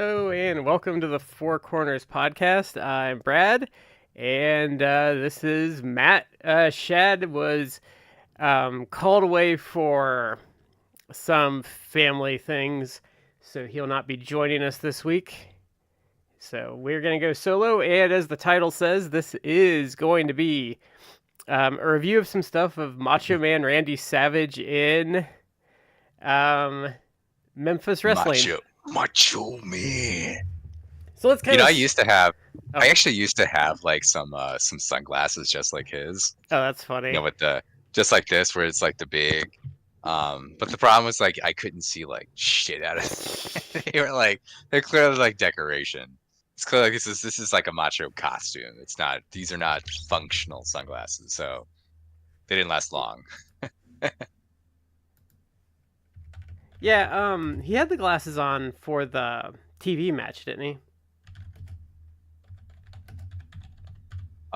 Hello and welcome to the 4Corners podcast. I'm Brad, and this is Matt. Shad was called away for some family things, so he'll not be joining us this week. So we're going to go solo, and as the title says, this is going to be a review of some stuff of Macho Man Randy Savage in Memphis Wrestling. Macho Man. So let's kind I of. used to have. Oh. I actually used to have like some sunglasses just like his. Oh, that's funny. With the just like this, where it's like the big. But the problem was like I couldn't see like shit out of it. They're clearly like decoration. It's clearly like this is like a macho costume. It's not. These are not functional sunglasses, so they didn't last long. Yeah, he had the glasses on for the TV match, didn't he?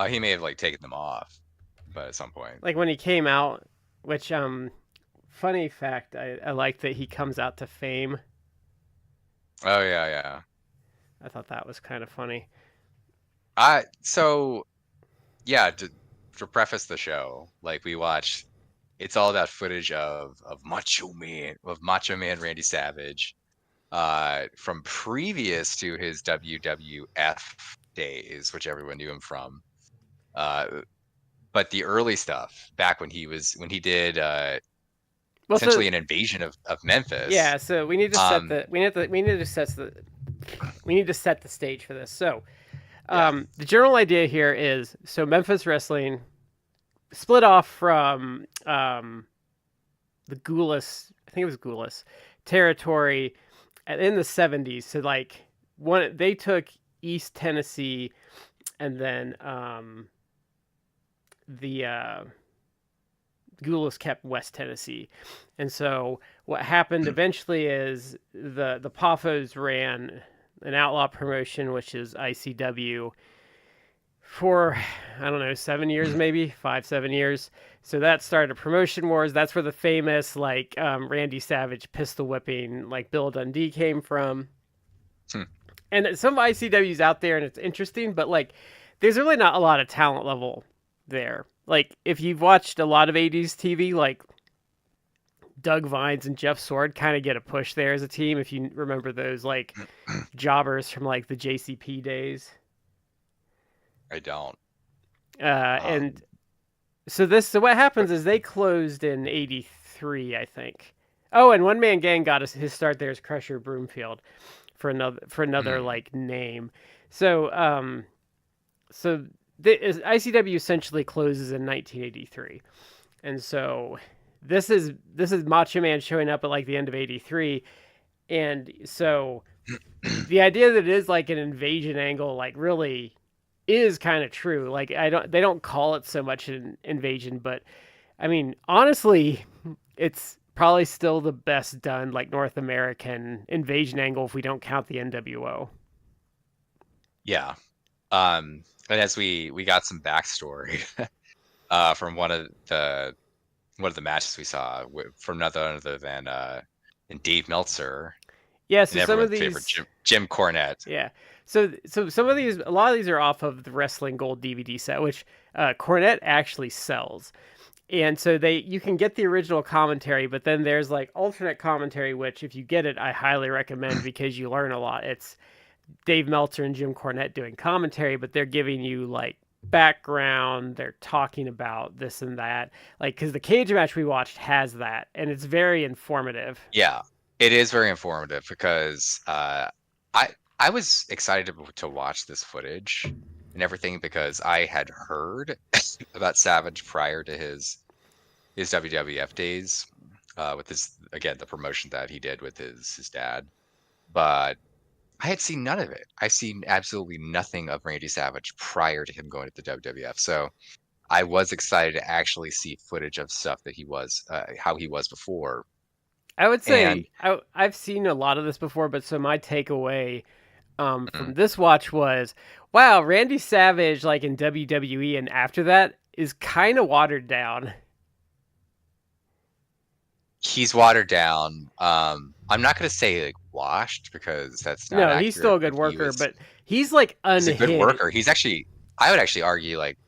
He may have like taken them off, but at some point, like when he came out. Which funny fact, I like that he comes out to Fame. Oh yeah. I thought that was kind of funny. So yeah, to preface the show, like we watched. It's all that footage of Macho Man Randy Savage, from previous to his WWF days, which everyone knew him from. But the early stuff back when he did essentially an invasion of Memphis. Yeah, so we need to set the stage for this. So, the general idea here is Memphis Wrestling split off from the Goulas, I think it was Goulas territory in the 70s. So they took East Tennessee, and then the Goulas kept West Tennessee. And so what happened eventually is the Poffos ran an outlaw promotion, which is ICW, for, I don't know, 7 years, maybe 7 years. So that started promotion wars. That's where the famous Randy Savage pistol whipping Bill Dundee came from. And some ICW's out there, and it's interesting, but there's really not a lot of talent level there. If you've watched a lot of 80s TV, Doug Vines and Jeff Sword kind of get a push there as a team, if you remember those jobbers from the JCP days. I don't. And so what happens is they closed in 83, I think. Oh, and One Man Gang got his start there as Crusher Broomfield for another name. So ICW essentially closes in 1983. And so this is Macho Man showing up at the end of 83. And so the idea that it is an invasion angle really is kind of true. They don't call it so much an invasion, but I mean, honestly, it's probably still the best done North American invasion angle if we don't count the NWO. Yeah. And as we got some backstory from one of the matches we saw from none other than Dave Meltzer. Yeah, so some of these favorite Jim Cornette. Yeah. So some of these, a lot of these are off of the Wrestling Gold DVD set, which Cornette actually sells. And so you can get the original commentary, but then there's alternate commentary, which if you get it, I highly recommend because you learn a lot. It's Dave Meltzer and Jim Cornette doing commentary, but they're giving you background. They're talking about this and that, because the cage match we watched has that, and it's very informative. Yeah, it is very informative because I was excited to watch this footage and everything because I had heard about Savage prior to his WWF days, with the promotion that he did with his dad, but I had seen none of it. I've seen absolutely nothing of Randy Savage prior to him going to the WWF. So I was excited to actually see footage of stuff that he was, how he was before. I would say I've seen a lot of this before, but so my takeaway from this watch was, wow, Randy Savage in WWE and after that is kind of watered down. He's watered down. I'm not going to say washed because that's not No, he's still accurate. a good But worker, but he's like he's a good unhinged. worker. He's actually, I would actually argue like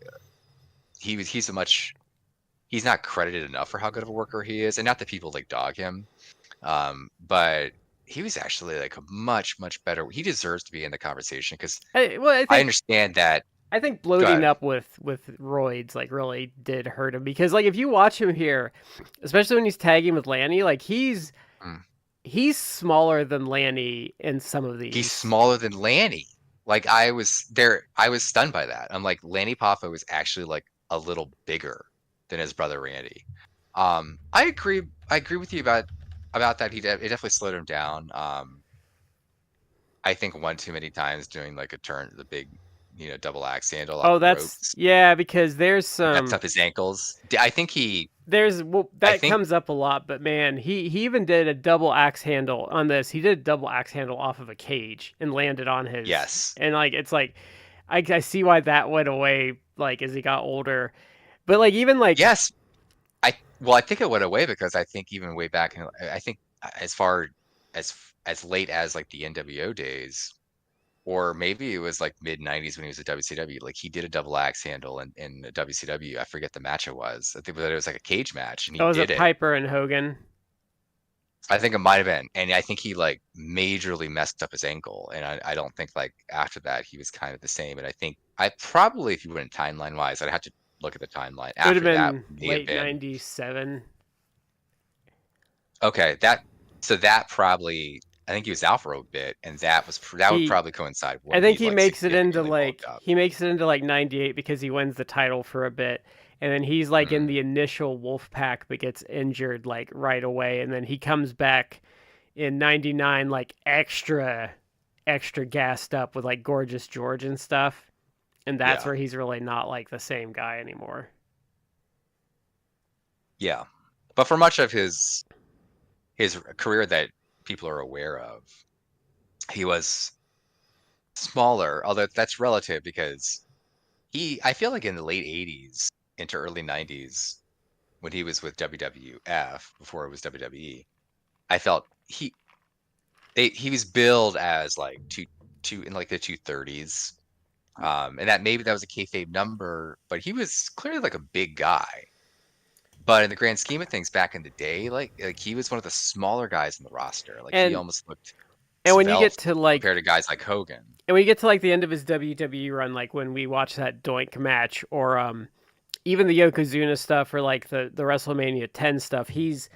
he's not credited enough for how good of a worker he is, and not that people like dog him, but he was actually like a much better. He deserves to be in the conversation because I I think understand that. I think Go bloating ahead. up with roids like really did hurt him because like if you watch him here, especially when he's tagging with Lanny, like Mm. he's smaller than Lanny in some of He's these. smaller than Lanny. Like I was stunned by that. I'm like Lanny Poffo was actually like a little bigger than his brother Randy. I agree. I agree with you about that. It definitely slowed him down. I think one too many times doing like a turn, the big, double axe handle off Oh, the that's ropes, yeah, because messed up his ankles. I that think comes up a lot, but man, he even did a double axe handle on this. He did a double axe handle off of a cage and landed on his yes, and like it's like I see why that went away like as he got older. But like even like yes. I think it went away because I think even way back, I think as far as as late as like the NWO days, or maybe it was like mid '90s when he was at WCW. Like he did a double axe handle in the WCW. I forget the match it was. I think that it was like a cage match, and he oh, was did it it. Piper and Hogan? I think it might have been, and I think he like majorly messed up his ankle, and I don't think like after that he was kind of the same. And I think I probably, if you went timeline wise, I'd have to look at the timeline. It would have After that been may have late been '97. okay. That probably, I think he was out for a bit, and that would He probably coincide I when think he he like makes it into significantly like bulked up. he makes it into like '98 because he wins the title for a bit, and then he's like in Mm, the initial Wolfpack but gets injured like right away, and then he comes back in '99 like extra gassed up with like Gorgeous George and stuff, and that's yeah, where he's really not like the same guy anymore. yeah. But for much of his career that people are aware of, he was smaller, although that's relative because I feel like in the late '80s into early '90s when he was with WWF before it was WWE, I felt he was billed as like two in like the 230s. And that maybe that was a kayfabe number, but he was clearly like a big guy. But in the grand scheme of things, back in the day, like he was one of the smaller guys in the roster. Like he And almost looked and when you get svelte to like compared to guys like Hogan. and when you get to like the end of his WWE run, like when we watch that Doink match or even the Yokozuna stuff or like the WrestleMania 10 stuff, he's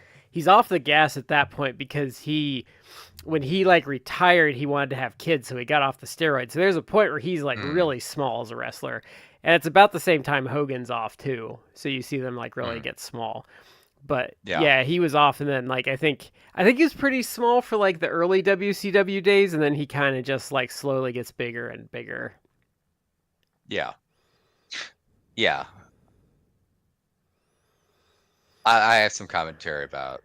off the gas at that point because when he like retired, he wanted to have kids, so he got off the steroids. So there's a point where he's like Mm, really small as a wrestler, and it's about the same time Hogan's off too. So you see them like really mm, get small. But yeah, yeah, he was off, and then like I think he was pretty small for like the early WCW days, and then he kind of just like slowly gets bigger and bigger. yeah, yeah. I have some commentary about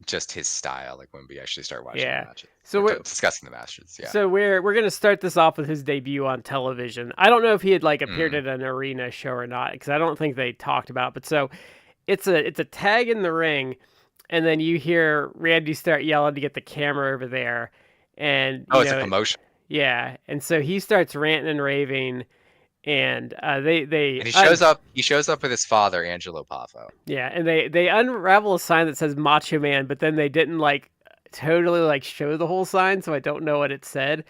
just his style, like when we actually start watching the Yeah. matches So or we're discussing the matches. Yeah. so we're gonna start this off with his debut on television. I don't know if he had like appeared Mm, at an arena show or not because I don't think they talked about. It. But so it's a tag in the ring, and then you hear Randy start yelling to get the camera over there, and oh, it's a commotion. yeah, and so he starts ranting and raving, and And he shows up with his father, Angelo Poffo. yeah, and they unravel a sign that says Macho Man, but then they didn't like totally like show the whole sign, so I don't know what it said.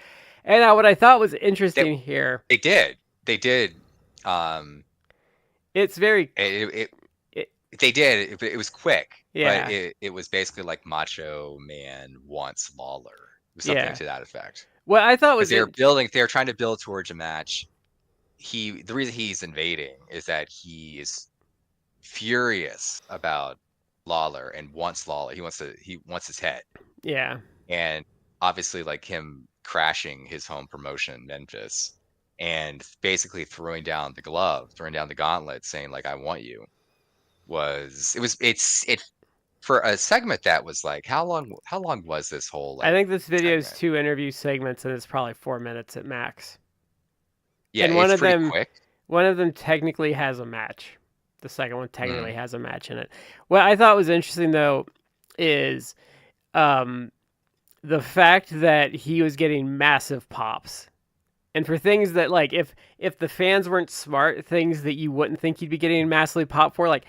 And what I thought was They interesting here, they did. They did. Um, it's very it it, they did. It was quick, but yeah, it was basically like Macho Man wants Lawler. It was something yeah. to that effect. What I thought Because was in, they were trying to build towards a match. The reason he's invading is that he is furious about Lawler and wants Lawler. He wants his head. yeah, And obviously like him crashing his home promotion, Memphis, and basically throwing down the gauntlet, saying like, I want you, it for a segment that was like, how long was this whole I like think this video is segment? 2 interview segments, and it's probably 4 minutes at max. Yeah, And it's pretty quick. one of them technically has a match. The second one technically Mm, has a match in it. What I thought was interesting though is um the fact that he was getting massive pops. And for things that like if the fans weren't smart, things that you wouldn't think he'd be getting massively popped for, like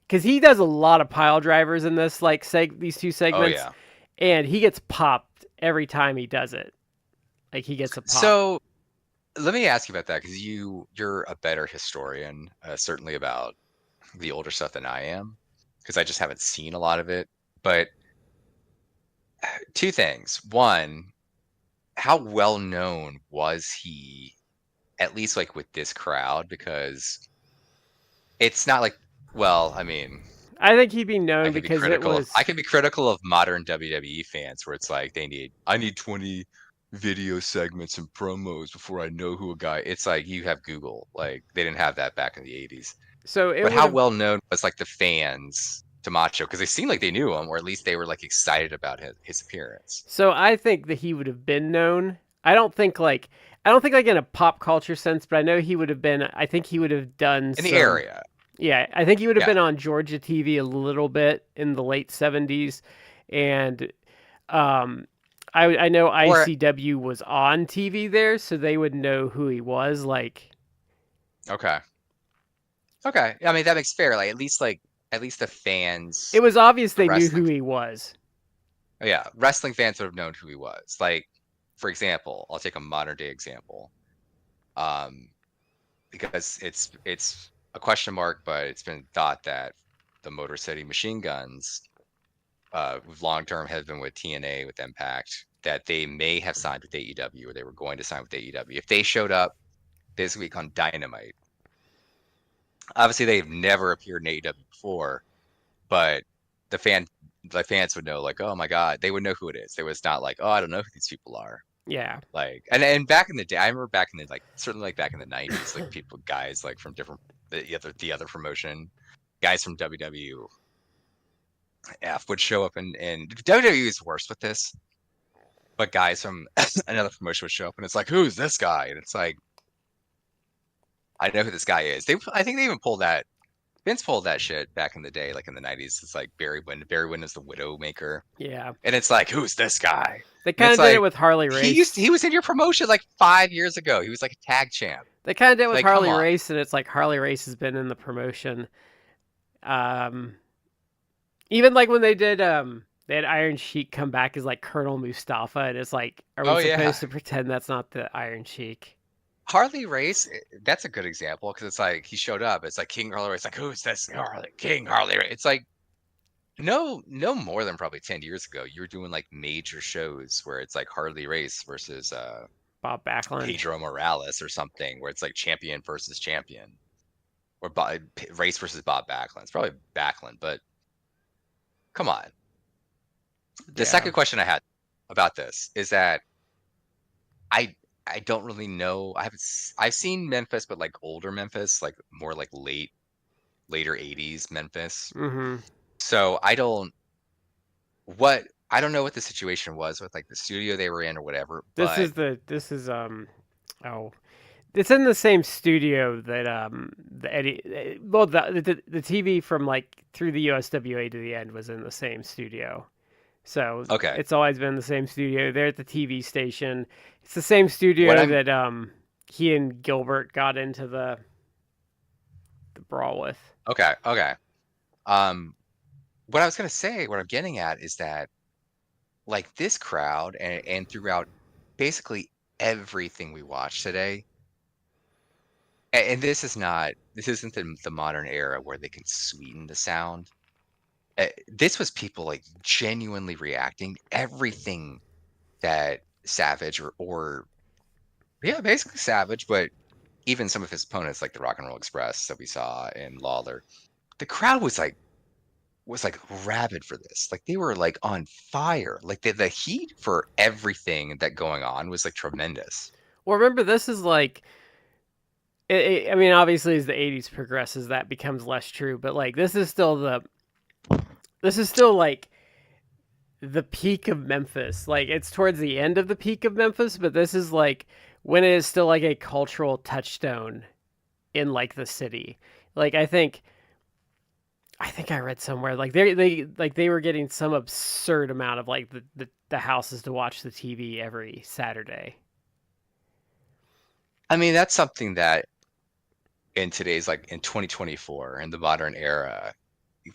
because he does a lot of pile drivers in this like these two Oh segments, yeah. and he gets popped every time he does it. Like he gets a pop. So let me ask you about that because you're a better historian, certainly about the older stuff than I am, because I just haven't seen a lot of it. But two things. One, how well known was he, at least like with this crowd? Because it's not like, well, I mean, I think he'd be known because it I was can be critical of modern WWE fans where it's like I need 20 video segments and promos before I know who a guy. It's like you have Google. Like they didn't have that back in the 80s. so it But would how have. well known was like the fans to Macho? Because they seemed like they knew him, or at least they were like excited about his appearance So I think that he would have been known. I don't think like in a pop culture sense, but I know he would have been. I think he would have done in the some. area. Yeah, I think he would have Yeah. been on Georgia TV a little bit in the late '70s, and um, I know Or ICW was on TV there, so they would know who he was. okay. Okay. I mean that makes fair. Like at least the It fans, was obvious the they knew wrestling who he was. yeah, wrestling fans would have known who he was. Like, for example, I'll take a modern day example. Um, because it's a question mark, but it's been thought that the Motor City Machine Guns, long term have been with TNA with Impact, that they may have signed with AEW or they were going to sign with AEW. If they showed up this week on Dynamite, obviously they've never appeared in AEW before, but the fans would know like, oh my God, they would know who it is. It was not like, oh, I don't know who these people are. Yeah, Like, and back in the day, I remember back in the like certainly like back in the 90s, like people guys like from different the other promotion, guys from WWF would show up and WWE is worse with this, but guys from another promotion would show up and it's like, who's this guy? And it's like, I know who this guy is. I think they even pulled that. Vince pulled that shit back in the day, like in the 90s. It's like Barry Windham is the Widowmaker. yeah. And it's like, who's this guy? They And kind it's of did it like, with Harley Race. he was in your promotion like 5 years ago. He was like a tag champ. They kind of did it with Like, come Harley on. Race, and it's like Harley Race has been in the promotion. Um, Even like when they had Iron Sheik come back as like Colonel Mustafa, and it's like, are we Oh yeah. supposed to pretend that's not the Iron Sheik? Harley Race, that's a good example because it's like he showed up. It's like King Harley Race. Like, who's this King Harley Race? It's like no more than probably 10 years ago. You were doing like major shows where it's like Harley Race versus Bob Backlund. Pedro Morales or something, where it's like champion versus champion. Or Race versus Bob Backlund. It's probably Backlund, but come on. The Yeah. second question I had about this is that I I don't really know. I've seen Memphis, but like older Memphis, like more like later 80s Memphis. Mm-hmm. So I don't know what the situation was with like the studio they were in or whatever, but This is oh, it's in the same studio that the Eddie well the TV from like through the USWA to the end was in the same studio. So okay. it's always been the same studio. They're at the TV station. It's the same What studio I'm that he and Gilbert got into the brawl with. okay. Um what I was gonna say, what I'm getting at is that like this crowd and throughout basically everything we watch today, and this isn't the modern era where they can sweeten the sound. This was people like genuinely reacting to everything that Savage or yeah, basically Savage, but even some of his opponents like the Rock and Roll Express that we saw in Lawler, the crowd was like rabid for this. Like they were like on fire. Like the heat for everything that going on was like tremendous. Well, remember this is like I mean, obviously as the '80s progresses, that becomes less true. But like this is still like the peak of Memphis. Like it's towards the end of the peak of Memphis, but this is like when it is still like a cultural touchstone in like the city. Like I think I read somewhere like they were getting some absurd amount of like the houses to watch the TV every Saturday. I mean, that's something that in today's like in 2024 in the modern era,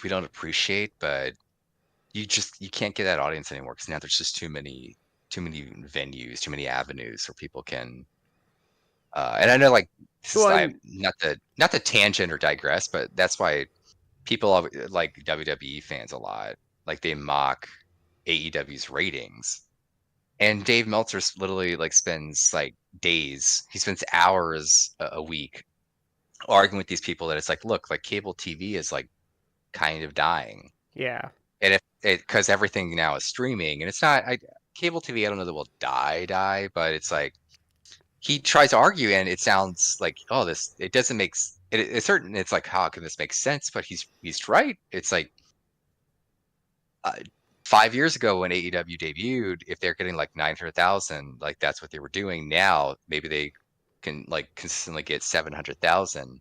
we don't appreciate, but you can't get that audience anymore because now there's just too many venues, too many avenues where people can. And I know like this is Well, I and not the tangent or digress, but that's why people like WWE fans a lot. Like they mock AEW's ratings. And Dave Meltzer literally like spends like days, he spends hours a week arguing with these people that it's like, look, like cable TV is like kind of dying. yeah. And if it because everything now is streaming and it's not cable TV, I don't know that will die, but it's like he tries to argue and it sounds like, oh, this it doesn't make it's certain it's like how can this make sense? But he's right. It's like uh, 5 years ago when AEW debuted, if they're getting like 900,000, like that's what they were doing. Now maybe they can like consistently get 700,000,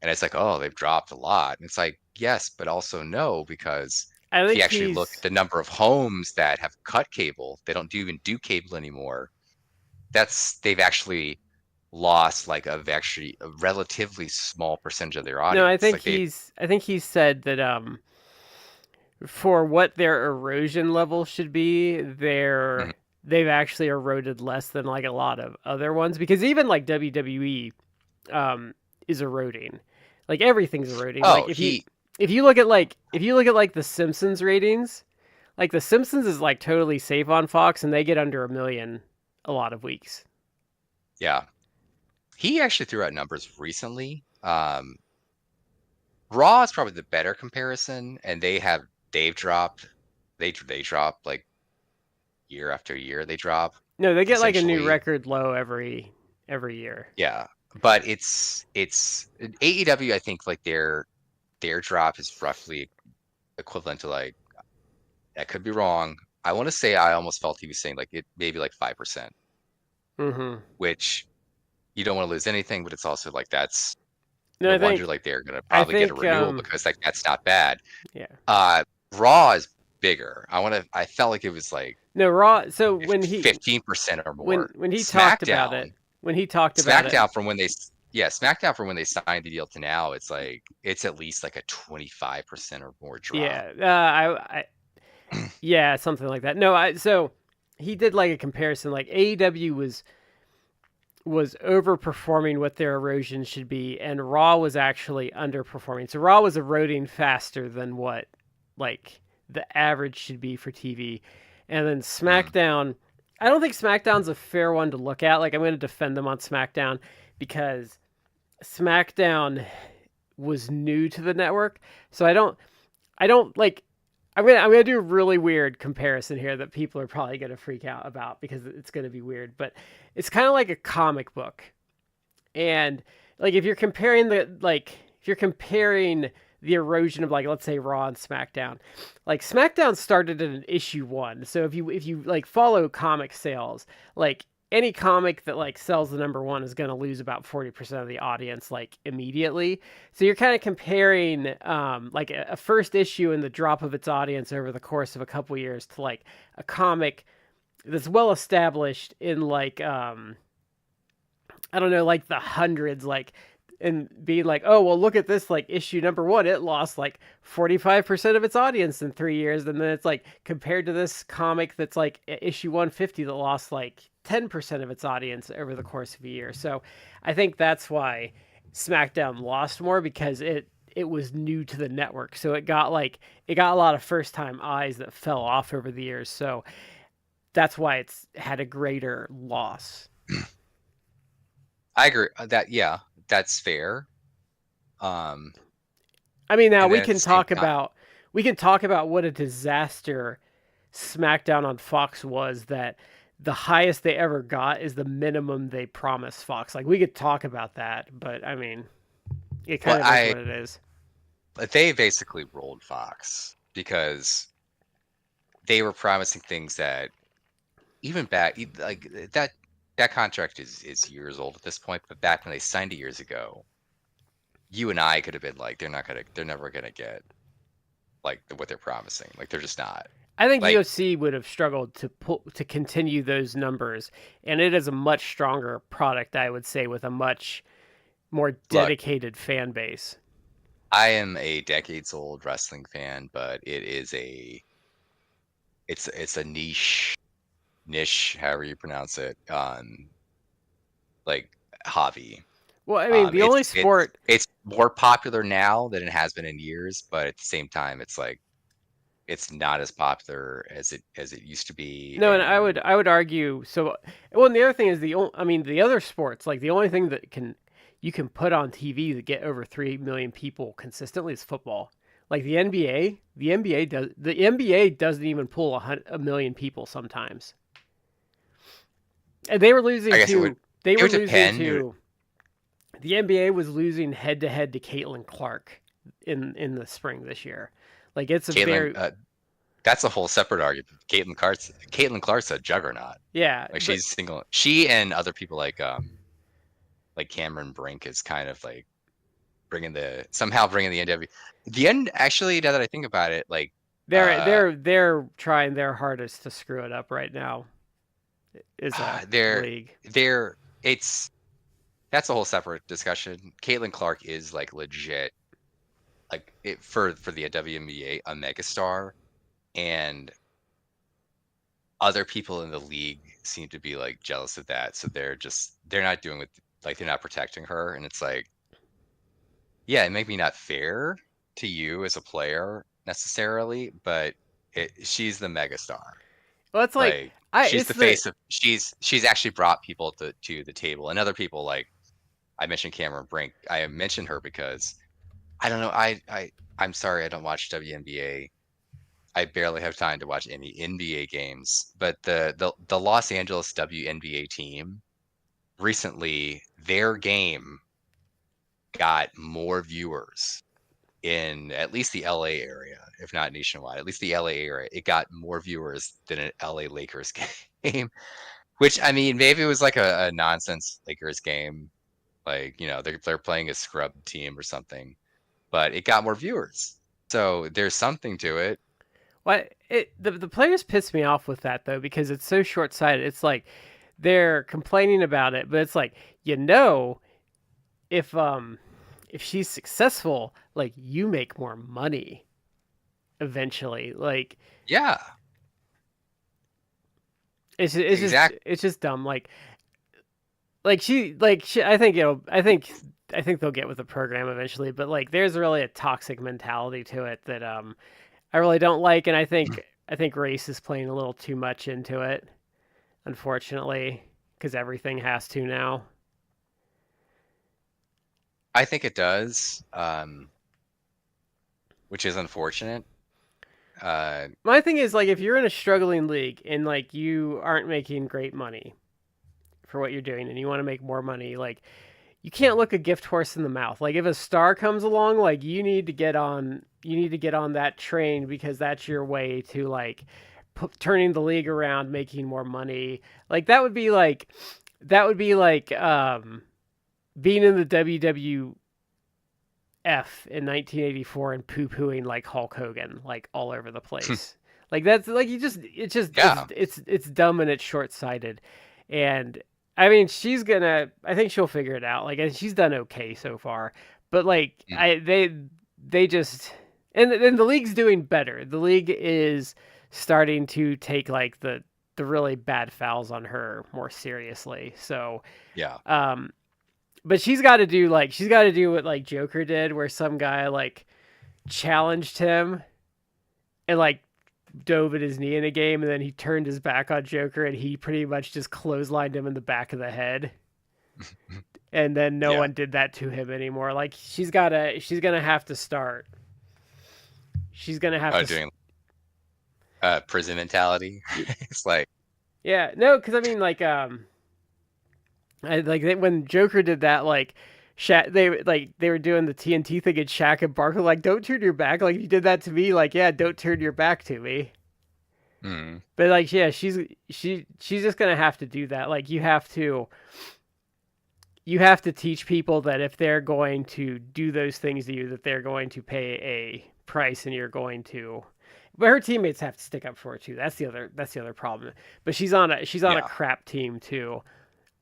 and it's like, oh, they've dropped a lot. And it's like, yes, but also no, because I if you think actually look at he's the number of homes that have cut cable, they don't even do cable anymore. They've actually lost like a relatively small percentage of their no. audience. Like I think he's said that for what their erosion level should be, Mhm. they've actually eroded less than like a lot of other ones because even like WWE is eroding. Like everything's eroding. Oh, Like if you look at like the Simpsons ratings, like the Simpsons is like totally safe on Fox and they get under 1 million a lot of weeks. yeah. He actually threw out numbers recently. Raw is probably the better comparison, and they've dropped. They drop like year after year. They drop No, they get like a new essentially. record low every year. Yeah, but it's AEW. I think like their drop is roughly equivalent to like I could be wrong. I want to say I almost felt he was saying like it maybe like 5%, Mhm. which you don't want to lose anything, but it's also like that's No, no wonder like they're gonna I probably get a think renewal because like that's not bad. yeah. Uh, Raw is bigger. I felt like it was like No, Raw. So 15% or more. when he talked about it, SmackDown, when he talked about it, SmackDown from when they yeah, SmackDown from when they signed the deal to now, it's like it's at least like a 25% or more drop. yeah, yeah, something like that. No, so he did like a comparison. Like AEW was overperforming what their erosion should be, and Raw was actually underperforming. So Raw was eroding faster than what like the average should be for TV, and then Mm. SmackDown. I don't think SmackDown's a fair one to look at. Like I'm going to defend them on SmackDown because SmackDown was new to the network, so I don't like. I'm gonna do a really weird comparison here that people are probably gonna freak out about because it's gonna be weird, but it's kind of like a comic book, and like if you're comparing the erosion of like let's say Raw and SmackDown, like SmackDown started at an issue 1, so if you like follow comic sales, like any comic that like sells the number 1 is going to lose about 40% of the audience like immediately. So you're kind of comparing like a first issue and the drop of its audience over the course of a couple years to like a comic that's well established in like I don't know, like the hundreds, like, and being like, oh, well, look at this, like, issue number 1, it lost like 45% of its audience in 3 years. And then it's like compared to this comic that's like issue 150 that lost like 10% of its audience over the course of a year. So I think that's why SmackDown lost more because it was new to the network. So it got a lot of first time eyes that fell off over the years. So that's why it's had a greater loss. I agree that yeah, that's fair. Um, I mean, now and then at the same time, we can talk about what a disaster SmackDown on Fox was. That the highest they ever got is the minimum they promised Fox. Like we could talk about that, but I mean, it well, kind of is what it is. they basically rolled Fox because they were promising things that even back like that contract is years old at this point, but back when they signed it years ago, you and I could have been like, they're never gonna get. like what they're promising. Like they're just not. I think Like UFC would have struggled to continue those numbers, and it is a much stronger product, I would say, with a much more look, dedicated fan base. I am a decades old wrestling fan, but it's a niche, however you pronounce it, like hobby. Well, I mean, the only sport. It's more popular now than it has been in years, but at the same time, it's like it's not as popular as it used to be. No, and And I would argue so. Well, and the other thing is I mean, the other sports, like the only thing that you can put on TV to get over 3 million people consistently is football. Like the NBA doesn't even pull a million people sometimes. And they were I losing guess to they it were would losing depend. to the NBA was losing head to head to Caitlin Clark in the spring this year. Like it's a Caitlin, very that's a whole separate argument. Caitlin Clark's a juggernaut. yeah, Like but she's single. She and other people like Cameron Brink is kind of like somehow bringing the NW. The end actually, now that I think about it, like they're trying their hardest to screw it up right now. Is a they're league. they're it's that's a whole separate discussion. Caitlin Clark is like legit, like for the WNBA a megastar, and other people in the league seem to be like jealous of that. So they're not doing they're not protecting her, and it's like, yeah, it may be not fair to you as a player necessarily, but she's the megastar. Well, it's like Like I she's it's the the face of she's actually brought people to the table, and other people like I mentioned Cameron Brink. I mentioned her because I don't know. I'm sorry I don't watch WNBA. I barely have time to watch any NBA games, but the Los Angeles WNBA team recently, their game got more viewers in at least the LA area, if not nationwide, at least the LA area. It got more viewers than an LA Lakers game, which I mean, maybe it was like a nonsense Lakers game, like they're playing a scrub team or something, but it got more viewers. So there's something to it. the players piss me off with that though because it's so short sighted. It's like they're complaining about it, but it's like you know if if she's successful, like you make more money eventually. Like Yeah, exactly. it's just dumb. I think they'll get with the program eventually, but like there's really a toxic mentality to it that I really don't like, and I think race is playing a little too much into it, unfortunately, because everything has to now. I think it does, which is unfortunate. My thing is like if you're in a struggling league and like you aren't making great money for what you're doing and you want to make more money, like you can't look a gift horse in the mouth. Like if a star comes along, like you need to get on that train because that's your way to like turning the league around, making more money. Like that would be like being in the WWF in 1984 and poo-pooing like Hulk Hogan like all over the place. Like that's like yeah, it's dumb and it's short-sighted. And I mean, I think she'll figure it out. Like and she's done okay so far. But like mm, they just and the league's doing better. The league is starting to take like the really bad fouls on her more seriously. So yeah. um but she's got to do what like Joker did, where some guy like challenged him and like dove at his knee in a game, and then he turned his back on Joker, and he pretty much just clotheslined him in the back of the head. And then no Yeah. one did that to him anymore. Like she's gonna have to start. She's gonna have Oh, to. doing prison mentality. It's like, Yeah, no, because I mean when Joker did that, like they were doing the TNT thing, and Shaq and Barkley like, don't turn your back. Like if you did that to me, like yeah, don't turn your back to me. mm, But like yeah, she's just gonna have to do that. Like you have to teach people that if they're going to do those things to you, that they're going to price, and you're going to. But her teammates have to stick up for her too. That's the other problem. But she's on a Yeah. crap team too,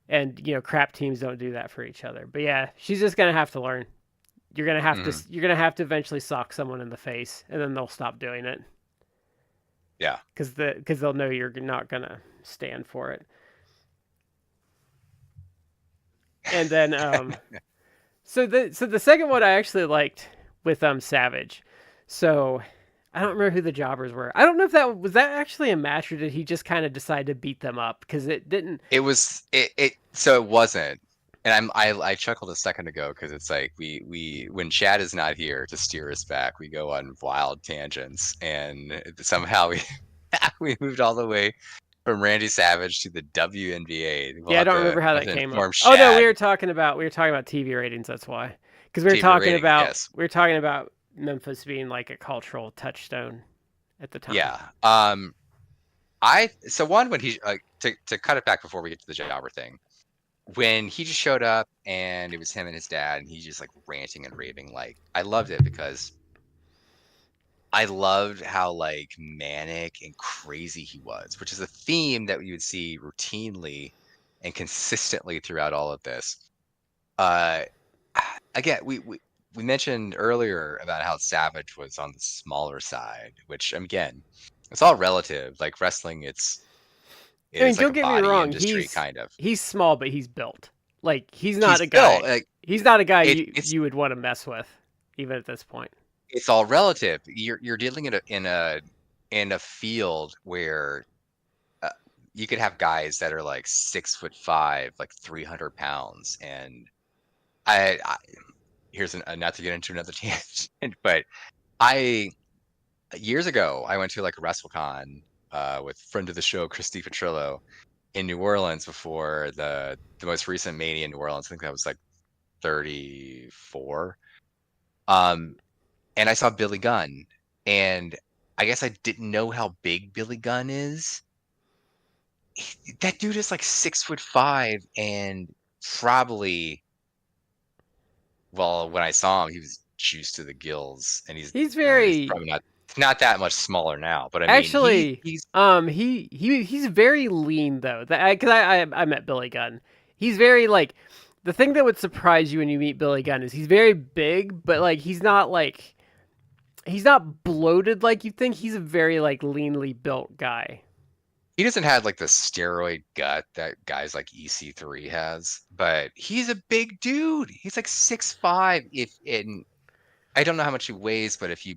and crap teams don't do that for each other. But yeah, she's just gonna have to learn. Mhm. You're gonna have to eventually sock someone in the face, and then they'll stop doing it Yeah. because they'll know you're not gonna stand for it. And then so the second one I actually liked with Savage. So I don't remember who the jobbers were. I don't know if that was that actually a match or did he just kind of decide to beat them up because it didn't. It was it so it wasn't. And I chuckled a second ago because it's like we when Chad is not here to steer us back, we go on wild tangents and somehow we we moved all the way from Randy Savage to the WNBA. Yeah, I don't remember how We'll have that to came up. inform Oh no, we Shad. were talking about TV ratings. That's why, because TV rating, yes. we were talking about Memphis being like a cultural touchstone at the time. Yeah. I so one when he to cut it back before we get to the jobber thing, when he just showed up and it was him and his dad and he's just like ranting and raving, like I loved it because I loved how like manic and crazy he was, which is a theme that you would see routinely and consistently throughout all of this. Uh, again, we mentioned earlier about how Savage was on the smaller side, which again, it's all relative. Like wrestling, it I mean, is like don't a get me body wrong. industry kind of. He's small, but he's built. Like he's not He's a built guy. like He's not a guy it's you would want to mess with, even at this point. it's all relative. You're dealing in a field where uh, you could have guys that are like 6'5", like 300 pounds, and I here's not to get into another tangent, but I years ago I went to like a WrestleCon with friend of the show Christy Petrillo in New Orleans before the most recent Mania in New Orleans. I think that was like 34. Um, and I saw Billy Gunn, and I guess I didn't know how big Billy Gunn is. That dude is like 6'5" and probably, well, when I saw him, he was juiced to the gills, and He's he's very probably not that much smaller now. But I mean, actually. he's He's very lean though. That because I met Billy Gunn. He's very like the thing that would surprise you when you meet Billy Gunn is he's very big, but like he's not bloated like you think. He's a very like leanly built guy. he doesn't have like the steroid gut that guys like EC3 has, but he's a big dude. He's like 6'5". If in I don't know how much he weighs, but if you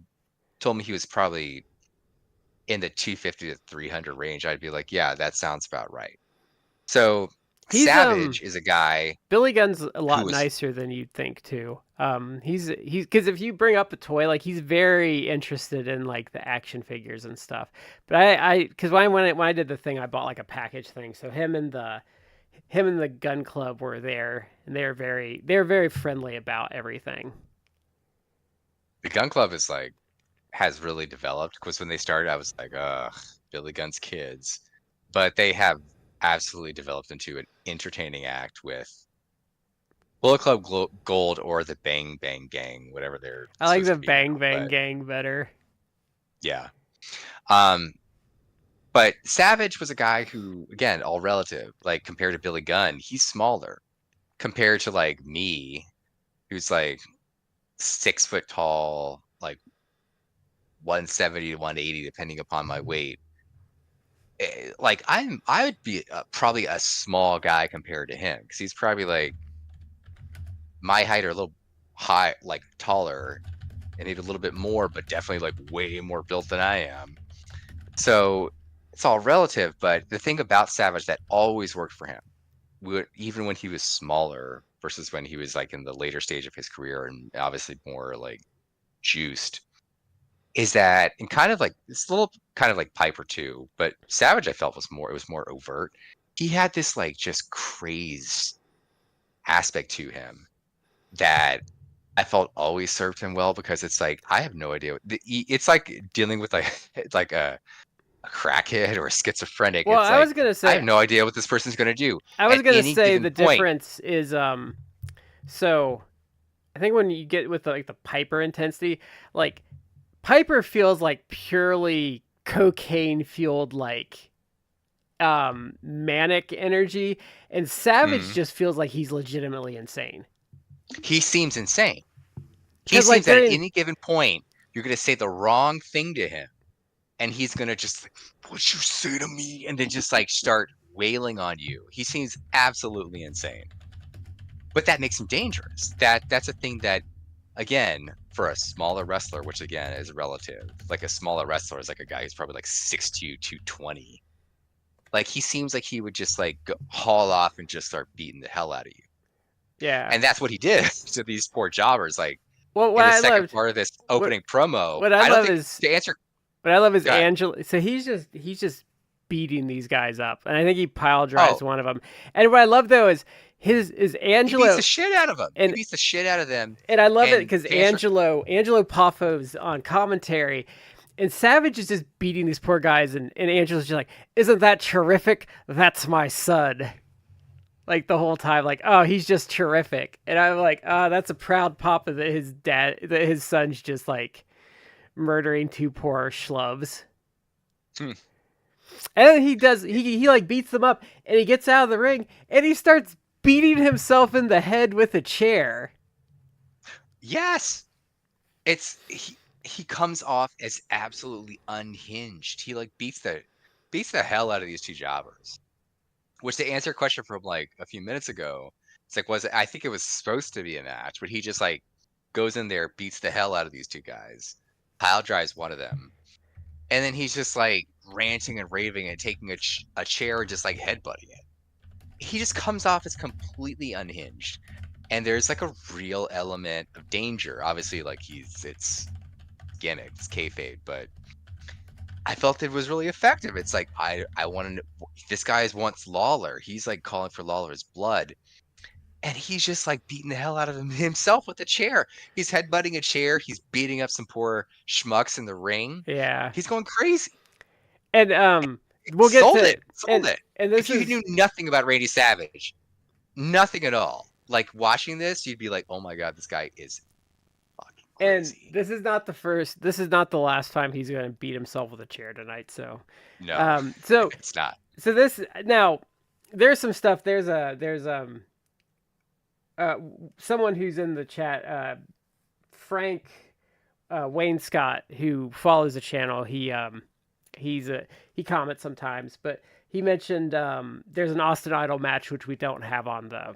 told me he was probably in the 250 to 300 range, I'd be like, yeah, that sounds about right. So He's Savage is a guy Billy Gunn's a who lot was nicer than you'd think too. He's because if you bring up a toy, like he's very interested in like the action figures and stuff. But I because when I did the thing, I bought like a package thing. So him and the gun club were there, and they're very friendly about everything. the Gun Club is like has really developed because when they started, I was like, Billy Gunn's kids, but they have absolutely developed into an entertaining act with Bullet Club Gold or the Bang Bang Gang, whatever they're I like supposed the to be now. Bang Bang But Gang better. yeah. Um, but Savage was a guy who, again, all relative, like compared to Billy Gunn, he's smaller compared to like me, who's like 6 foot tall, like 170 to 180, depending upon my weight. Like I would be probably a small guy compared to him because he's probably like my height or a little high, like taller, and maybe a little bit more, but definitely like way more built than I am. So it's all relative. But the thing about Savage that always worked for him, even when he was smaller versus when he was like in the later stage of his career and obviously more like juiced, is that and kind of like this little kind of like Piper too, but Savage I felt it was more overt. He had this like just crazed aspect to him that I felt always served him well because it's like I have no idea. It's like dealing with like like a crackhead or a schizophrenic. Well, It's like I have no idea what this person's gonna do I was at gonna any say given the point. difference is so I think when you get with like the Piper intensity, like Piper feels like purely cocaine fueled, like manic energy, and Savage Mm. just feels like he's legitimately insane. He seems insane. He Because like seems that they're at in, any given point, you're going to say the wrong thing to him, and he's going to just like, "What'd you say to me?" And then just like start wailing on you. He seems absolutely insane. But that makes him dangerous. That's a thing that, again, for a smaller wrestler, which again is relative, like a smaller wrestler is like a guy who's probably like 6'2", 220. Like he seems like he would just like haul off and just start beating the hell out of you. yeah. And that's what he did to these poor jobbers. Like Well, in the second part of this what opening promo, what I I don't love think is to answer. what I love is God, Angela. So he's just beating these guys up, and I think he pile drives oh, one of them. And what I love though is he beats Angelo, the shit out of them. He and beats the shit out of them. and I love it And because to answer, Angelo Poffo's on commentary, and Savage is just beating these poor guys, and Angelo's just like, "Isn't that terrific? That's my son." Like the whole time, like, "Oh, he's just terrific," and I'm like, "Oh, that's a proud papa that his son's just like murdering two poor schlubs." hmm, And then he like beats them up, and he gets out of the ring, and he starts beating himself in the head with a chair. yes, it's he comes off as absolutely unhinged. He like beats the hell out of these two jobbers. Which to answer a question from like a few minutes ago, it's like was it, I think it was supposed to be a match, but he just like goes in there, beats the hell out of these two guys. Pile drives one of them, and then he's just like ranting and raving and taking a chair and just like headbutting it. He just comes off as completely unhinged, and there's like a real element of danger. Obviously, like it's gimmick, it's kayfabe, but I felt it was really effective. It's like I want to. This guy wants Lawler. He's like calling for Lawler's blood, and he's just like beating the hell out of him himself with a chair. He's headbutting a chair. He's beating up some poor schmucks in the ring. Yeah, He's going crazy. and we'll get Sold to it. Sold it. and If this you is knew nothing about Randy Savage, nothing at all, like watching this, you'd be like, "Oh my god, this guy is fucking and crazy." this is not the first. This is not the last time he's going to beat himself with a chair tonight. So, No, um, so it's not. so this now there's some stuff. There's uh someone who's in the chat, Frank Wayne Scott, who follows the channel. He comments sometimes, but he mentioned there's an Austin Idol match which we don't have on the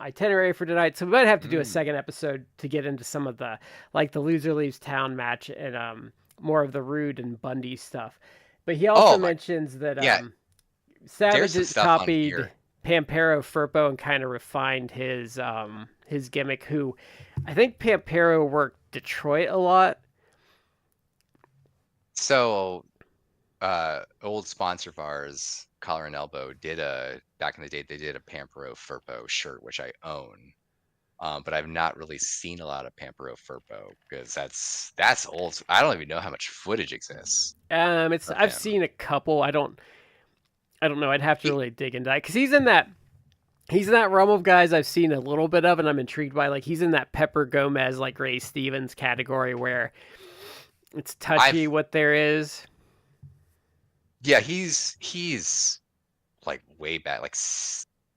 itinerary for tonight, so we might have to do a Mm. second episode to get into some of the like the loser leaves town match and more of the Rude and Bundy stuff. But he also Oh my, mentions that yeah. There's Savage some has stuff on copied here. Pampero Firpo and kind of refined his gimmick. Who I think Pampero worked Detroit a lot. So, old sponsor of ours, Collar and Elbow, did a back in the day. They did a Pampero Firpo shirt, which I own. But I've not really seen a lot of Pampero Firpo because that's old. I don't even know how much footage exists It's of I've him. seen a couple. I don't know. I'd have to He, really dig into that because he's in that realm of guys I've seen a little bit of, and I'm intrigued by. Like he's in that Pepper Gomez, like Ray Stevens category where it's touchy I've what there is. yeah, he's like way back. Like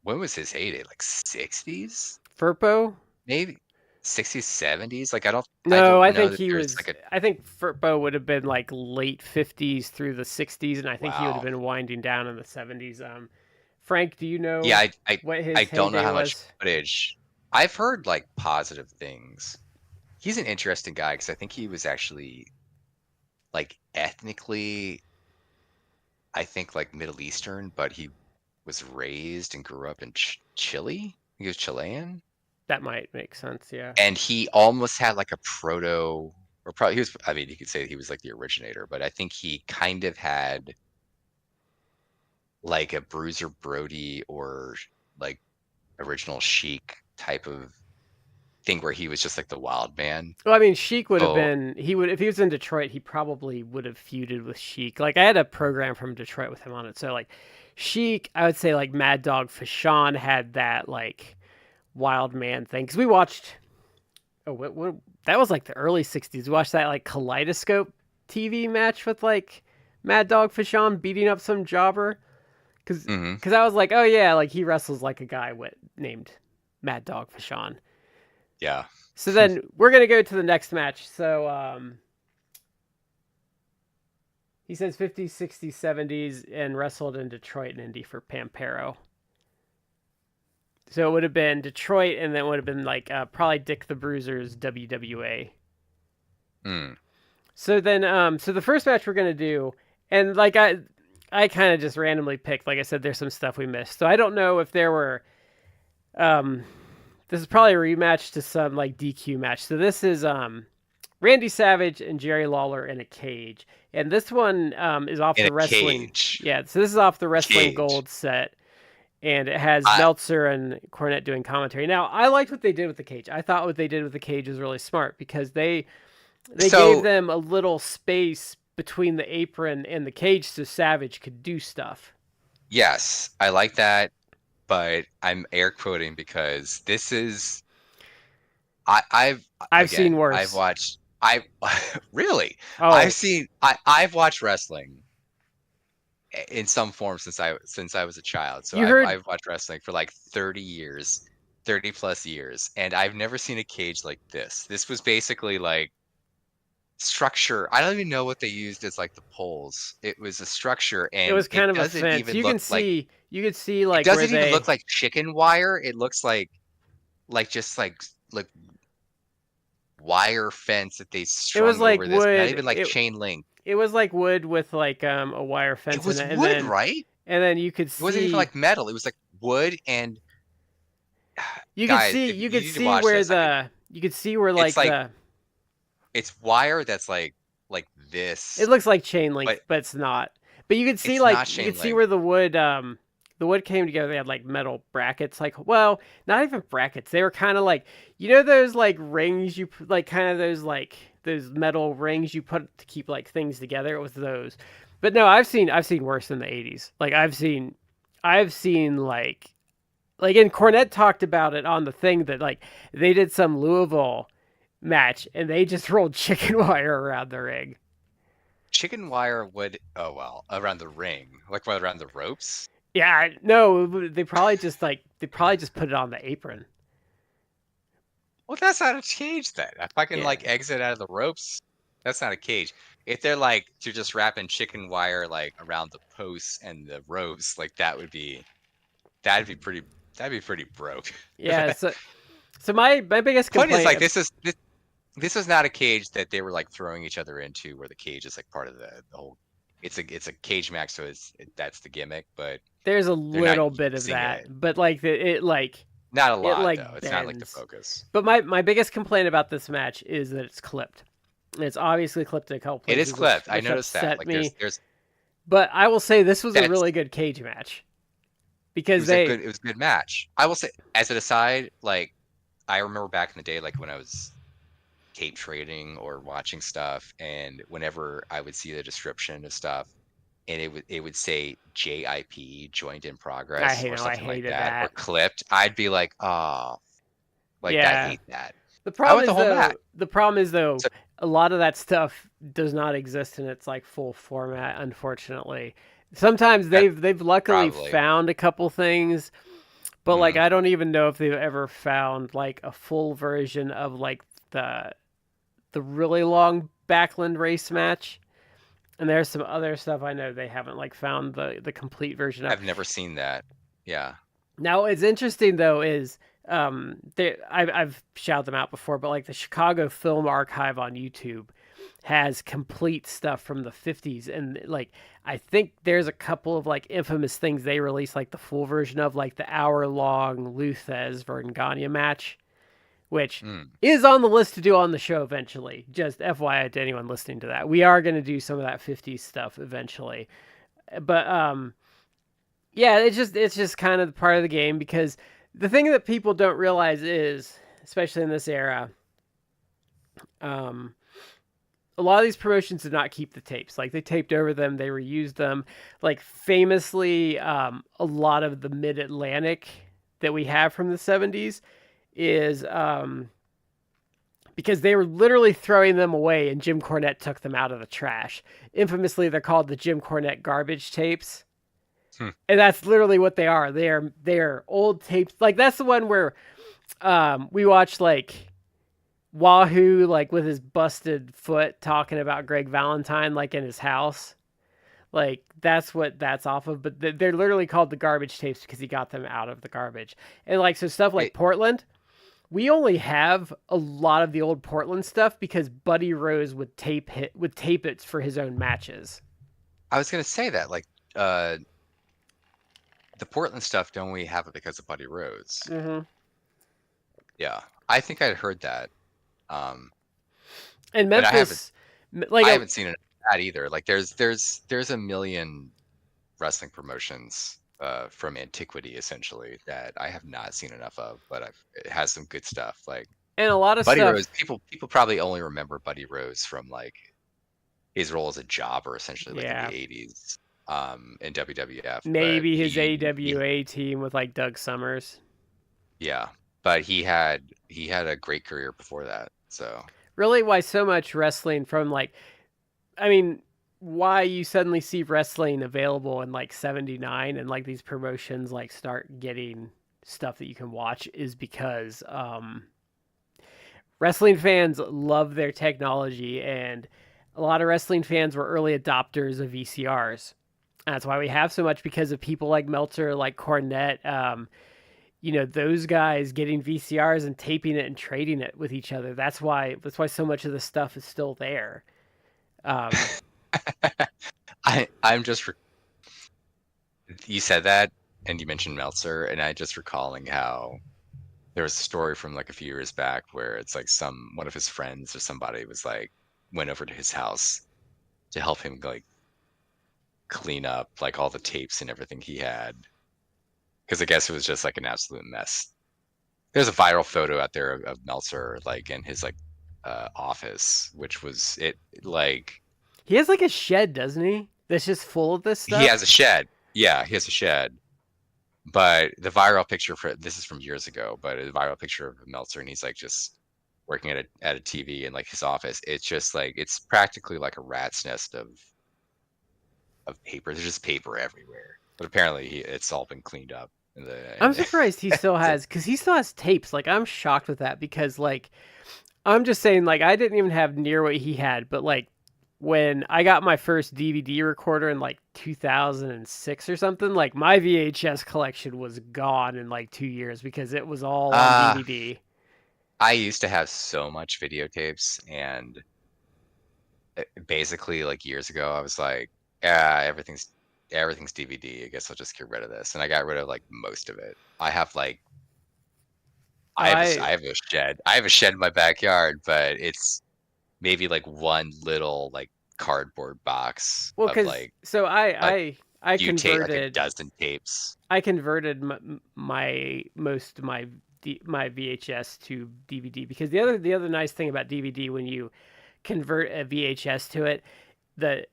when was his heyday? Like 60s, Furpo? maybe 60s, 70s. Like I No, don't I know think that he there's was. like a I think Furpo would have been like late 50s through the 60s, and I think he would have wow. been winding down in the 70s. Frank, do you Yeah, know what I his don't know heyday how much was? footage. I've heard like positive things. He's an interesting guy because I think he was actually like ethnically, I think like Middle Eastern, but he was raised and grew up in Chile. He was Chilean, That might make sense. Yeah. and he almost had like a proto, or probably he was. I mean, you could say he was like the originator, but I think he kind of had like a Bruiser Brody or like original Sheik type of thing where he was just like the wild man. Well, I mean, Sheik would have So been. He would if he was in Detroit. He probably would have feuded with Sheik. Like I had a program from Detroit with him on it. So like, Sheik, I would say like Mad Dog Fashawn had that like wild man thing because we watched. Oh, what that was like the early 60s. Watch that like Kaleidoscope TV match with like Mad Dog Vachon beating up some jobber. Hmm. Because I was like, oh yeah, like he wrestles like a guy named Mad Dog Vachon. Yeah. So then we're going to go to the next match. So he says 50s, 60s, 70s, and wrestled in Detroit and Indy for Pampero. So it would have been Detroit, and then it would have been like probably Dick the Bruiser's WWA. Mm. So then, so the first match we're gonna do, and like I kind of just randomly picked. Like I said, there's some stuff we missed, so I don't know if there were. This is probably a rematch to some like DQ match. So this is Randy Savage and Jerry Lawler in a cage, and this one is off In the a wrestling. cage. Yeah, so this is off the Wrestling Cage. Gold set, and it has I, Meltzer and Cornette doing commentary. Now, I liked what they did with the cage. I thought what they did with the cage was really smart because they gave so them a little space between the apron and the cage so Savage could do stuff. yes, I like that, but I'm air quoting because this is I've seen I've worse. watched I really Oh, I've watched wrestling in some form since I was a child. So you heard I've watched wrestling for like 30 years, 30 plus years, and I've never seen a cage like this. This was basically like structure. I don't even know what they used as like the poles. It was a structure, it and was kind of a fence. You could see it like where doesn't even look they like chicken wire. It looks like just like wire fence that they it was strung like over this. Not wood. even like chain link. It was like wood with like a wire It fence in was it, wood, right? and then you could It wasn't even see like metal. It was like wood and guys, if you you could need to see watch where this, you could see where it's like like the it's wire that's like it this, looks like chain link, but but it's not. But you could see it's not you could chain see link. where the wood came together. They had like metal brackets, like well, not even brackets. They were kind of like those like rings like kind of those metal rings you put to keep like things together. It was those. But no, I've seen worse in the 80s. Like I've seen like and Cornette talked about it on the thing that like they did some Louisville match and they just rolled chicken wire around the ring. Chicken wire would, oh well, around the ring, like what, around the ropes. Yeah, no, they probably just put it on the apron. Well, that's not a cage then. If I can Yeah. like exit out of the ropes, that's not a cage. If they're like you're just wrapping chicken wire like around the posts and the ropes, like that'd be pretty that'd be pretty broke. Yeah, so my biggest Point is complaint like this is not a cage that they were like throwing each other into where the cage is like part of the whole. It's a cage match, so that's the gimmick, but there's a they're not little bit of using that, it. but like Not a it lot like though. It's not like the bends. focus. But my biggest complaint about this match is that it's clipped. It's obviously clipped in a couple It is places, clipped. I which noticed that. upset Like me. there's But I will say this was a that's really good cage match it because was a good it was a good match. I will say as an aside, like I remember back in the day, like when I was tape trading or watching stuff, and whenever I would see the description of stuff, and it would say JIP, joined in progress, or I something like hated that, or that. clipped, I'd be like, oh, like I Yeah. hate that. The I problem went the is whole match. though, the problem is though, So a lot of that stuff does not exist in its like full format, unfortunately. Sometimes that they've luckily probably. found a couple things, but like Mm. I don't even know if they've ever found like a full version of like the really long Backland race match. And there's some other stuff I know they haven't like found the complete version of. I've never seen that. Yeah. Now, what's interesting though is I've shouted them out before, but like the Chicago Film Archive on YouTube has complete stuff from the 50s, and like I think there's a couple of like infamous things they released, like the full version of like the hour-long Luthez Vergania match, which Mm. is on the list to do on the show eventually. Just FYI to anyone listening to that, we are going to do some of that 50s stuff eventually, but yeah, it's just kind of part of the game because the thing that people don't realize is, especially in this era, um, a lot of these promotions did not keep the tapes. Like they taped over them, they reused them. Like famously, a lot of the Mid Atlantic that we have from the 70s is because they were literally throwing them away, and Jim Cornette took them out of the trash. Infamously, they're called the Jim Cornette garbage tapes, Hmm. and that's literally what they are. They're old tapes. Like that's the one where we watched like Wahoo like with his busted foot talking about Greg Valentine like in his house. Like that's what that's off of. But they're literally called the garbage tapes because he got them out of the garbage. And like so stuff like Wait, Portland, we only have a lot of the old Portland stuff because Buddy Rose would tape it for his own matches. I was gonna say that like uh the Portland stuff, don't we have it because of Buddy Rose? Mm-hmm. Yeah, I think I'd heard that. Um, And but Memphis, like I haven't seen it that either. Like there's a million wrestling promotions from antiquity essentially that I have not seen enough of, but it has some good stuff. Like and a lot of Buddy Rose, stuff. people probably only remember Buddy Rose from like his role as a jobber essentially like in the Yeah, 80s in WWF, but maybe his he AWA team with like Doug Summers. yeah, but he had a great career before that. So Really, why so much wrestling from like, I mean, why you suddenly see wrestling available in like '79 and like these promotions like start getting stuff that you can watch is because wrestling fans love their technology, and a lot of wrestling fans were early adopters of VCRs. That's why we have so much because of people like Meltzer, like Cornette, those guys getting VCRs and taping it and trading it with each other. That's why so much of the stuff is still there. Um, I'm just you said that and you mentioned Meltzer and I just recalling how there was a story from like a few years back where it's like one of his friends or somebody was like went over to his house to help him like clean up like all the tapes and everything he had because I guess it was just like an absolute mess. There's a viral photo out there of Meltzer like in his like office, which was it like he has like a shed, doesn't he? That's just full of this he stuff. has a shed. Yeah, he has a shed. But the viral picture for this is from years ago, but a viral picture of Meltzer and he's like just working at a TV in like his office. It's just like it's practically like a rat's nest of paper. There's just paper everywhere. But apparently it's all been cleaned up. I'm surprised he still has, because he still has tapes. Like I'm shocked with that because like I'm just saying like I didn't even have near what he had, but like when I got my first DVD recorder in like 2006 or something, like my VHS collection was gone in like 2 years because it was all on uh DVD. I used to have so much videotapes and basically like years ago I was like, yeah, everything's DVD. I guess I'll just get rid of this. And I got rid of like most of it. I have like I I have a shed. I have a shed in my backyard, but it's maybe like one little like cardboard box well, of because like so a I few tape, like a converted dozen tapes. I converted my most of my VHS to DVD because the other nice thing about DVD when you convert a VHS to it, the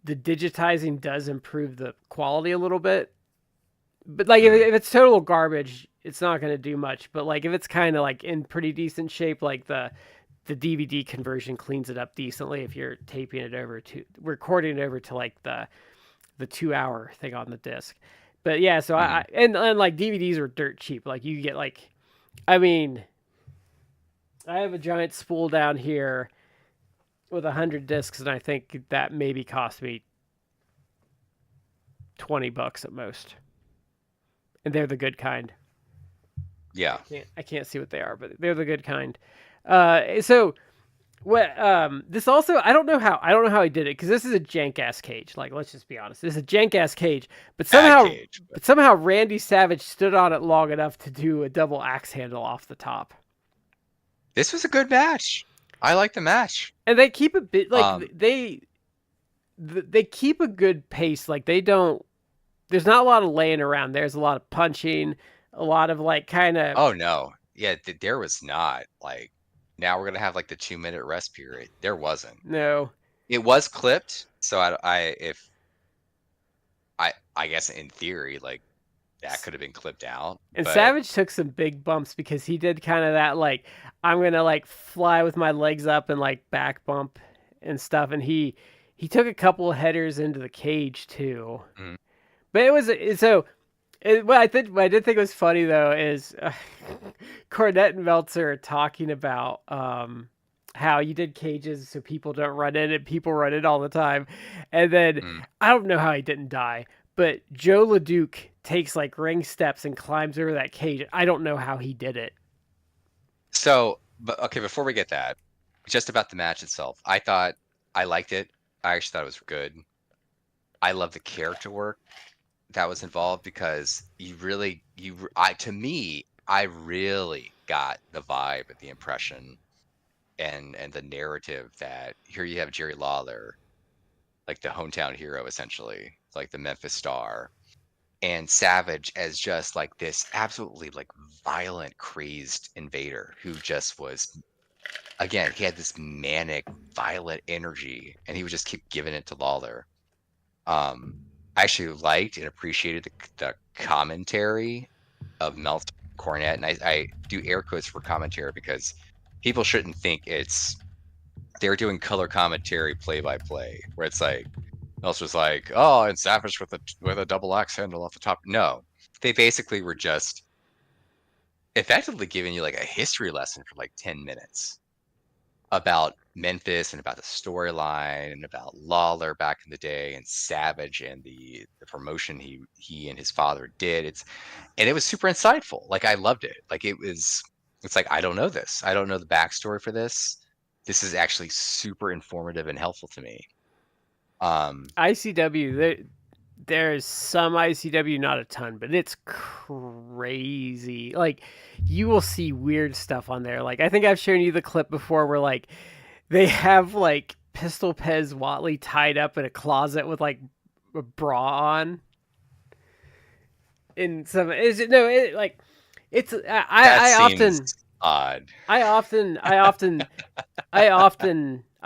the digitizing does improve the quality a little bit. But like Mm, if it's total garbage, it's not going to do much. But like if it's kind of like in pretty decent shape, like the DVD conversion cleans it up decently if you're taping it over to recording it over to like the 2 hour thing on the disc. But yeah, so mm. and like DVDs are dirt cheap. Like you get like, I mean, I have a giant spool down here with 100 discs, and I think that maybe cost me $20 at most. And they're the good kind. Yeah. I can't see what they are, but they're the good kind. So what this also I don't know how he did it because this is a jank ass cage. Like let's just be honest, this is a jank ass cage. But Bad somehow cage. But but somehow Randy Savage stood on it long enough to do a double axe handle off the top. this was a good match. I like the match. And they keep a bit like Um, they keep a good pace. Like they don't. There's not a lot of laying around. There's a lot of punching, a lot of like kind of oh no. Yeah, there was not like now we're gonna have like the 2 minute rest period. There wasn't. no. It was clipped, so I if I guess in theory, like that could have been clipped out. And But Savage took some big bumps because he did kind of that like I'm gonna like fly with my legs up and like back bump and stuff, and he took a couple of headers into the cage too. mm, But it was so. What I did think was funny though is Cornette and Meltzer are talking about how you did cages so people don't run in and people run in all the time, and then mm. I don't know how he didn't die, but Joe LeDuc takes like ring steps and climbs over that cage. I don't know how he did it. So, but okay, before we get that, just about the match itself, I liked it. I actually thought it was good. I love the character work that was involved because to me, I really got the vibe and the impression and the narrative that here you have Jerry Lawler, like the hometown hero essentially, like the Memphis Star, and Savage as just like this absolutely like violent, crazed invader who just was, again, he had this manic, violent energy, and he would just keep giving it to Lawler. I actually liked and appreciated the commentary of Melt Cornette, and I do air quotes for commentary because people shouldn't think they're doing color commentary play by play, where it's like Meltzer's like, oh, and Savage with a double axe handle off the top. No, they basically were just effectively giving you like a history lesson for like 10 minutes about Memphis and about the storyline and about Lawler back in the day and Savage and the promotion he and his father did. It was super insightful. Like I loved it. Like it's like I don't know this. I don't know the backstory for this. This is actually super informative and helpful to me. ICW, there's some ICW, not a ton, but it's crazy. Like you will see weird stuff on there. Like I think I've shown you the clip before where like they have like Pistol Pez Watley tied up in a closet with like a bra on. In some is it no it like it's that I seems often odd. I often I often I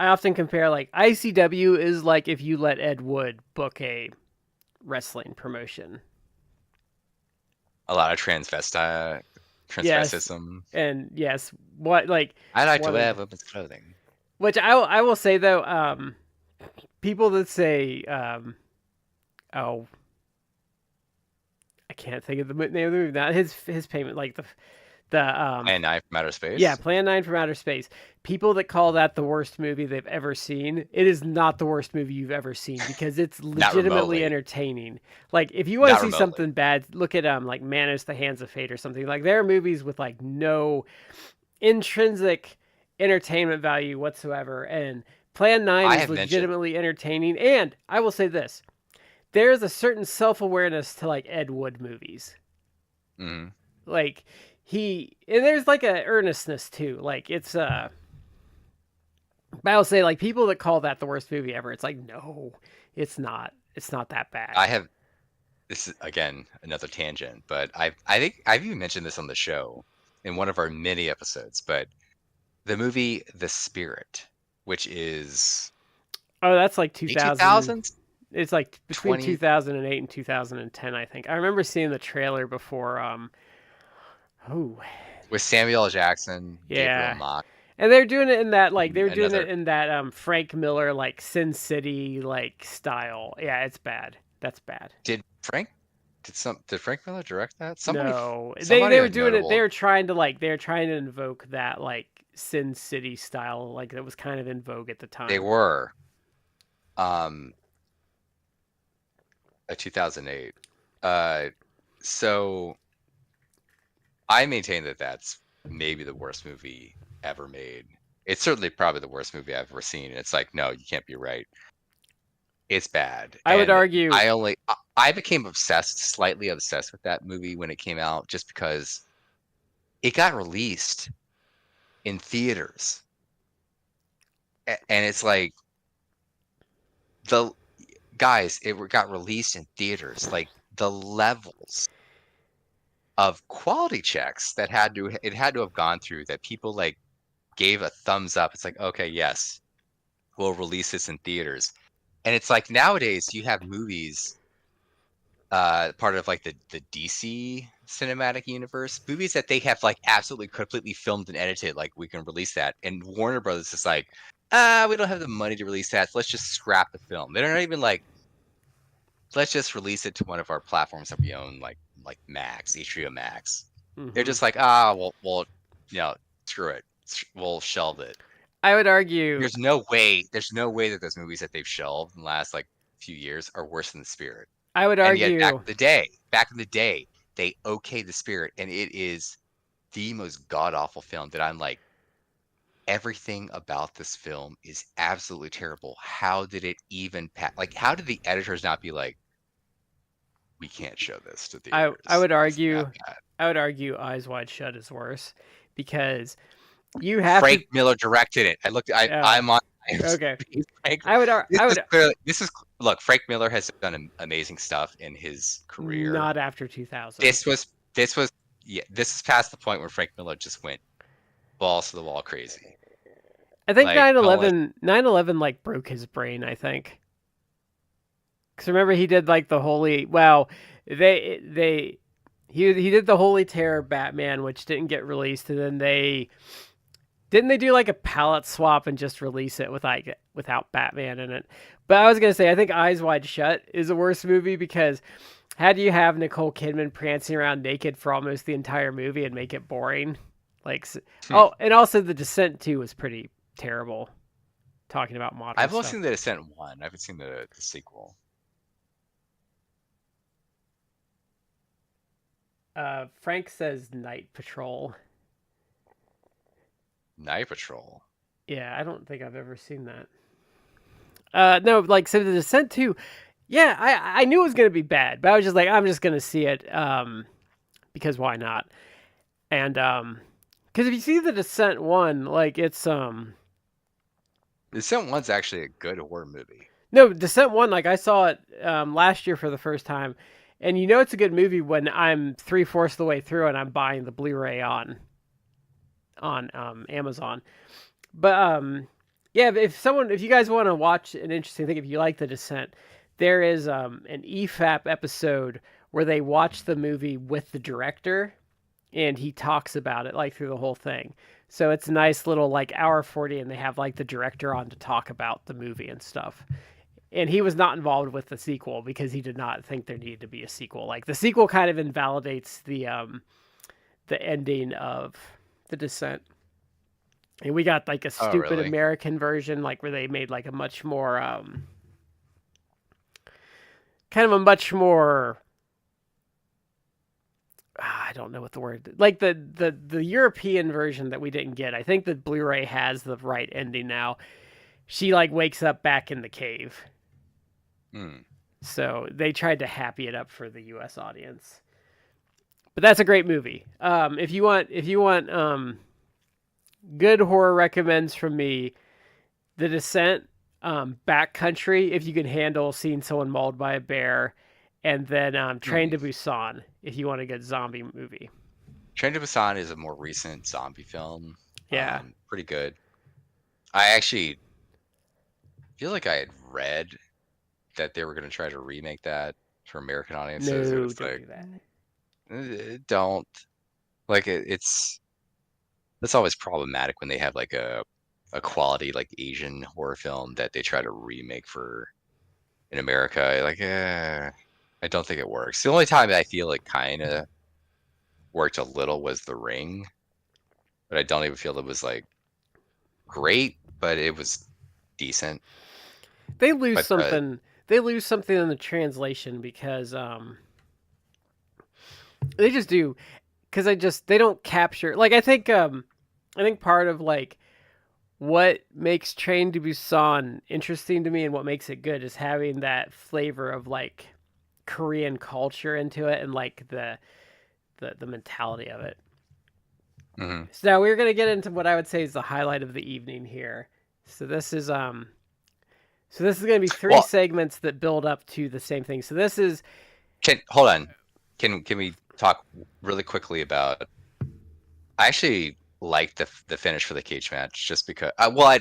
often compare like ICW is like if you let Ed Wood book a wrestling promotion. A lot of Yes, transvestism. and yes, what like I like to one wear of women's clothing. which I will say though, people that say oh I can't think of the name of the movie now. His payment like the And Knife from Outer yeah, Space. Plan 9 from Outer Space. People that call that the worst movie they've ever seen, it is not the worst movie you've ever seen because it's Not legitimately remotely. entertaining. Like if you want to Not see remotely. something bad, look at like Manage the Hands of Fate or something. Like there are movies with like no intrinsic entertainment value whatsoever, and Plan 9 I is have mentioned. legitimately entertaining. And I will say this, there is a certain self-awareness to like Ed Wood movies. Mhm. Like and there's like a earnestness too. Like it's but I'll say like people that call that the worst movie ever, it's like no, it's not. It's not that bad. I have this is again another tangent, but I think I've even mentioned this on the show in one of our mini episodes, but the movie The Spirit, which is Oh, that's like late 2000. 2000s, It's like between 20 2008 and 2010, I think. I remember seeing the trailer before oh, with Samuel L. Jackson, Gabriel yeah. Mock, And they're doing it in that like they were doing it another. in that Frank Miller like Sin City like style. Yeah, it's bad. That's bad. Did Frank did Frank Miller direct that? No, Somebody they were doing it. They notable. were trying to like they were trying to invoke that like Sin City style, like that was kind of in vogue at the They time. were um 2008. Uh so I maintain that that's maybe the worst movie ever made. It's certainly probably the worst movie I've ever seen. And it's like, no, you can't be right. It's bad. I would And argue. I became slightly obsessed with that movie when it came out, just because it got released in theaters. And it's like the guys, got released in theaters. Like the levels of quality checks that it had to have gone through, that people like gave a thumbs up. It's like, okay, yes, we'll release this in theaters. And it's like nowadays you have movies part of like the DC cinematic universe, movies that they have like absolutely completely filmed and edited, like we can release that. And Warner Brothers is like, we don't have the money to release that, so let's just scrap the film. They're not even like, let's just release it to one of our platforms that we own, like Max, HBO Max. They're Hmm. just like, well, screw it, we'll shelve it. I would argue. There's no way that those movies that they've shelved in the last like few years are worse than The Spirit. I would And yet argue. back in the day, they okayed The Spirit, and it is the most god awful film that I'm like, everything about this film is absolutely terrible. How did it even like, how did the editors not be like, we can't show this to I theaters? would It's that argue. bad. I would argue Eyes Wide Shut is worse because you have to. Frank Miller directed it. Oh, I'm on okay. Frank, I would look, Frank Miller has done amazing stuff in his career. not after 2000. This is past the point where Frank Miller just went balls to the wall crazy. I think Like, don't let 9/11 like broke his brain, I think. Cuz remember he did like the holy well, they he did the Holy Terror Batman which didn't get released and then they do like a palette swap and just release it with like without Batman in it. But I was going to say I think Eyes Wide Shut is a worse movie because how do you have Nicole Kidman prancing around naked for almost the entire movie and make it boring? Like, hmm. oh, and also The Descent 2 was pretty terrible. Talking about modern I've only stuff. seen The Descent 1. I haven't seen the sequel. Frank says Night Patrol. Night Patrol. Yeah, I don't think I've ever seen that. No, like so The Descent 2. Yeah, I knew it was gonna be bad, but I was just like, I'm just gonna see it, because why not? And because if you see The Descent 1, like The Descent 1's actually a good horror movie. no, Descent 1, like I saw it last year for the first time, and you know it's a good movie when I'm 3/4 of the way through and I'm buying the Blu-ray on Amazon. But yeah, if you guys want to watch an interesting thing, if you like The Descent, there is an EFAP episode where they watch the movie with the director, and he talks about it like through the whole thing. So it's a nice little like hour 40, and they have like the director on to talk about the movie and stuff. And he was not involved with the sequel because he did not think there needed to be a sequel. Like the sequel kind of invalidates the ending of The Descent. And we got like a Oh, stupid really? American version, like where they made like a much more kind of a much more I don't know what the word like the European version that we didn't get. I think the Blu-ray has the right ending now. She like wakes up back in the cave. Hmm. So they tried to happy it up for the US audience. But that's a great movie. If you want good horror recommends from me, The Descent, Backcountry, if you can handle seeing someone mauled by a bear, and then Train Hmm. to Busan, if you want a good zombie movie. Train to Busan is a more recent zombie film. Yeah. Pretty good. I actually feel like I had read that they were going to try to remake that for American audiences. It No, was don't like, do that. don't like it's always problematic when they have like a quality like Asian horror film that they try to remake for in America. Like, I don't think it works. The only time I feel it kind of worked a little was The Ring, but I don't even feel it was like great, but it was decent. They lose But something. They lose something in the translation because they just do because they don't capture like I think part of like what makes Train to Busan interesting to me and what makes it good is having that flavor of like Korean culture into it and like the mentality of it. mhm. So now we're gonna get into what I would say is the highlight of the evening here. So this is gonna be three Well, segments that build up to the same thing. So this is can hold on. Can we talk really quickly about? I actually liked the finish for the cage match just because. Well, I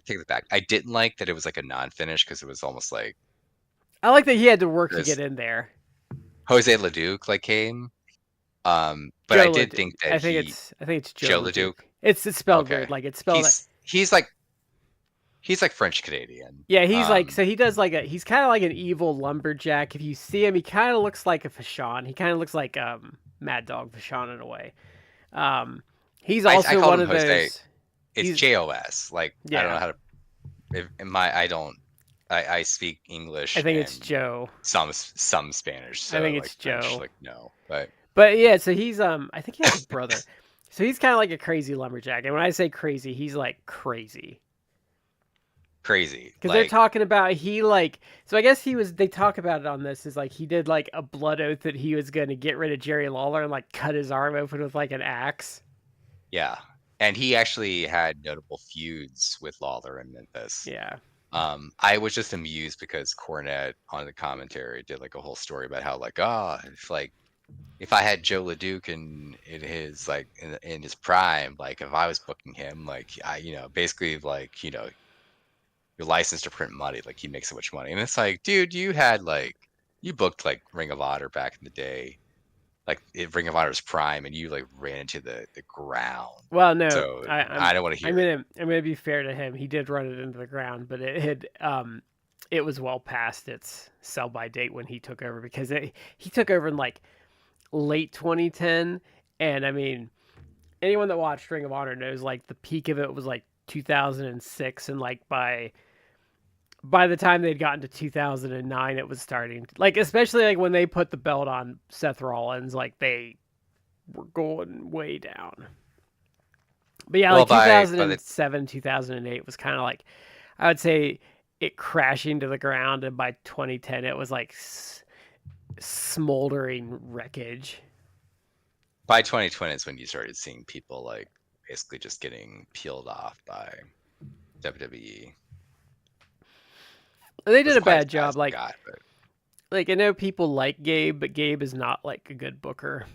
take it back. I didn't like that it was like a non-finish because it was almost like I like that he had to work to this. get in there. Jose LeDuc like came. But I Joe did Leduc. think that I think it's Joe Joe Leduc. LeDuc. It's spelled Okay, weird. Like it's spelled. he's like French Canadian. Yeah, he's like so he does like a he's kind of like an evil lumberjack. If you see him, he kind of looks like a Fashawn. He kind of looks like Mad Dog Fashawn in a way. Um, he's I also called one him of Jose. those. It's He's JOS. Like I don't know yeah. how to. In my I don't. I speak I English think it's and Joe. some Spanish, I so think like it's French, Joe. like no. But But yeah, so he's I think he has a brother. So he's kind of like a crazy lumberjack. And when I say crazy, he's like crazy. crazy. Because they're Like talking about he like so I guess he was they talk about it on this is like he did like a blood oath that he was going to get rid of Jerry Lawler and like cut his arm open with like an axe. yeah, and he actually had notable feuds with Lawler in Memphis. Yeah. I was just amused because Cornette on the commentary did like a whole story about how like if I had Joe LeDuc in his like in his prime, like if I was booking him, like I basically like you're licensed to print money, like he makes so much money, and it's like, dude, you booked like Ring of Honor back in the day, like Ring of Honor's prime, and you like ran into the ground. Well, no, So I'm I don't want to hear it. I'm gonna be fair to him. He did run it into the ground, but it was well past its sell by date when he took over because he took over in like late 2010, and I mean anyone that watched Ring of Honor knows like the peak of it was like 2006, and like by the time they'd gotten to 2009, it was starting like especially like when they put the belt on Seth Rollins, like they were going way down. But yeah, Well, like by the 2007, 2008 was kind of like, I would say it crashing to the ground. And by 2010, it was like smoldering wreckage. by 2020 is when you started seeing people like basically just getting peeled off by WWE. They did Wasn't a quite as bad bad as job. they got, but Like I know people like Gabe, but Gabe is not like a good booker.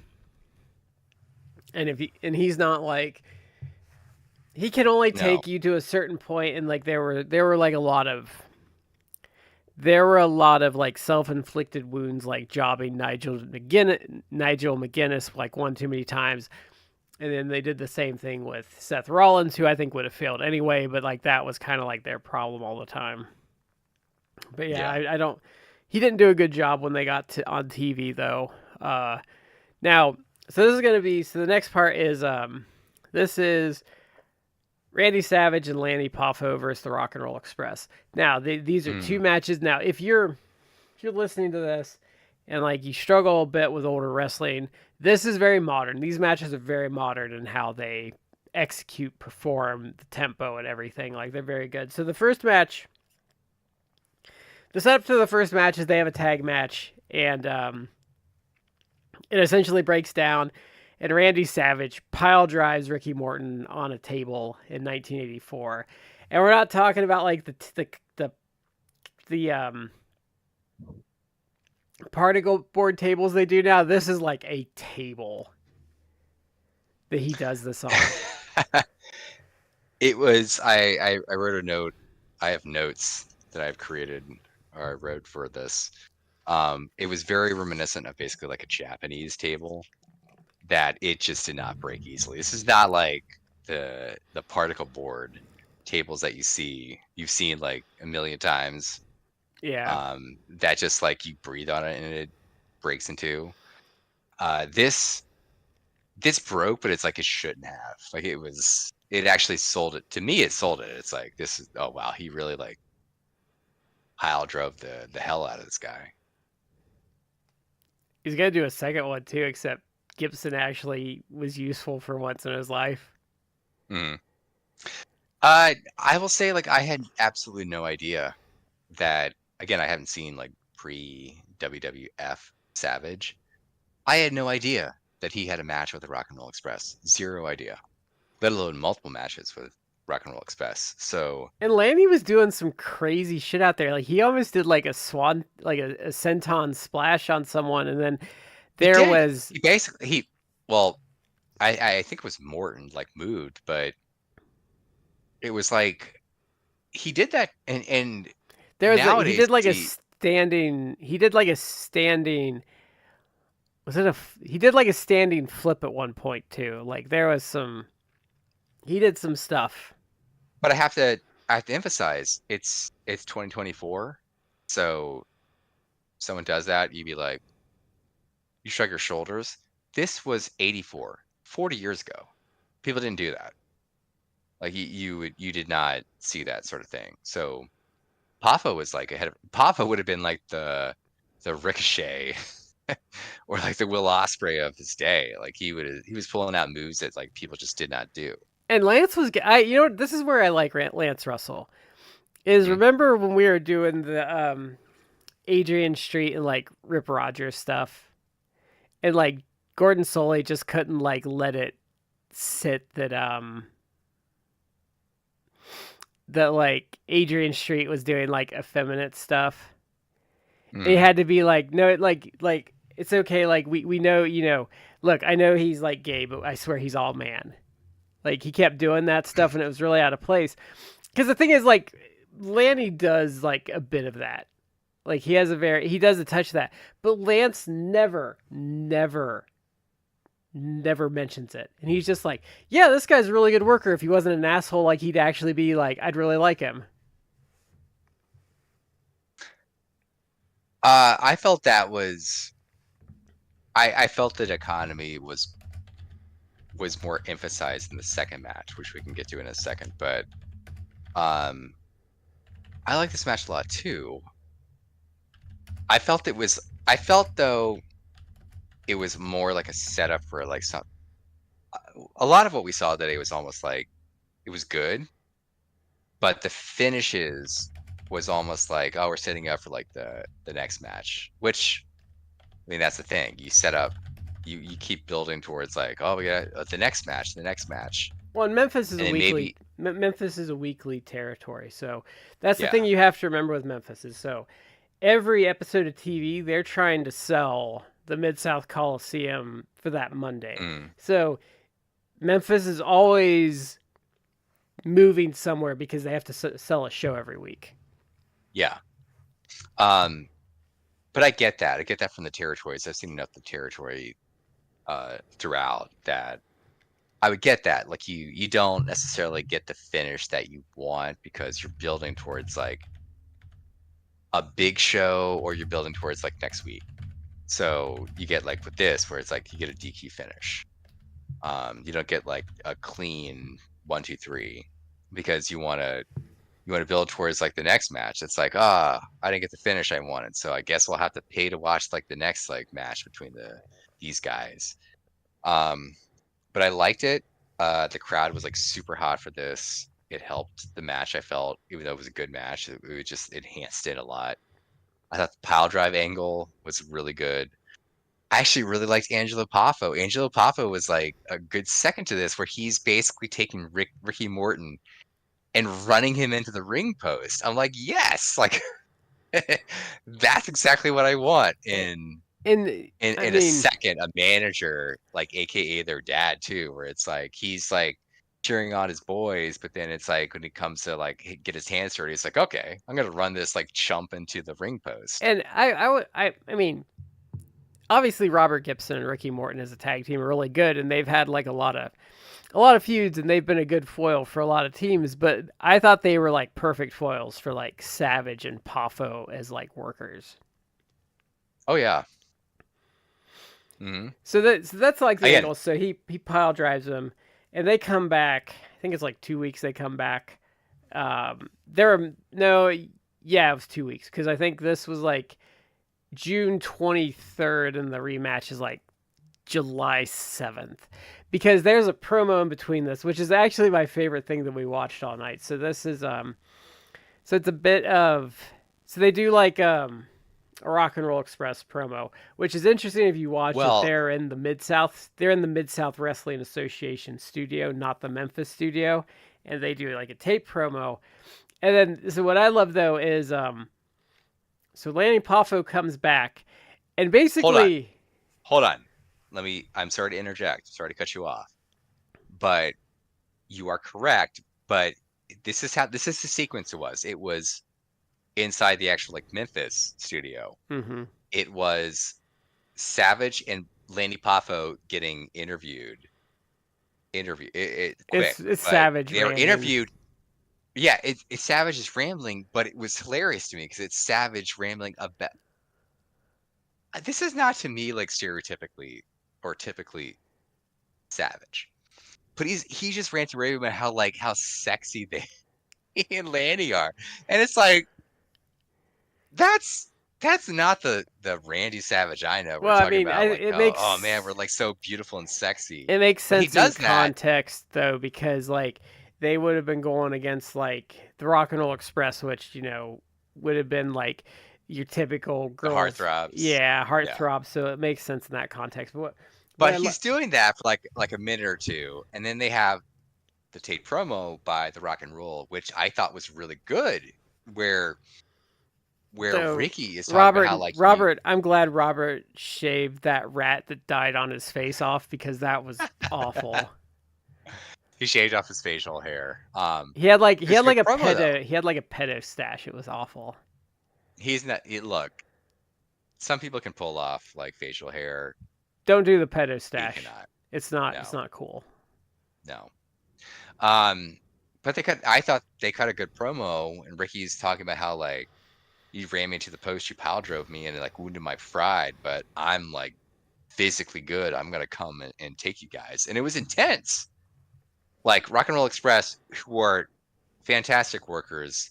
And he's not like, he can only no. take you to a certain point, and like there were like a lot of there were a lot of like self-inflicted wounds, like jobbing Nigel McGuinness like one too many times, and then they did the same thing with Seth Rollins, who I think would have failed anyway. But like that was kind of like their problem all the time. But yeah, Yeah. I don't. He didn't do a good job when they got on TV though. Now, so this is gonna be so the next part is this is Randy Savage and Lanny Poffo versus the Rock and Roll Express. Now, these are two Mm. matches. Now, if you're listening to this and like you struggle a bit with older wrestling, this is very modern. These matches are very modern in how they execute, perform, the tempo, and everything. Like they're very good. So the setup to the first match is they have a tag match, and it essentially breaks down. And Randy Savage pile drives Ricky Morton on a table in 1984, and we're not talking about like the particle board tables they do now. This is like a table that he does this on. It was I wrote a note. I have notes that I've created or I wrote for this. It was very reminiscent of basically like a Japanese table that it just did not break easily. This is not like the particle board tables that you've seen like a million times. Yeah, That just like you breathe on it and it breaks in two. This broke, but it's like it shouldn't have. Like it actually sold it to me. It sold it. It's like this is, oh wow, he really like pile drove the hell out of this guy. he's gonna do a second one too. Except Gibson actually was useful for once in his life. Mm. I will say like I had absolutely no idea that, again, I haven't seen like pre WWF Savage. I had no idea that he had a match with the Rock and Roll Express. Zero idea. Let alone multiple matches with Rock and Roll Express. So And Lanny was doing some crazy shit out there. Like he almost did like a swan, like a senton splash on someone, and then he there did. was He basically well, I think it was Morton like moved, but it was like he did that, and he nowadays did like a see standing he did like a standing Was it he did like a standing flip at one point too. Like there was some he did some stuff. But I have to emphasize it's 2024. So someone does that, you'd be like, you shrug your shoulders. This was 84, 40 years ago. People didn't do that. Like you did not see that sort of thing. So Poffo was like ahead of Poffo would have been like the Ricochet or like the Will Ospreay of his day. Like he was pulling out moves that like people just did not do. And Lance was you know this is where I like Lance Russell. Is Mm. remember when we were doing the Adrian Street and like Rip Rogers stuff, and like Gordon Solie just couldn't like let it sit that like Adrian Street was doing like effeminate stuff. It Mm. had to be like no, like it's okay. Like we know, you know. Look, I know he's like gay, but I swear he's all man. Like he kept doing that stuff, and it was really out of place. Because the thing is, like Lanny does like a bit of that. Like he does a touch of that, but Lance never mentions it, and he's just like, yeah, this guy's a really good worker. If he wasn't an asshole, like he'd actually be like, I'd really like him. I felt that was I felt that economy was more emphasized in the second match, which we can get to in a second. But um, I like this match a lot too. I felt though it was more like a setup for like some a lot of what we saw today was almost like it was good, but the finishes was almost like, oh, we're setting up for like the next match, which I mean that's the thing. You set up you keep building towards like, oh, we got the next match. Well, and Memphis is And a then weekly maybe Memphis is a weekly territory, so that's the thing yeah. you have to remember with Memphis is so every episode of TV they're trying to sell the Mid South Coliseum for that Monday. Mm, So Memphis is always moving somewhere because they have to sell a show every week. yeah. Um but I get that. I get that from the territories. I've seen enough of the territory throughout that I would get that. Like you don't necessarily get the finish that you want because you're building towards like a big show or you're building towards like next week. So you get like with this where it's like you get a DQ finish. You don't get like a clean 1, 2, 3 because you want to build towards like the next match. It's like, I didn't get the finish I wanted, so I guess we'll have to pay to watch like the next like match between these guys. Um, but I liked it. The crowd was like super hot for this. It helped the match. I felt, even though it was a good match, it just enhanced it a lot. I thought the pile drive angle was really good. I actually really liked Angelo Poffo. Angelo Poffo was like a good second to this, where he's basically taking Ricky Morton and running him into the ring post. I'm like, yes, like that's exactly what I want And I in a mean, second, a manager, like AKA their dad too, where it's like he's like cheering on his boys, but then it's like when it comes to like get his hands dirty, it's like, okay, I'm gonna run this like chump into the ring post. and I mean, obviously Robert Gibson and Ricky Morton as a tag team are really good, and they've had like a lot of feuds, and they've been a good foil for a lot of teams. But I thought they were like perfect foils for like Savage and Poffo as like workers. Oh yeah. Hmm. So that's like the Again, angle. So he pile drives them, and they come back. I think it's like 2 weeks. They come back. There are no, yeah, it was 2 weeks because I think this was like June 23rd, and the rematch is like July 7th. Because there's a promo in between this, which is actually my favorite thing that we watched all night. So this is so it's a bit of so they do like a Rock and Roll Express promo, which is interesting if you watch it. well, They're in the Mid South Wrestling Association studio, not the Memphis studio, and they do like a tape promo. And then so what I love though is so Lanny Poffo comes back, and hold on, basically hold on. I'm sorry to interject. Sorry to cut you off, but you are correct. But this is the sequence it was. It was inside the actual like Memphis studio. hmm It was Savage and Lanny Poffo getting it quick, It's but Savage they were ranting. interviewed. Yeah, it's Savage is rambling, but it was hilarious to me because it's Savage rambling about. This is not to me like stereotypically or typically Savage, but he just ranted raving about how sexy they and Lanny are, and it's like that's that's not the Randy Savage I know. We're Well, I talking mean, about like it oh man, makes we're like so beautiful and sexy. it makes When he sense in does that, context though, because like they would have been going against like the Rock and Roll Express, which would have been like your typical the girls, heartthrobs, yeah, yeah. heartthrob. So it makes sense in that context. But what But I he's doing that for like a minute or two, and then they have the Tate promo by the Rock and Roll, which I thought was really good, where so Ricky is talking about Robert how like he Robert, I'm glad Robert shaved that rat that died on his face off because that was awful. he shaved off his facial hair. He It was had a good like a promo though. pedo stash. It was awful. He's not. Look, some people can pull off like facial hair. Don't do the pedo He stash. cannot. It's No, not cool. no. Um, but I thought they cut a good promo, and Ricky's talking about how like you ran me into the post, you pile drove me, and it like wounded my pride, but I'm like physically good. I'm gonna come and take you guys, and it was intense. Like Rock and Roll Express, who are fantastic workers.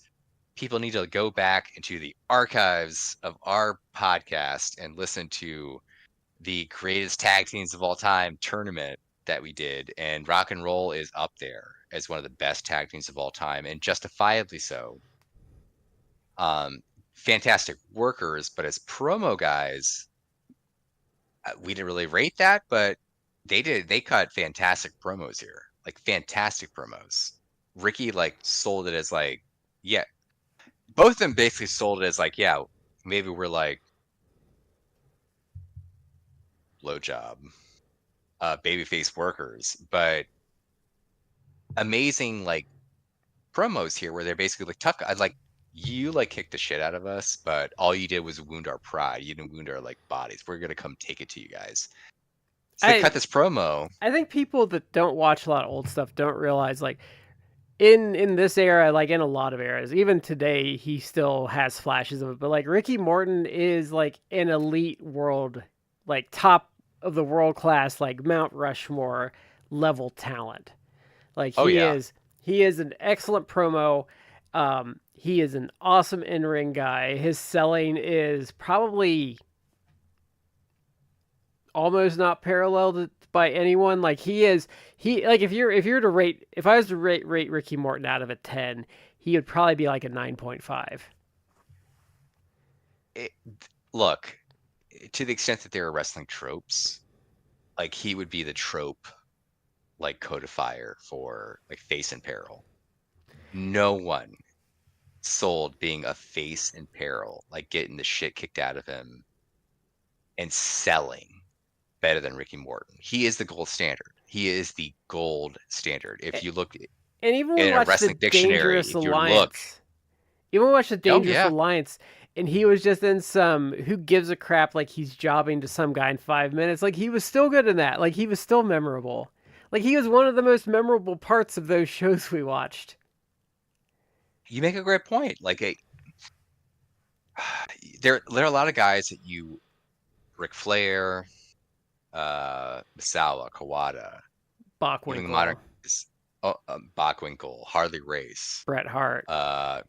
People need to go back into the archives of our podcast and listen to the greatest tag teams of all time tournament that we did, and Rock and Roll is up there as one of the best tag teams of all time, and justifiably so. Um, fantastic workers, but as promo guys, we didn't really rate that, but they did. They cut fantastic promos here, like fantastic promos. Ricky like sold it as like, yeah, both of them basically sold it as like, yeah, maybe we're like low job, babyface workers, but amazing like promos here where they're basically like tough guys. Like you like kicked the shit out of us, but all you did was wound our pride. You didn't wound our like bodies. We're gonna come take it to you guys. So they I cut this promo. I think people that don't watch a lot of old stuff don't realize like in this era, like in a lot of eras, even today, he still has flashes of it. But like Ricky Morton is like an elite world, like top of the world class, like Mount Rushmore level talent. Like Oh yeah, he is an excellent promo. He is an awesome in ring guy. His selling is probably almost not paralleled by anyone. Like he like if you're to rate if I was to rate Ricky Morton out of a 10, he would probably be like a 9.5. it, look, to the extent that there are wrestling tropes, like he would be the trope like codifier for like face and peril. No one sold being a face in peril, like getting the shit kicked out of him and selling better than Ricky Morton. He is the gold standard. He is the gold standard. If you look And even when we in a watched the wrestling dictionary, Dangerous if you look, Alliance, even when we watched the oh Dangerous yeah, Alliance, and he was just in some who gives a crap like he's jobbing to some guy in 5 minutes. Like he was still good in that. Like he was still memorable. Like he was one of the most memorable parts of those shows we watched. you make a great point. Like there are a lot of guys that you, Ric Flair, Misawa, Kawada, even the modern Bockwinkel, guys, Bockwinkel, Harley Race, Bret Hart, uh,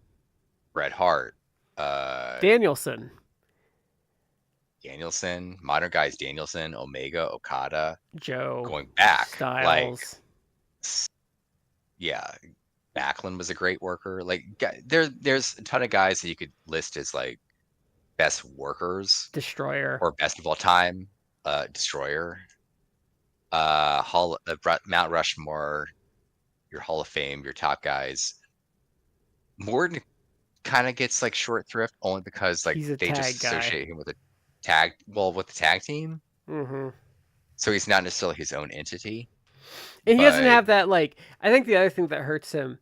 Bret Hart, uh, Danielson, Danielson, modern guys, Danielson, Omega, Okada, Joe, going back, like, Styles, yeah, Backlund was a great worker. Like, there's a ton of guys that you could list as like best workers Destroyer. or best of all time. Destroyer, Mount Rushmore, your Hall of Fame, your top guys. Morton kind of gets like short thrift only because like He's a they just tag guy. associate him with a tag, well, with the tag team. Hmm. So he's not necessarily his own entity, And he doesn't but have that like. I think the other thing that hurts him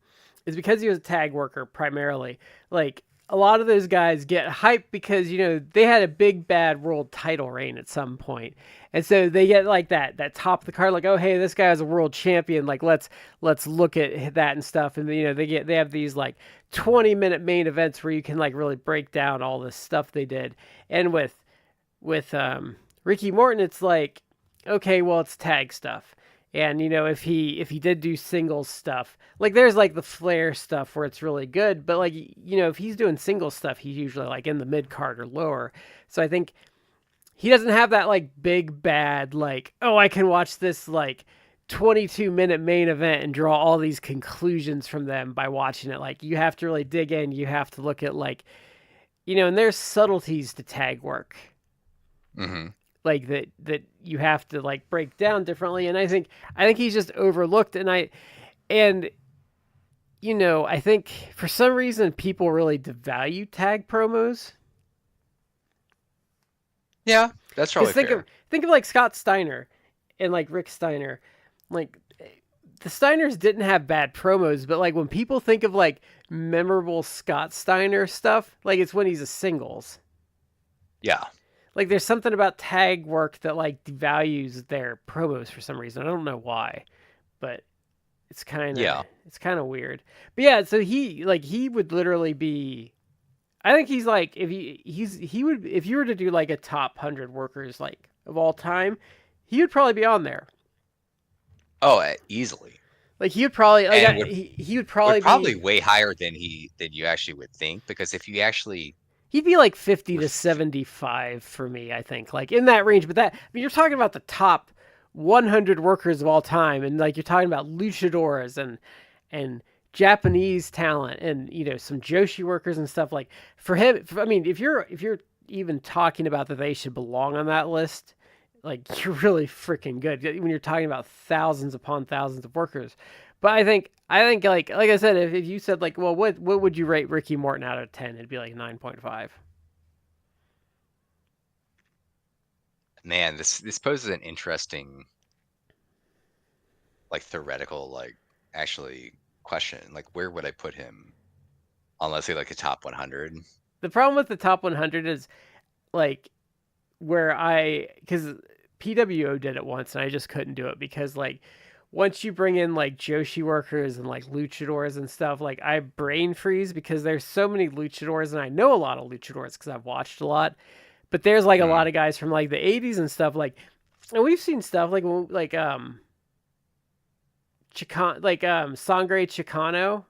is because he was a tag worker primarily. Like a lot of those guys get hyped because they had a big bad world title reign at some point, and so they get like that top of the card, like, oh hey, this guy is a world champion, like let's look at that and stuff, and they have these like 20-minute main events where you can like really break down all this stuff they did, and with Ricky Morton, it's like, okay, well it's tag stuff. And if he did do singles stuff, like there's like the Flair stuff where it's really good, but like if he's doing singles stuff, he's usually like in the mid card or lower. So I think he doesn't have that like big bad like, oh, I can watch this like 22-minute main event and draw all these conclusions from them by watching it. Like you have to really dig in, you have to look at like and there's subtleties to tag work. Mm-hmm. Like that you have to like break down differently, and I think he's just overlooked, and I think for some reason people really devalue tag promos. Yeah, that's probably fair. Think of like Scott Steiner and like Rick Steiner. Like the Steiners didn't have bad promos, but like when people think of like memorable Scott Steiner stuff, like it's when he's a singles. Yeah. Like there's something about tag work that like devalues their promos for some reason. I don't know why, but it's kind of weird. But yeah, so he would literally be. I think he's like he would, if you were to do like a top 100 workers like of all time, he would probably be on there. Oh, easily. Like he would probably he would probably be way higher than you actually would think, because if you actually. He'd be like 50 to 75 for me, I think, like in that range. But you're talking about the top 100 workers of all time, and like you're talking about luchadors and Japanese talent, and some Joshi workers and stuff. Like for him, if you're even talking about that they should belong on that list, like you're really freaking good when you're talking about thousands upon thousands of workers. But I think like I said, if you said like, well, what would you rate Ricky Morton out of 10? It'd be like 9.5. Man, this poses an interesting, like theoretical, like actually question. Like, where would I put him? On, let's say, like a top 100. The problem with the top 100 is like because PWO did it once and I just couldn't do it because like. Once you bring in like Joshi workers and like luchadors and stuff, like I brain freeze because there's so many luchadors, and I know a lot of luchadors because I've watched a lot. But there's like a lot of guys from like the 80s and stuff, like, and we've seen stuff like Sangre Chicano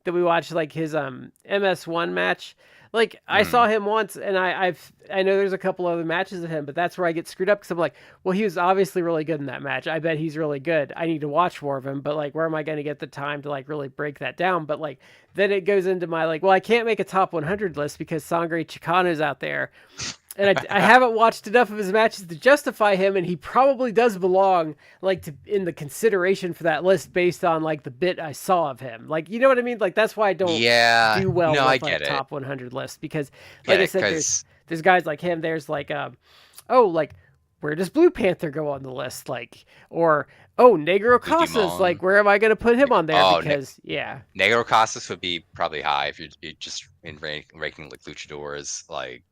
that we watched like his MS1 match. Like I saw him once, and I know there's a couple other matches of him, but that's where I get screwed up because I'm like, well, he was obviously really good in that match. I bet he's really good. I need to watch more of him, but like, where am I going to get the time to like really break that down? But like, then it goes into my like, well, I can't make a top 100 list because Sangre Chicano's out there, and I haven't watched enough of his matches to justify him, and he probably does belong like in the consideration for that list based on like the bit I saw of him. Like, you know what I mean? Like that's why I don't do well with like top 100 lists, because like I said, there's guys like him. There's like like where does Blue Panther go on the list? Like, or Negro Casas, like where am I going to put him on there? Because Negro Casas would be probably high if you're just in ranking like luchadors, like.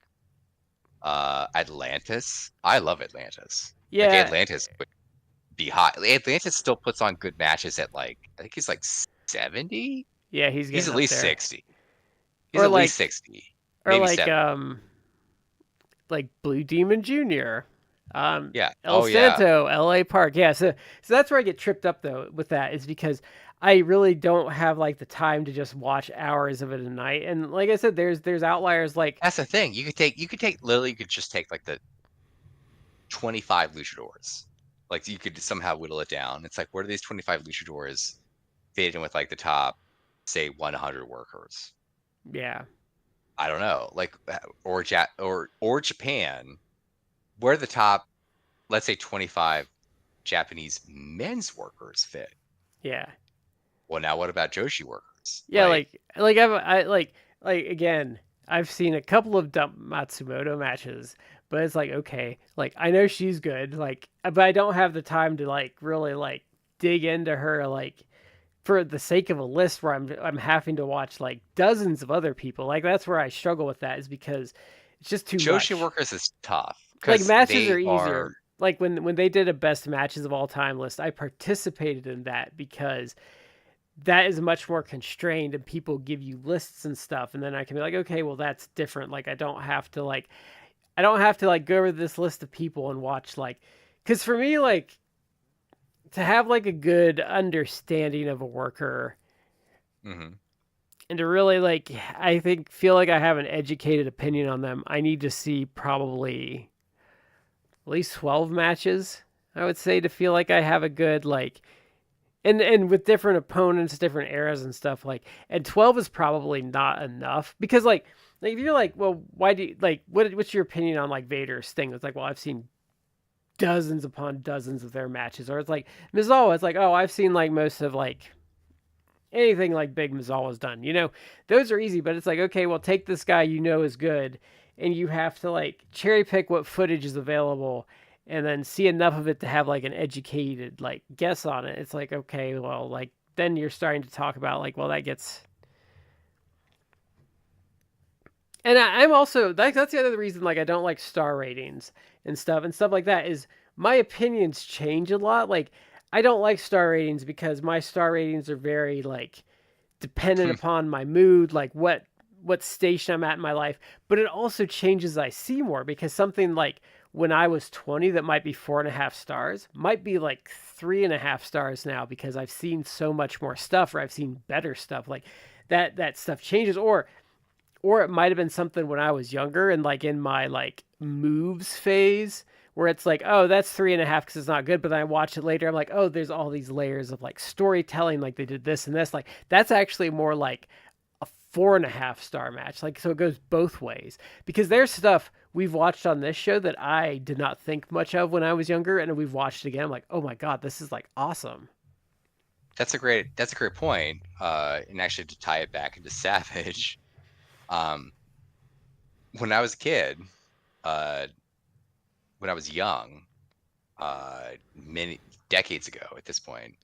Atlantis. I love Atlantis. Yeah, like, Atlantis would be hot. Atlantis still puts on good matches at like, I think he's like 70. Yeah, he's at least there. 60. He's at least 60. Or like 70. Like Blue Demon Jr. El Santo, LA Park. Yeah, so that's where I get tripped up though with that, is because I really don't have like the time to just watch hours of it a night. And like I said, there's outliers like that's the thing. You could just take like the 25 luchadors. Like you could somehow whittle it down. It's like, where do these 25 luchadors fit in with like the top, say 100 workers? Yeah. I don't know. Like or Japan, where the top, let's say 25 Japanese men's workers fit. Yeah. Well, now what about Joshi workers? Yeah, like again, I've seen a couple of Matsumoto matches, but it's like, okay, like I know she's good, like, but I don't have the time to like really like dig into her like for the sake of a list where I'm having to watch like dozens of other people. Like that's where I struggle with that, is because it's just too Joshi much. Workers is tough Like because matches are they easier. are. Like when they did a best matches of all time list, I participated in that because that is much more constrained and people give you lists and stuff, and then I can be like, okay, well that's different. Like I don't have to like go over this list of people and watch like, because for me, like, to have like a good understanding of a worker Mhm. and to really like, I think, feel like I have an educated opinion on them, I need to see probably at least 12 matches, I would say, to feel like I have a good like, and with different opponents, different eras and stuff, like, and 12 is probably not enough, because like if you're like, well, why do you like, what's your opinion on like Vader's thing? It's like, well, I've seen dozens upon dozens of their matches. Or it's like Mizawa, it's like, oh, I've seen like most of like anything like Big Mizawa's done. Those are easy, but it's like, okay, well, take this guy is good, and you have to like cherry pick what footage is available and then see enough of it to have like an educated like guess on it. It's like, okay, well, like then you're starting to talk about like, well, that gets. And I'm also that's the other reason like I don't like star ratings and stuff like that, is my opinions change a lot. Like I don't like star ratings because my star ratings are very like dependent upon my mood, like what station I'm at in my life. But it also changes as I see more, because something like when I was 20 that might be 4.5 stars might be like 3.5 stars now, because I've seen so much more stuff, or I've seen better stuff. Like that stuff changes. Or it might have been something when I was younger and like in my like moves phase, where it's like, oh, that's 3.5 because it's not good. But then I watch it later, I'm like, oh, there's all these layers of like storytelling, like they did this and this. Like that's actually more like a 4.5 star match. Like, so it goes both ways, because there's stuff we've watched on this show that I did not think much of when I was younger, and we've watched it again. I'm like, oh my god, this is like awesome. That's a great point. And actually to tie it back into Savage, um, when I was a kid, uh, when I was young, many decades ago at this point,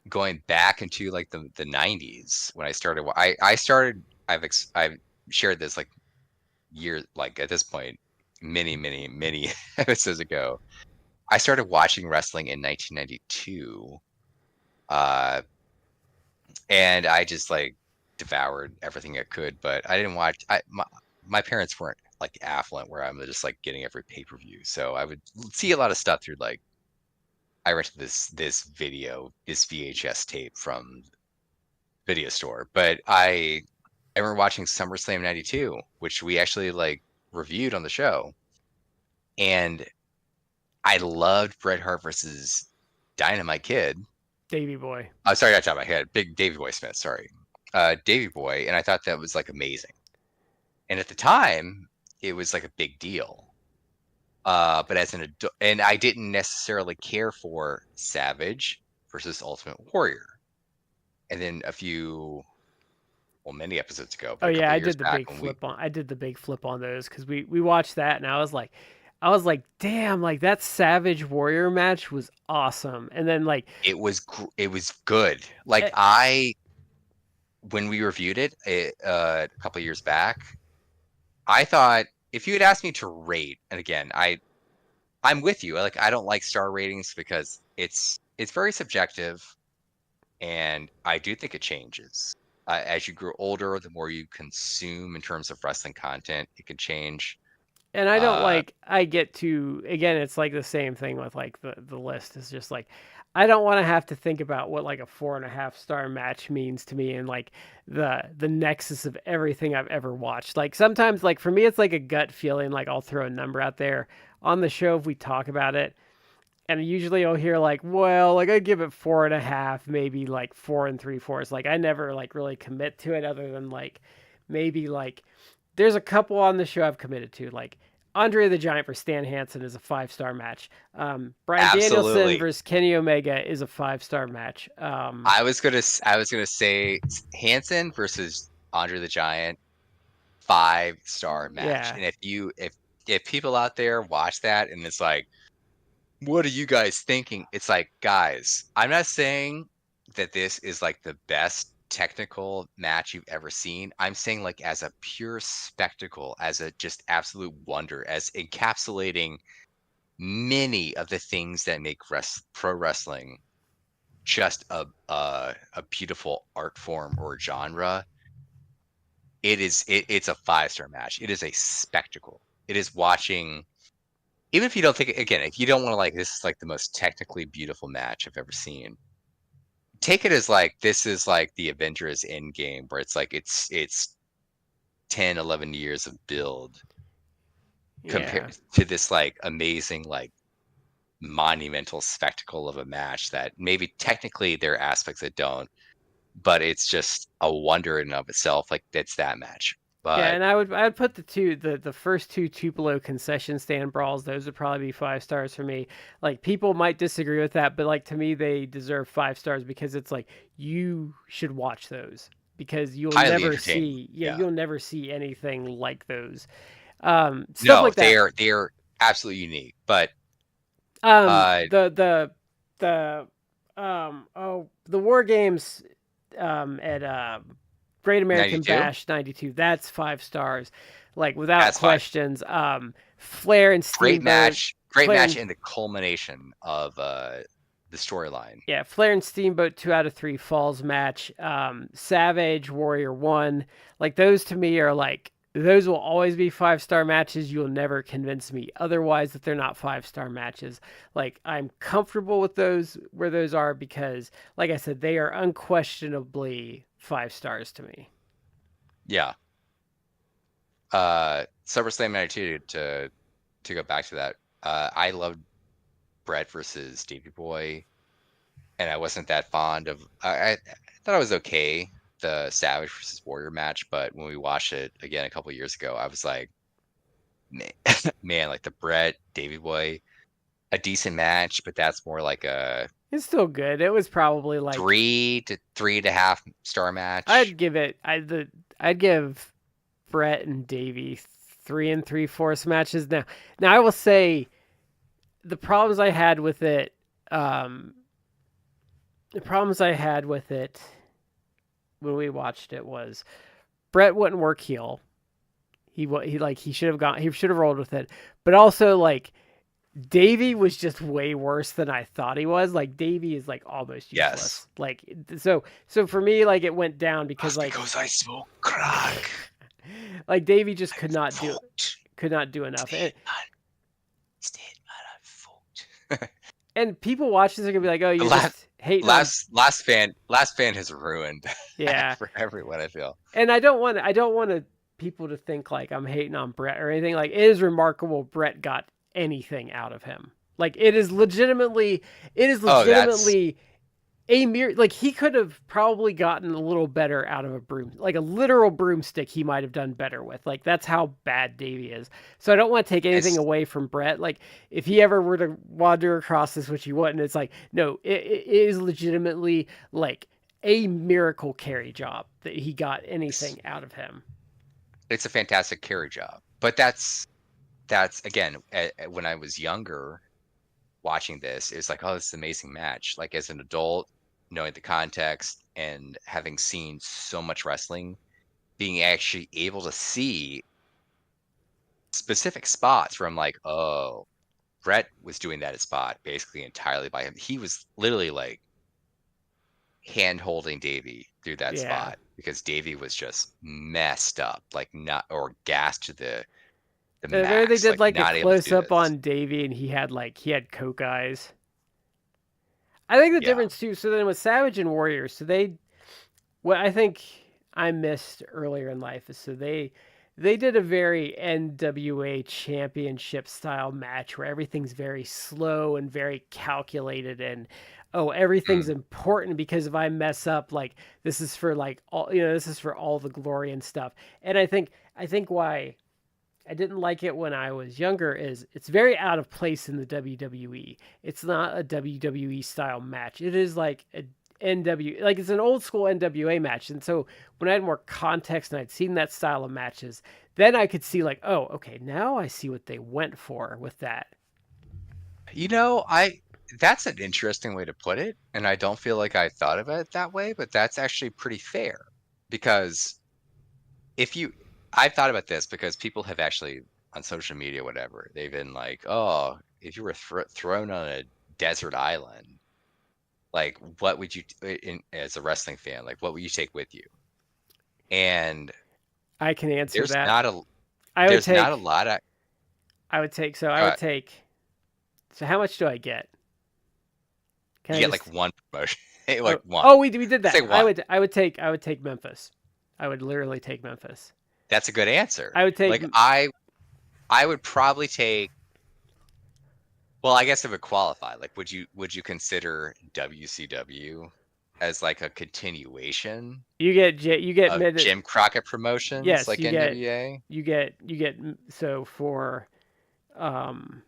going back into like the 90s when I started, I've shared this like years, like at this point, many episodes ago. I started watching wrestling in 1992, uh, and I just like devoured everything I could. But I didn't watch. My parents weren't like affluent where I'm just like getting every pay-per-view, so I would see a lot of stuff through like I rented this VHS tape from video store. But I remember watching SummerSlam '92, which we actually like reviewed on the show, and I loved Bret Hart versus Dynamite Kid. Davy Boy. Sorry, not Dynamite Kid, Big Davy Boy Smith. Sorry, Davy Boy, and I thought that was like amazing. And at the time, it was like a big deal. But as an adult, and I didn't necessarily care for Savage versus Ultimate Warrior. And then many episodes ago, Oh but a yeah, couple of years back when we, I did the big flip on those, because we watched that, and I was like, damn, like that Savage Warrior match was awesome. And then like, it was good. Like eh, when we reviewed it a couple of years back, I thought if you had asked me to rate, and again, I'm with you. Like I don't like star ratings because it's very subjective, and I do think it changes. As you grow older, the more you consume in terms of wrestling content, it can change. and I don't Uh, like, I get to, again, it's like the same thing with like the list. It's just like, I don't want to have to think about what like a 4.5 star match means to me, and like the nexus of everything I've ever watched. Like sometimes, like for me, it's like a gut feeling. Like I'll throw a number out there on the show if we talk about it, and usually I'll hear like, well, like I give it 4.5, maybe like 4 3/4. Like I never like really commit to it, other than like maybe like there's a couple on the show I've committed to, like Andre the Giant for Stan Hansen is a 5 star match. Brian Danielson Absolutely. versus Kenny Omega is a 5 star match. I was gonna say Hanson versus Andre the Giant, 5-star match. Yeah, And if people out there watch that and it's like, what are you guys thinking? It's like, guys, I'm not saying that this is like the best technical match you've ever seen. I'm saying like as a pure spectacle, as a just absolute wonder, as encapsulating many of the things that make pro wrestling just a beautiful art form or genre. It's a 5-star match. It is a spectacle. It is watching, even if you don't think, again, if you don't want to like, this is like the most technically beautiful match I've ever seen, take it as like this is like the Avengers Endgame, where it's like it's 10, 11 years of build Yeah. compared to this like amazing, like monumental spectacle of a match that maybe technically there are aspects that don't, but it's just a wonder in and of itself. Like that's that match. Yeah, But and I would put the first two Tupelo concession stand brawls. Those would probably be 5 stars for me. Like people might disagree with that, but like to me they deserve 5 stars because it's like you should watch those because you'll highly never entertaining. see Yeah. you'll never see anything like those. Stuff No, like that. they're absolutely unique. But Um, uh the the the the war games at Great American 92, Bash '92. That's 5 stars, like without that's fine. questions. Flair and Steamboat. Great Flair match, and and the culmination of the storyline. Yeah, Flair and Steamboat 2 out of 3 falls match. Savage Warrior 1. Like those to me are like those will always be 5 star matches. You'll never convince me otherwise that they're not 5 star matches. Like I'm comfortable with those where those are because like I said, they are unquestionably 5 stars to me. Yeah. SummerSlam 92, to go back to that. I loved Brett versus Davey Boy, and I wasn't that fond of. I thought it was okay, the Savage versus Warrior match, but when we watched it again a couple years ago, I was like, man, man, like the Brett Davey Boy, a decent match, but that's more like a It's still good. It was probably like 3 to 3.5 star match. I'd give it I'd give Brett and Davey 3 3/4 matches. Now I will say the problems I had with it, um, the problems I had with it when we watched it was Brett wouldn't work heel. He should have gone. He should have rolled with it. But also like Davey was just way worse than I thought he was. Like Davey is like almost Yes. useless. Like so for me like it went down because That's like because I smoke crack. like Davey just could not do Fucked. enough. Stand man, I'm fucked. And people watch this are gonna be like, oh, The you're just hating on. last fan has ruined Yeah. for everyone, I feel. And I don't want people to think like I'm hating on Brett or anything. Like it is remarkable Brett got anything out of him. Like it is Oh, that's legitimately a mere like he could have probably gotten a little better out of a broom, like a literal broomstick he might have done better with. Like that's how bad Davey is. So I don't want to take anything it's away from Brett. Like if he ever were to wander across this, which he wouldn't, it's like no, it is legitimately like a miracle carry job that he got anything out of him. it's a fantastic carry job. But that's again, when I was younger watching this, it's like, oh, this is an amazing match. Like as an adult, knowing the context and having seen so much wrestling, being actually able to see specific spots where I'm like, oh, Brett was doing that spot basically entirely by him. He was literally like hand holding Davey through that Yeah. spot because Davey was just messed up, like not or gassed to the There they max, did like a not able to close do up this. on Davey and he had coke eyes. I think the Yeah. difference too. So then with Savage and Warriors, so they what I think I missed earlier in life is so they did a very NWA championship style match where everything's very slow and very calculated and oh everything's Mm. important because if I mess up like this is for like all this is for all the glory and stuff. And I think why I didn't like it when I was younger is it's very out of place in the WWE. It's not a WWE style match. It is like a like it's an old school NWA match. And so when I had more context and I'd seen that style of matches, then I could see like, oh, okay, now I see what they went for with that. You know, that's an interesting way to put it, and I don't feel like I thought of it that way, but that's actually pretty fair because if you, I've thought about this because people have actually on social media, whatever, they've been like, oh, if you were thrown on a desert island, like what would you, as a wrestling fan, like what would you take with you? And I can answer there's that. not a I would there's not a take. lot of I would take. So I would uh, take. So how much do I get? Can you I get like just? one promotion, Oh, like one. oh, we did Say that. one. I would take Memphis. I would literally take Memphis. That's a good answer. I would take. Like I would probably take. Well, I guess it would qualify. Like, would you consider WCW as like a continuation You get of mid. Jim Crockett Promotions, Yes, like NWA? you get so um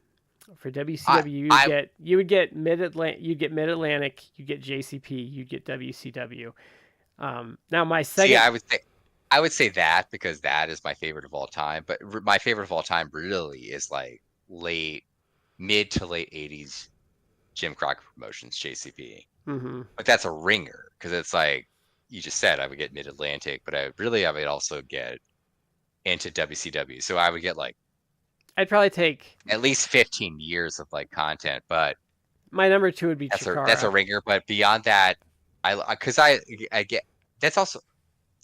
for I WCW I you would get Mid Atlantic, you get JCP, you get WCW. Now my see. second I would say that because that is my favorite of all time. But my favorite of all time really is like late, mid to late '80s Jim Crockett Promotions, JCP. mhm. But that's a ringer because it's like you just said. I would get Mid Atlantic, but I would also get into WCW. So I would get like I'd probably take at least 15 years of like content, but my number 2 would be that's a Chikara. ringer. But beyond that, I get that's also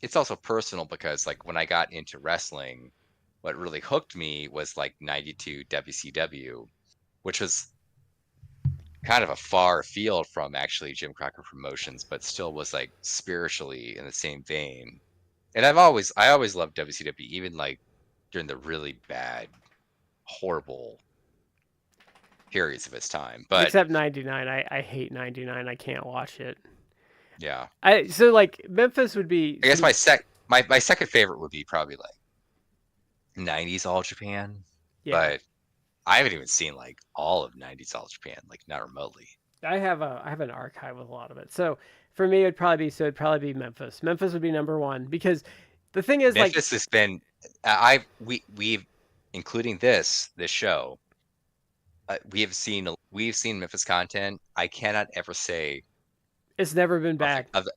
it's also personal because like when I got into wrestling, what really hooked me was like '92 WCW, which was kind of a far field from actually Jim Crockett Promotions, but still was like spiritually in the same vein. And I always loved WCW, even like during the really bad, horrible periods of its time. But Except 99. I hate 99. I can't watch it. yeah, I so like Memphis would be I guess so my second favorite would be probably like '90s All Japan, yeah. but I haven't even seen like all of '90s All Japan, like not remotely. I have an archive with a lot of it. So for me, it'd probably be Memphis. Memphis would be number one because the thing is like Memphis has been we've including this show we've seen Memphis content. I cannot ever say it's never been of back. of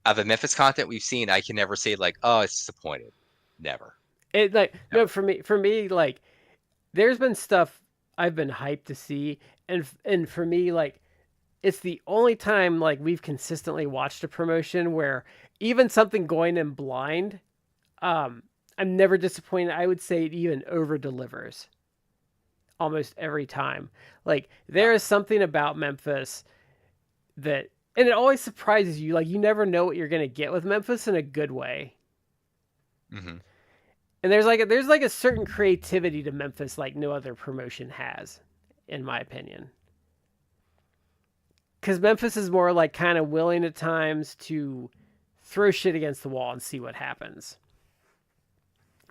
of the Memphis content we've seen. I can never say like, oh, it's disappointed. Never, It like no never. for me like there's been stuff I've been hyped to see, and for me like it's the only time like we've consistently watched a promotion where even something going in blind, um, I'm never disappointed. I would say it even over delivers almost every time. Like Yeah. there is something about Memphis that, and it always surprises you. Like you never know what you're gonna get with Memphis in a good way. Hmm. And there's like a certain creativity to Memphis like no other promotion has, in my opinion. Because Memphis is more like kind of willing at times to throw shit against the wall and see what happens.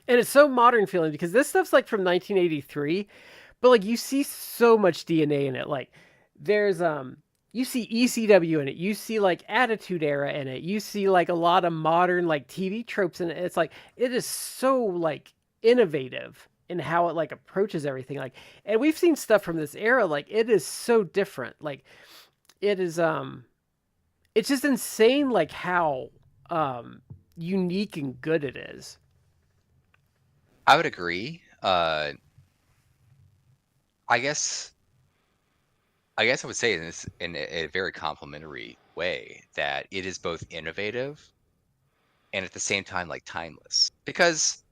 And it's so modern feeling because this stuff's like from 1983, but like you see so much DNA in it. Like there's you see ECW in it, you see like Attitude Era in it, you see like a lot of modern like TV tropes in it. It's like it is so like innovative in how it like approaches everything. Like, and we've seen stuff from this era. Like it is so different. Like it is it's just insane like how unique and good it is. I would agree. I guess I guess I would say this in a very complimentary way that it is both innovative and at the same time like timeless. Because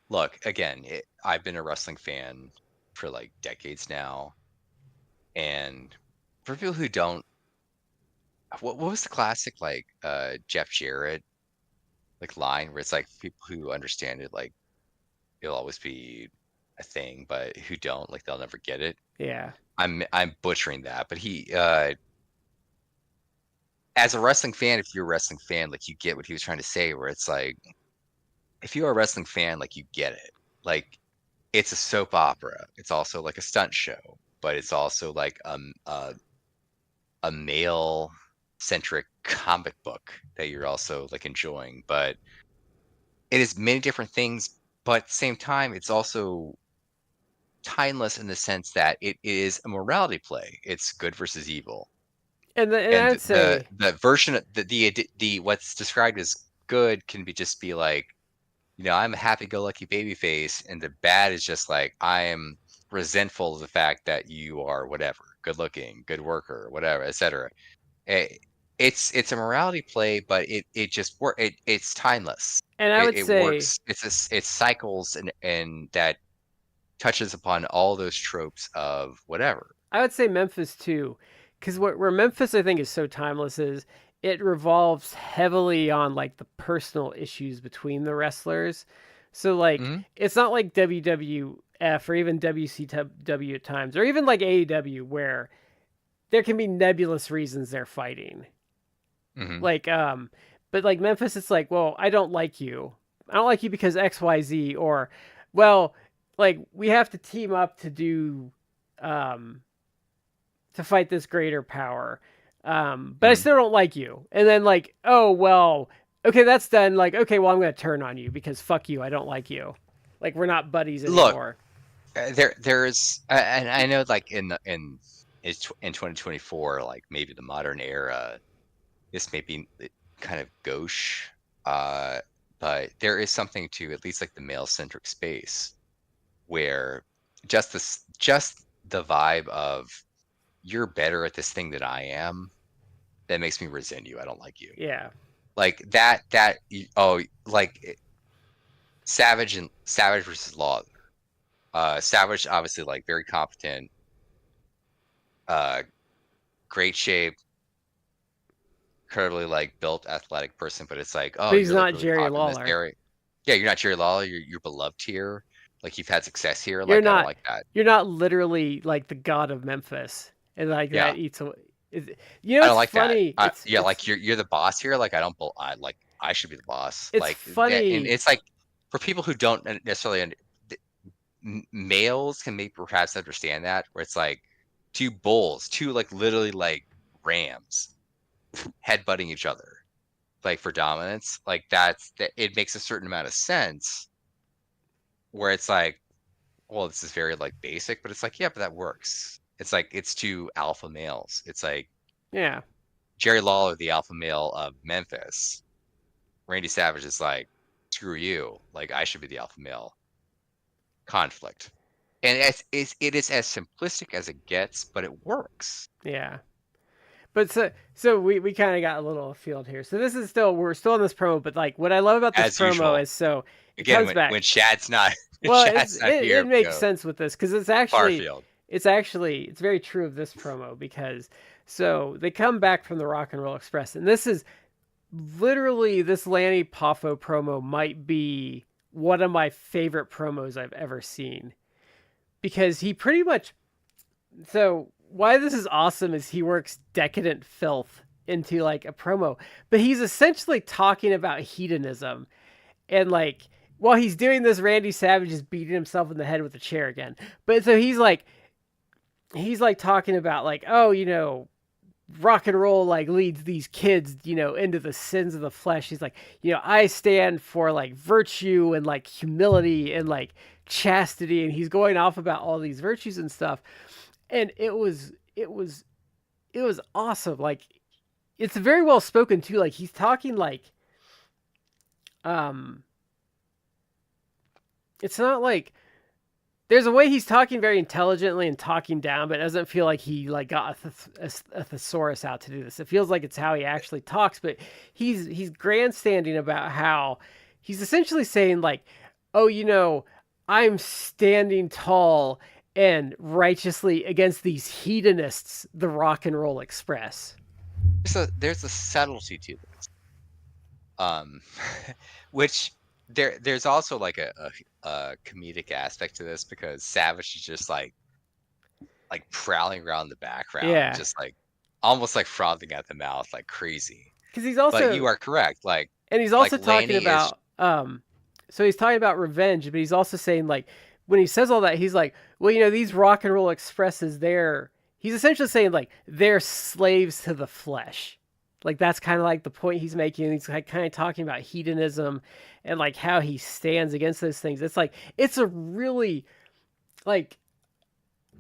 look, again, I've been a wrestling fan for like decades now, and for people who don't, what was the classic like Jeff Jarrett like line where it's like people who understand it like it'll always be a thing, but who don't like they'll never get it. Yeah. I'm butchering that, but he as a wrestling fan, if you're a wrestling fan, like you get what he was trying to say, where it's like if you're a wrestling fan, like you get it. Like it's a soap opera. It's also like a stunt show, but it's also like a male centric comic book that you're also like enjoying. But it is many different things, but at the same time, it's also timeless in the sense that it is a morality play. It's good versus evil. And And I'd say the version of the what's described as good can be like, I'm a happy-go-lucky baby face, and the bad is just like, I am resentful of the fact that you are whatever, good looking, good worker, whatever, etc. It's a morality play, but it's timeless. and I would It say works. It cycles and that touches upon all those tropes of whatever. Memphis too, because where Memphis I think is so timeless is it revolves heavily on like the personal issues between the wrestlers. So like Hmm. it's not like WWF or even WCW at times, or even like AEW where there can be nebulous reasons they're fighting. Hmm. Like but like Memphis, it's like, well, I don't like you. I don't like you because XYZ, or well, like we have to team up to do um to fight this greater power. But I Hmm. still don't like you. And then like, oh well, okay, that's done. Like, okay, well I'm gonna turn on you because fuck you, I don't like you. Like we're not buddies Look, anymore. there's and I know like in 2024, like maybe the modern era, this may be kind of gauche, uh, but there is something to at least like the male-centric space where just the vibe of you're better at this thing than I am, that makes me resent you. I don't like you. Yeah. Like like Savage versus Law. Savage obviously like very competent, uh, great shape, incredibly like built athletic person, but it's like, oh, But he's you're like not really Jerry popular in this Lawler. area. Yeah, you're not Jerry Lawler. You're beloved here. Like you've had success here. You're Like I don't not like that. you're not literally like the god of Memphis. And like Yeah, that eats away. You know I don't it's like that. funny. Yeah, like you're the boss here. Like I don't. I like I should be the boss. It's Like that, and funny. it's like for people who don't necessarily males can maybe perhaps understand that where it's like two bulls, two like literally like rams headbutting each other like for dominance, like that it makes a certain amount of sense where it's like, well, this is very like basic, but it's like, yeah, but that works. It's like it's two alpha males. It's like Yeah. Jerry Lawler, the alpha male of Memphis. Randy Savage is like, screw you. Like I should be the alpha male. Conflict. And it is as simplistic as it gets, but it works. Yeah. But so we kind of got a little afield here. So this is still we're still in this promo, but like what I love about this As promo usual. is so it Again, comes back. when Shad's not when Well, Shad's not it here, makes go sense with this because Farfield. it's very true of this promo because so they come back from the Rock and Roll Express, and this is literally this Lanny Poffo promo might be one of my favorite promos I've ever seen because he pretty much so why this is awesome is he works decadent filth into like a promo, but he's essentially talking about hedonism and like while he's doing this, Randy Savage is beating himself in the head with a chair again. But so he's like talking about like, oh, rock and roll like leads these kids, into the sins of the flesh. He's like, I stand for like virtue and like humility and like chastity, and he's going off about all these virtues and stuff. And it was awesome. Like it's very well spoken too. Like he's talking like um it's not like there's a way he's talking very intelligently and talking down, but it doesn't feel like he like got a thesaurus out to do this. It feels like it's how he actually talks, but he's grandstanding about how he's essentially saying like, oh, I'm standing tall and righteously against these hedonists, the Rock and Roll Express. There's a subtlety to this, which there's also like a comedic aspect to this because Savage is just like prowling around the background, Yeah, just like almost like frothing at the mouth like crazy. because he's But also you are correct, and he's also talking Lanny is about so he's talking about revenge, but he's also saying like when he says all that, he's like, well, these Rock and Roll Expresses, he's essentially saying like they're slaves to the flesh. Like that's kind of like the point he's making. He's like kind of talking about hedonism and like how he stands against those things. It's like it's a really like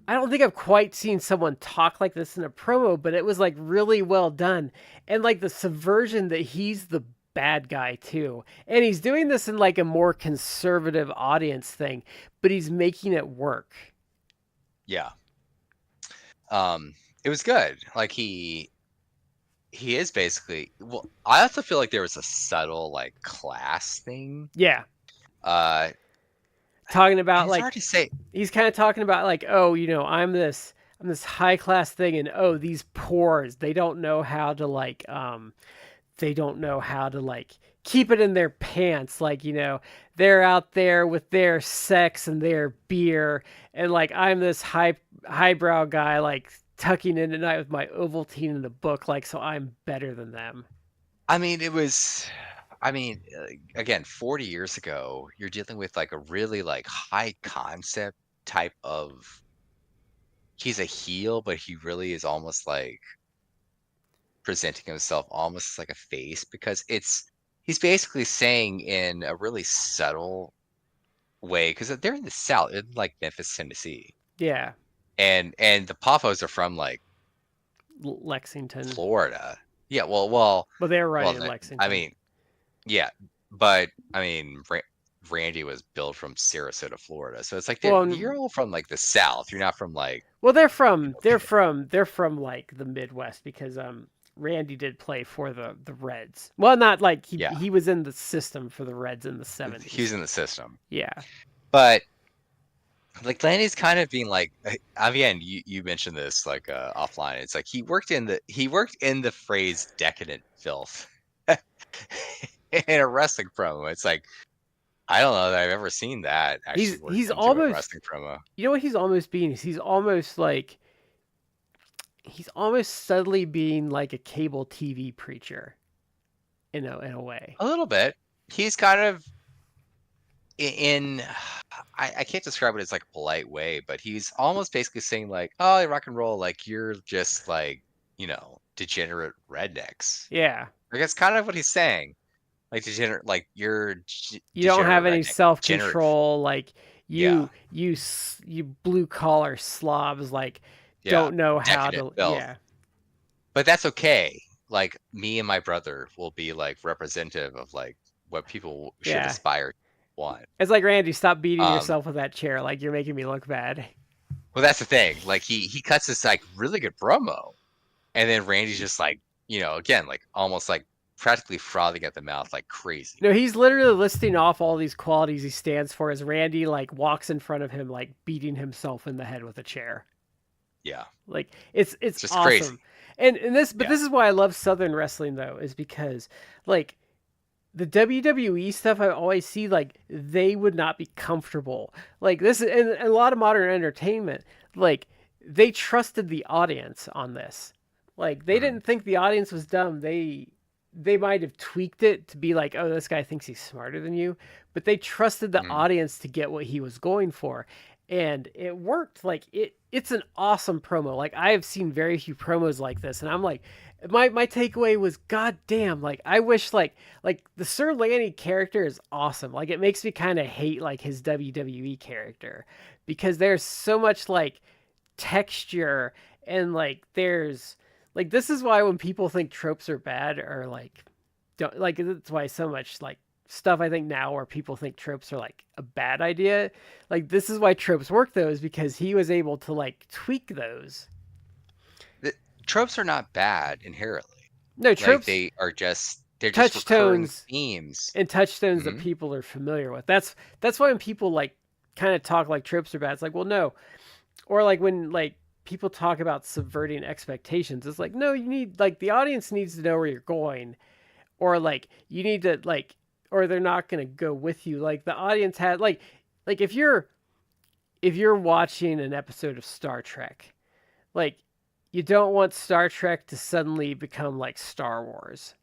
I don't think I've quite seen someone talk like this in a promo, but it was like really well done. And like the subversion that he's the bad guy too. And he's doing this in like a more conservative audience thing, but he's making it work. Yeah. It was good. Like he is basically, well, I also feel like there was a subtle like class thing. Yeah. Uh Talking about it's like hard to say. he's kind of talking about like, oh, I'm this high class thing, and oh, these poors, they don't know how to like keep it in their pants, like, they're out there with their sex and their beer, and like I'm this highbrow guy like tucking in at night with my Ovaltine in a book, like, so I'm better than them. I mean, it was, again, 40 years ago, you're dealing with like a really like high concept type of, he's a heel, but he really is almost like presenting himself almost as like a face, because he's basically saying in a really subtle way, because they're in the South, in like Memphis, Tennessee, Yeah. and the Poffos are from like Lexington. Florida. Yeah, well, But they're right well, in I Lexington. mean, yeah, but I mean, Randy was built from Sarasota, Florida, so it's like Well, you're all from like the South. You're not from like, well, you know, Pitt. they're from like the Midwest, because Randy did play for the Reds. Well, not like Yeah, he was in the system for the Reds in the he was 70s. in the system, Yeah. but like Lanny's kind of being like, again, you mentioned this like offline. It's like he worked in the phrase decadent filth in a wrestling promo. It's like, I don't know that I've ever seen that actually worked He's into a almost, wrestling promo. you know what he's almost being? He's almost subtly being like a cable TV preacher, in a way. A little bit. He's kind of in I can't describe it as like a polite way, but he's almost basically saying like, oh, rock and roll, like you're just like, degenerate rednecks. Yeah. Like that's kind of what he's saying. Like degenerate, like you're You don't have degenerate any redneck, degenerate. self-control, like Yeah, you blue collar slobs like yeah, don't know how decadent to, filth. yeah. But that's okay. Like me and my brother will be like representative of like what people should Yeah. aspire to want. It's like, Randy, stop beating Um, yourself with that chair. Like, you're making me look bad. well, that's the thing. Like he cuts this like really good promo, and then Randy's just like, again, like almost like practically frothing at the mouth like crazy. No, he's literally listing off all these qualities he stands for as Randy like walks in front of him, like beating himself in the head with a chair. Yeah, Like, it's just crazy. awesome. But Yeah. this is why I love Southern wrestling though, is because like the WWE stuff I always see, like they would not be comfortable. Like this, and a lot of modern entertainment, like they trusted the audience on this. Like they Mhm. didn't think the audience was dumb. They might have tweaked it to be like, oh, this guy thinks he's smarter than you, but they trusted the Mhm. audience to get what he was going for, and it worked. Like it's an awesome promo. Like I have seen very few promos like this, and I'm like, my takeaway was, god damn, like I wish like the Sir Lanny character is awesome. Like it makes me kind of hate like his WWE character, because there's so much like texture, and like there's like, this is why when people think tropes are bad, or like don't like, that's why so much like stuff I think now where people think tropes are like a bad idea, like this is why tropes work though, is because he was able to like tweak those. The tropes are not bad inherently. No, Like tropes, they're just recurring touchstones, themes. and touchstones that Hmm. people are familiar with. That's why when people like kind of talk like tropes are bad, it's like, well, no. Or like when like people talk about subverting expectations, it's like, no, you need, like, the audience needs to know where you're going, or like you need to like, or they're not going to go with you. Like the audience had like if you're watching an episode of Star Trek, like you don't want Star Trek to suddenly become like Star Wars,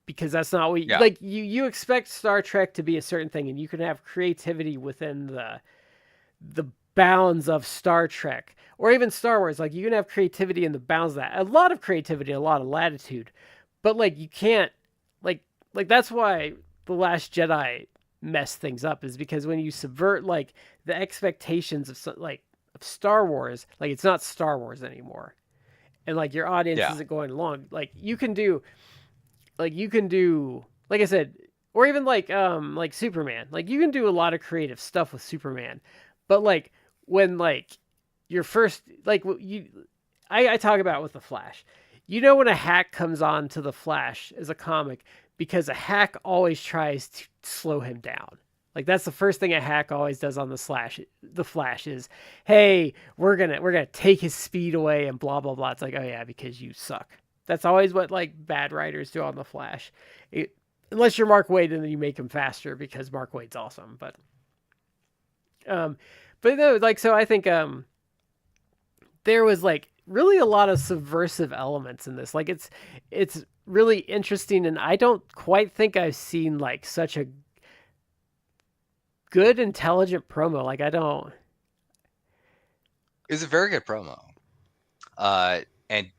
because that's not what Yeah. like you expect Star Trek to be a certain thing, and you can have creativity within the bounds of Star Trek, or even Star Wars. Like you can have creativity in the bounds of that. A lot of creativity, a lot of latitude. But like you can't like like that's why The Last Jedi messed things up, is because when you subvert like the expectations of of Star Wars, like it's not Star Wars anymore. And like your audience Yeah. isn't going along. You can do like I said, or even like Superman. Like you can do a lot of creative stuff with Superman. But like when like your first like you I talk about with the Flash. You know when a hack comes on to the Flash as a comic because a hack always tries to slow him down. Like that's the first thing a hack always does on the Flash is, hey, we're gonna take his speed away and blah blah blah. It's like, oh yeah, because you suck. That's always what like bad writers do on the Flash. Unless you're Mark Waid and then you make him faster because Mark Waid's awesome. Um, but no, like so I think there was like really a lot of subversive elements in this. Like it's really interesting, and I don't quite think I've seen like such a good intelligent promo. Like I don't. It was a very good promo. And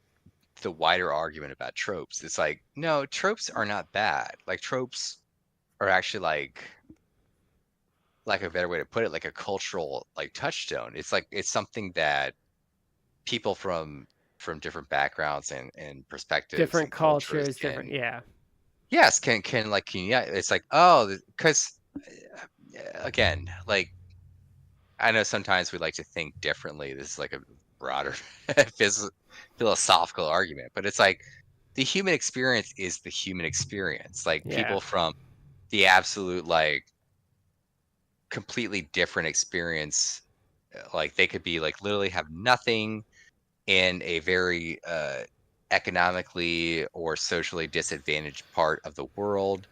the wider argument about tropes, it's like, no, tropes are not bad. Like tropes are actually like a better way to put it, like a cultural like touchstone. It's like it's something that people from different backgrounds and perspectives Different and cultures cultures, different, can, yeah. yes, can like, can, yeah, it's like, oh, because again, like I know sometimes we like to think differently. This is like a broader philosophical argument, but it's like the human experience is the human experience. Like Yeah. people from the absolute like completely different experience, like they could be like literally have nothing in a very economically or socially disadvantaged part of the world.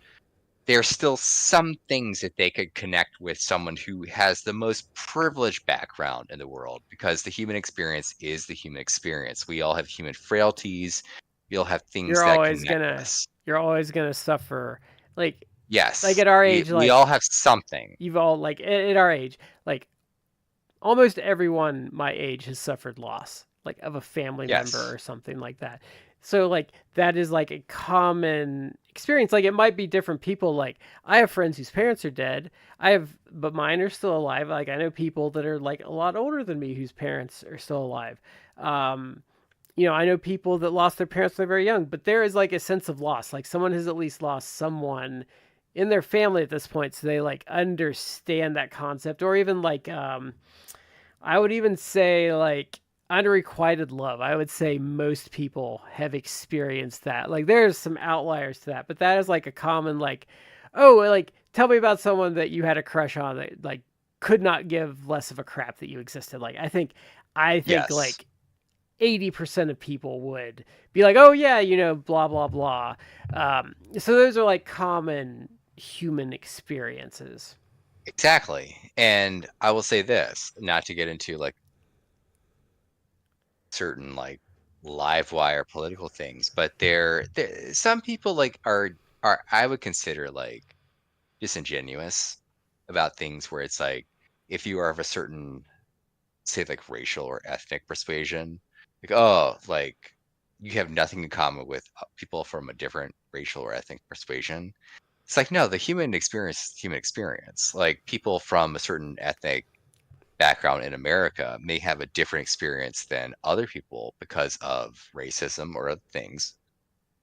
There's still some things that they could connect with someone who has the most privileged background in the world, because the human experience is the human experience. We all have human frailties. We all have things You're that always connect gonna us. you're always gonna suffer. Like Yes, at our we age, we like all have something. you've all like at our age, like almost everyone my age has suffered loss, like of a family member Yes, or something like that. So like that is like a common experience. Like it might be different people. Like I have friends whose parents are dead. But mine are still alive. Like I know people that are like a lot older than me whose parents are still alive. Um, I know people that lost their parents when they're very young, but there is like a sense of loss. Like someone has at least lost someone in their family at this point, so they like understand that concept, or even like I would even say like unrequited love. I would say most people have experienced that. Like there's some outliers to that, but that is like a common like, oh, like tell me about someone that you had a crush on that like could not give less of a crap that you existed. Like I think yes, like 80% of people would be like, oh yeah, blah blah blah. So those are like common human experiences. exactly. And I will say this, not to get into like certain like live wire political things, but there some people like are I would consider like disingenuous about things, where it's like if you are of a certain, say, like racial or ethnic persuasion, like, oh, like you have nothing in common with people from a different racial or ethnic persuasion. It's like, no, the human experience is the human experience. Like people from a certain ethnic background in America may have a different experience than other people because of racism or other things.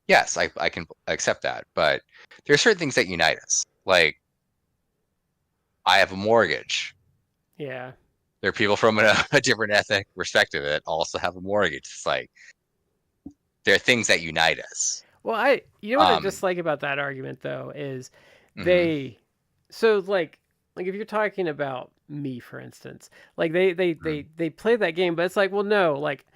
Yes, I can accept that, but there are certain things that unite us. Like I have a mortgage. Yeah. There are people from a different ethnic perspective that also have a mortgage. It's like there are things that unite us. Well, you know what I Um, dislike about that argument though is mhm, they so like if you're talking about me for instance, like mhm. they play that game, but it's like, well no, like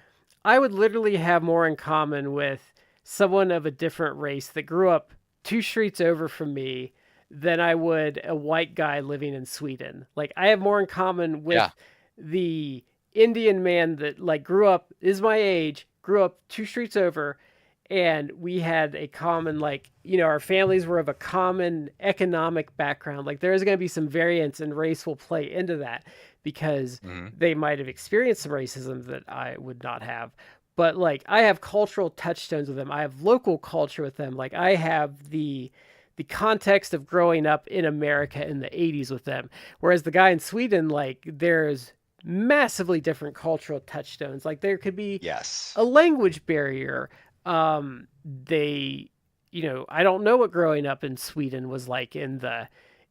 I would literally have more in common with someone of a different race that grew up two streets over from me than I would a white guy living in Sweden. Like I have more in common Yeah, with the Indian man that like grew up is my age, grew up two streets over, and we had a common like our families were of a common economic background. Like there is going to be some variance and race will play into that because mhm, they might have experienced some racism that I would not have. But like I have cultural touchstones with them, I have local culture with them, like I have the context of growing up in America in the 80s with them, whereas the guy in Sweden, like there's massively different cultural touchstones. Like there could be Yes. a language barrier. They, I don't know what growing up in Sweden was like in the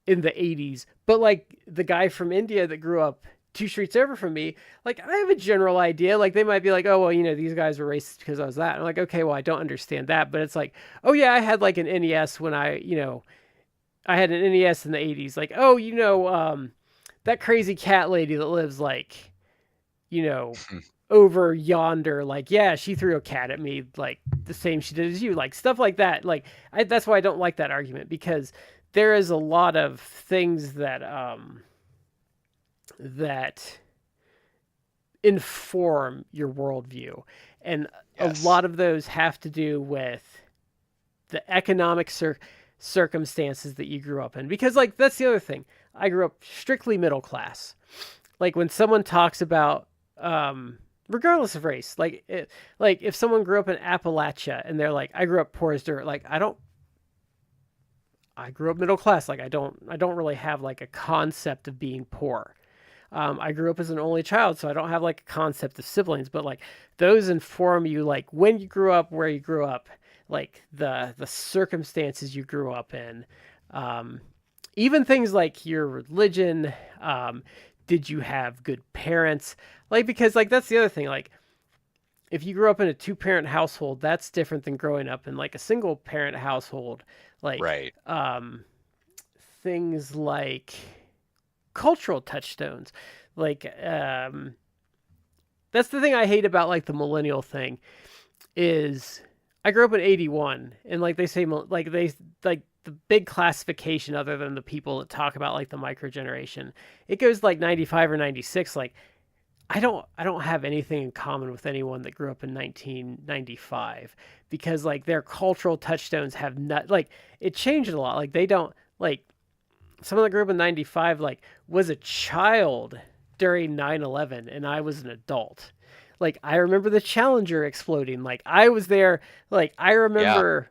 80s, but like the guy from India that grew up two streets over from me, like I have a general idea. Like they might be like, oh well, these guys were racist because I was that. I'm like, okay, well I don't understand that, but it's like, oh yeah, I had like an NES when I had an NES in the 80s. Like, oh, that crazy cat lady that lives like, you know, over yonder. Like, yeah, she threw a cat at me, like the same she did as you. Like stuff like that. Like, that's why I don't like that argument, because there is a lot of things that inform your worldview, and a Yes. lot of those have to do with the economic circumstances that you grew up in. Because like that's the other thing. I grew up strictly middle class. Like when someone talks about regardless of race, like if someone grew up in Appalachia and they're like, I grew up poor as dirt, like I grew up middle class. Like I don't really have like a concept of being poor. I grew up as an only child, so I don't have like a concept of siblings, but like those inform you, like when you grew up, where you grew up, like the circumstances you grew up in, um, even things like your religion. Did you have good parents? Like because like that's the other thing. Like if you grew up in a two-parent household, that's different than growing up in like a single-parent household. Like Right. things like cultural touchstones. Like that's the thing I hate about like the millennial thing is I grew up in 81, and like they say like they like the big classification other than the people that talk about like the micro generation, it goes like 95 or 96. Like I don't have anything in common with anyone that grew up in 1995, because like their cultural touchstones have not, like it changed a lot. Like they don't, like someone that grew up in 95 like was a child during 9/11 and I was an adult. Like I remember the Challenger exploding. Like I was there. Like I Yeah. remember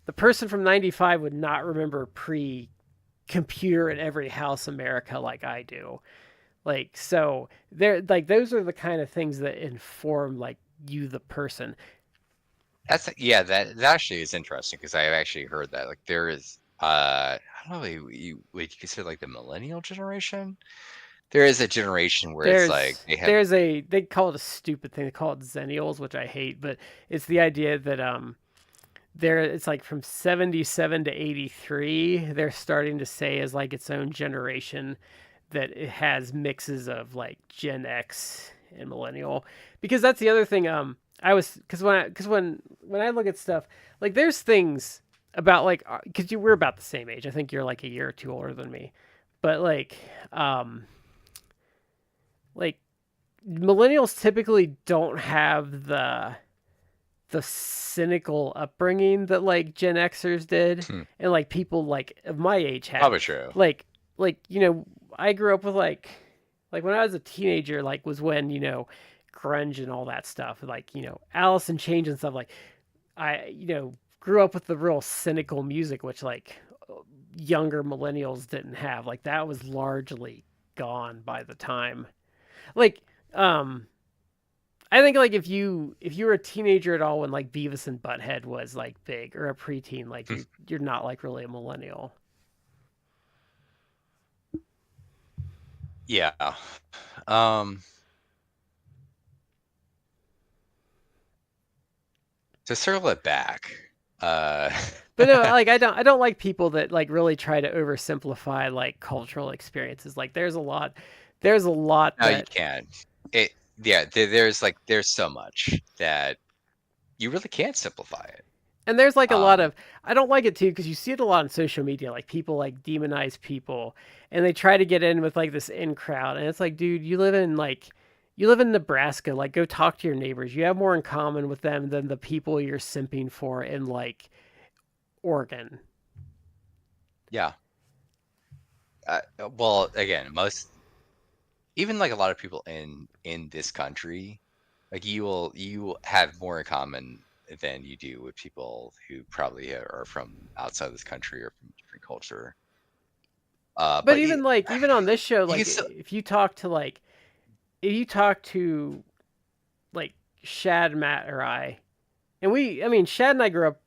the person from 95 would not remember pre computer in every house America like I do. Like so they're like those are the kind of things that inform like you the person. That's yeah, that actually is interesting because I've actually heard that. Like there is I don't know would you consider like the millennial generation? There is a generation where it's like There's they have there's a they call it a stupid thing. They call it zennials, which I hate, but it's the idea that there it's like from 77 to 83 they're starting to say as like its own generation, that it has mixes of like Gen X and millennial, because that's the other thing. I was because when I look at stuff, like there's things about like because you we're about the same age. I think you're like a year or two older than me, but um like millennials typically don't have the cynical upbringing that like Gen Xers did, hmm, and like people like of my age had. probably true. Like I grew up with like when I was a teenager, like was when grunge and all that stuff, like Alice in Chains and stuff. Like I grew up with the real cynical music, which like younger millennials didn't have. Like that was largely gone by the time. Like um I think like if you were a teenager at all when like Beavis and Butthead was like big, or a preteen, like you're not like really a millennial. Yeah. Um to circle it back. Uh But no, like I don't like people that like really try to oversimplify like cultural experiences. Like there's a lot no, you that, can't. It yeah, there's so much that you really can't simplify it. and there's like a lot Um of, I don't like it too because you see it a lot on social media. Like people like demonize people, and they try to get in with like this in crowd, and it's like, dude, you live in Nebraska. Like go talk to your neighbors. You have more in common with them than the people you're simping for in like Oregon. yeah. Well, again, most even like a lot of people in this country, like you have more in common than you do with people who probably are from outside this country or from different culture. But But even on this show, you can like still if you talk to like if you talk to like Shad, Matt, or I mean, Shad and I grew up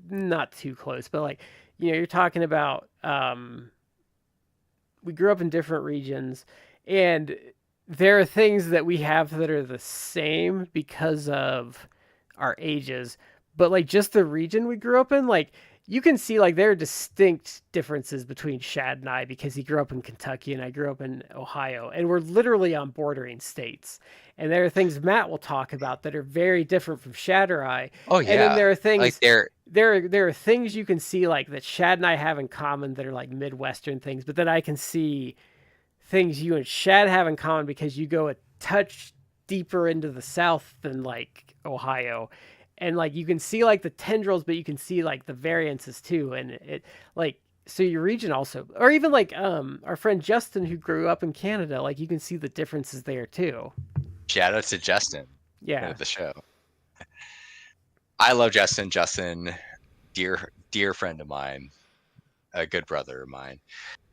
not too close, but like, you're talking about we grew up in different regions, and there are things that we have that are the same because of our ages, but like just the region we grew up in, like you can see like there are distinct differences between Shad and I because he grew up in Kentucky and I grew up in Ohio, and we're literally on bordering states. And there are things Matt will talk about that are very different from Shad or I, Oh and then yeah, there are like things they're there are things you can see like that Shad and I have in common that are like Midwestern things, but then I can see things you and Shad have in common because you go a touch deeper into the South than like Ohio. And like you can see like the tendrils, but you can see like the variances too. And it like so your region also, or even like our friend Justin who grew up in Canada, like you can see the differences there too. shout out to Justin, friend Yeah. of the show. I love Justin. Justin, dear friend of mine, a good brother of mine.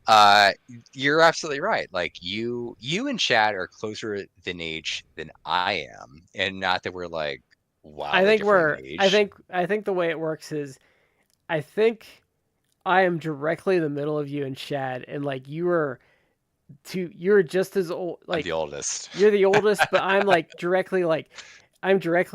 Uh, you're absolutely right. Like you and Chad are closer than age than I am, and not that we're like wildly different in age. I think the way it works is I think I am directly in the middle of you and Shad, and like you're just as old, I'm the like oldest. you're the oldest, but I'm directly,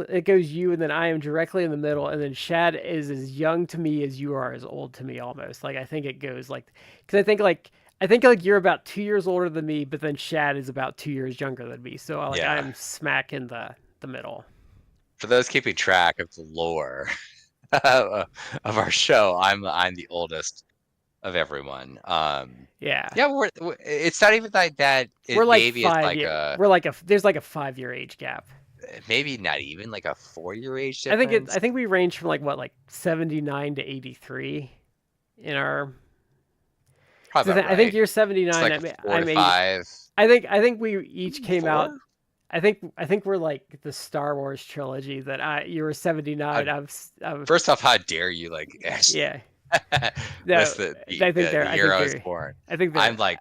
it goes you, and then I am directly in the middle, and then Shad is as young to me as you are as old to me almost. Like I think it goes like, because I think like you're about 2 years older than me, but then Shad is about 2 years younger than me. So like Yeah. I'm smack in the middle. For those keeping track of the lore of our show, I'm the oldest of everyone. Yeah, Yeah, it's not even like that. we're It like maybe it's like we're like there's like a 5 year age gap. maybe not even like a 4 year age difference. I think we range from like what, like 79 to 83 in our. Probably about I think right. you're It's 79. like four to I'm 80. five, I think we each came out. four. I think we're like the Star Wars trilogy that you were How, 79. I'm first off, how dare you like yeah. No, list the I year think I was they're born? I think they're I'm like,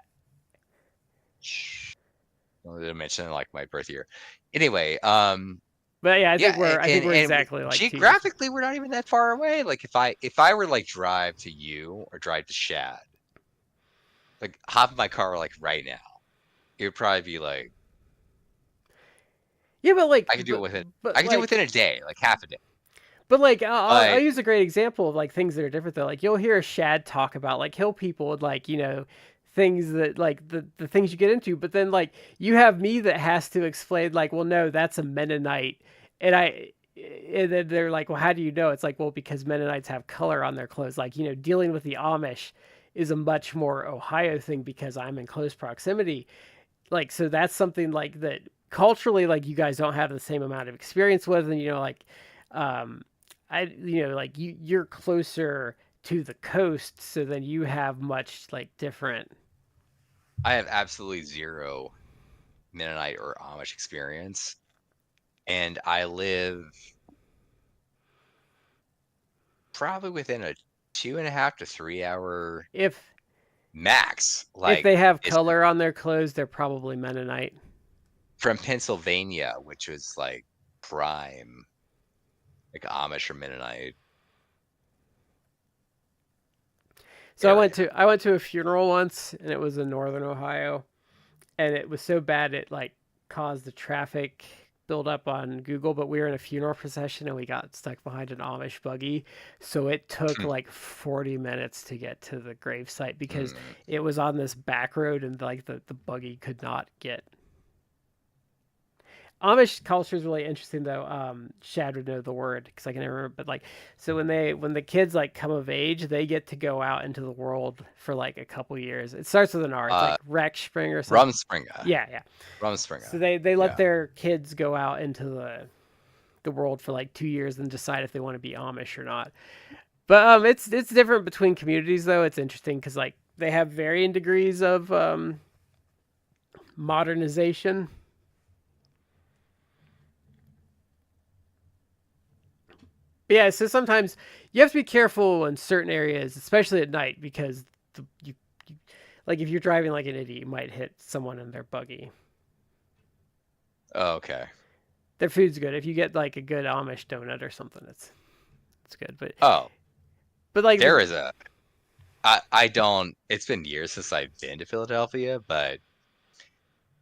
I didn't mention like my birth year. Anyway, but yeah, yeah, I think we're and exactly like 2 years. geographically, we're not even that far away. Like if I were like drive to you or drive to Shad, like hop in my car like right now, it would probably be like Yeah, I could do it within but I could do it like within a day, like half a day. but like I'll Like use a great example of like things that are different though. Like you'll hear Shad talk about like hill people and like things that like the things you get into, but then like you have me that has to explain like, well, no, that's a Mennonite, and then they're like, well, how do you know? It's like, well, because Mennonites have color on their clothes. Like dealing with the Amish is a much more Ohio thing because I'm in close proximity. Like so that's something like that culturally like you guys don't have the same amount of experience with, and like um like you're closer to the coast, so then you have much like different. I have absolutely zero Mennonite or Amish experience, and I live probably within a 2.5 to 3 hour If max. if Like they have it's color on their clothes, they're probably Mennonite. from Pennsylvania, which was like prime, like Amish or Mennonite So area. I went to a funeral once, and it was in northern Ohio, and it was so bad it like caused the traffic build up on Google. But we were in a funeral procession and we got stuck behind an Amish buggy, so it took like 40 minutes to get to the gravesite because Mm. it was on this back road and like the buggy could not get. Amish culture is really interesting though. Shad would know the word because I can never remember. But like, so when the kids like come of age, they get to go out into the world for like a couple years. It starts with an R. It's Uh, like Spring or something. Rumspringa, Yeah, yeah. So Rumspringa. they let Yeah, their kids go out into the world for like 2 years and decide if they want to be Amish or not. But it's different between communities though. It's interesting because like they have varying degrees of modernization. Yeah, so sometimes you have to be careful in certain areas, especially at night, because you like if you're driving like an idiot, you might hit someone in their buggy. Oh, okay. Their food's good. If you get like a good Amish donut or something, it's good. Oh, But like there the is a. I don't. It's been years since I've been to Philadelphia, but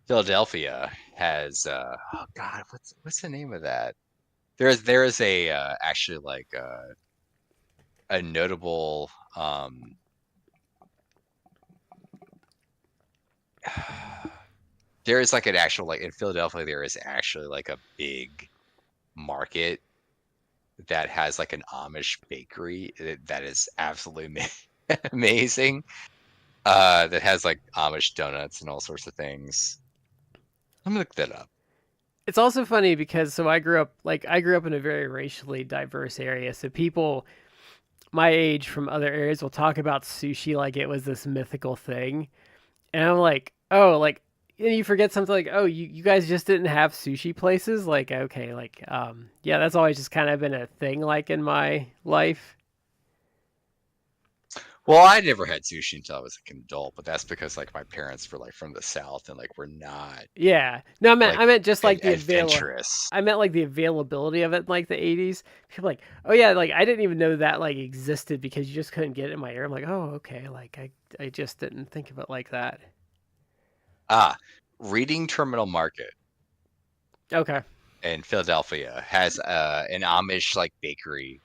Philadelphia has. Oh God, what's the name of that? There is a actually like a notable. There is like an actual like in Philadelphia. There is actually like a big market that has like an Amish bakery that is absolutely amazing. That has like Amish donuts and all sorts of things. Let me look that up. it's also funny because I grew up in a very racially diverse area, so people my age from other areas will talk about sushi like it was this mythical thing. And I'm like, oh, like, and you forget something like, oh, you guys just didn't have sushi places? Like, okay, like, yeah, that's always just kind of been a thing, like, in my life. Well, I never had sushi until I was like an adult, but that's because like my parents were like from the South and like we're not Yeah. No, I like meant just like the adventurous. I meant like the availability of it in like the 80s. People like, oh yeah, like I didn't even know that like existed because you just couldn't get it in my area. I'm like, oh, okay, like I just didn't think of it like that. Ah, Reading Terminal Market Okay, in Philadelphia has an Amish like bakery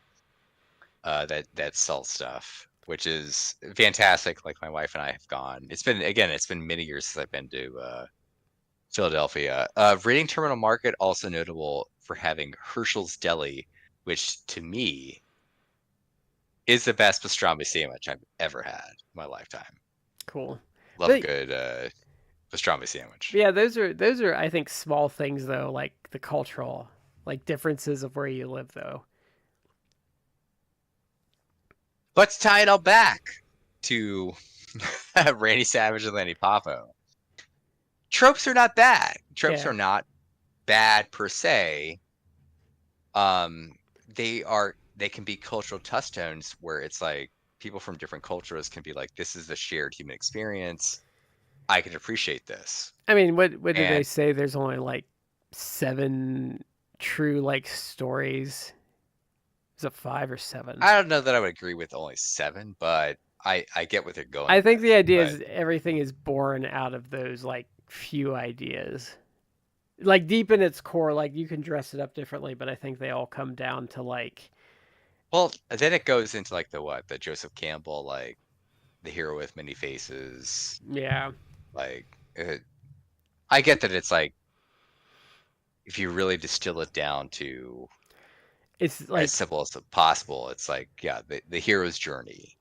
that sells stuff, which is fantastic. Like my wife and I have gone. It's been many years since I've been to Philadelphia. Reading Terminal Market also notable for having Herschel's Deli, which to me is the best pastrami sandwich I've ever had in my lifetime. cool. Love a But good pastrami sandwich. yeah, those are I think small things though, like the cultural like differences of where you live though. Let's tie it all back to Randy Savage and Lanny Poffo. Tropes are not bad. Tropes Yeah. are not bad per se. Um, they can be cultural touchstones where it's like people from different cultures can be like, this is the shared human experience. I can appreciate this. I mean, what did they And say? There's only like 7 true like stories. Is it 5 or 7? I don't know that I would agree with only 7, but I get what they're going I think with. the idea But is everything is born out of those like few ideas. Like deep in its core, like you can dress it up differently, but I think they all come down to like well, then it goes into like the Joseph Campbell, like the hero with many faces. yeah, Like I get that it's like if you really distill it down to it's as like simple as possible, it's like yeah, the hero's journey.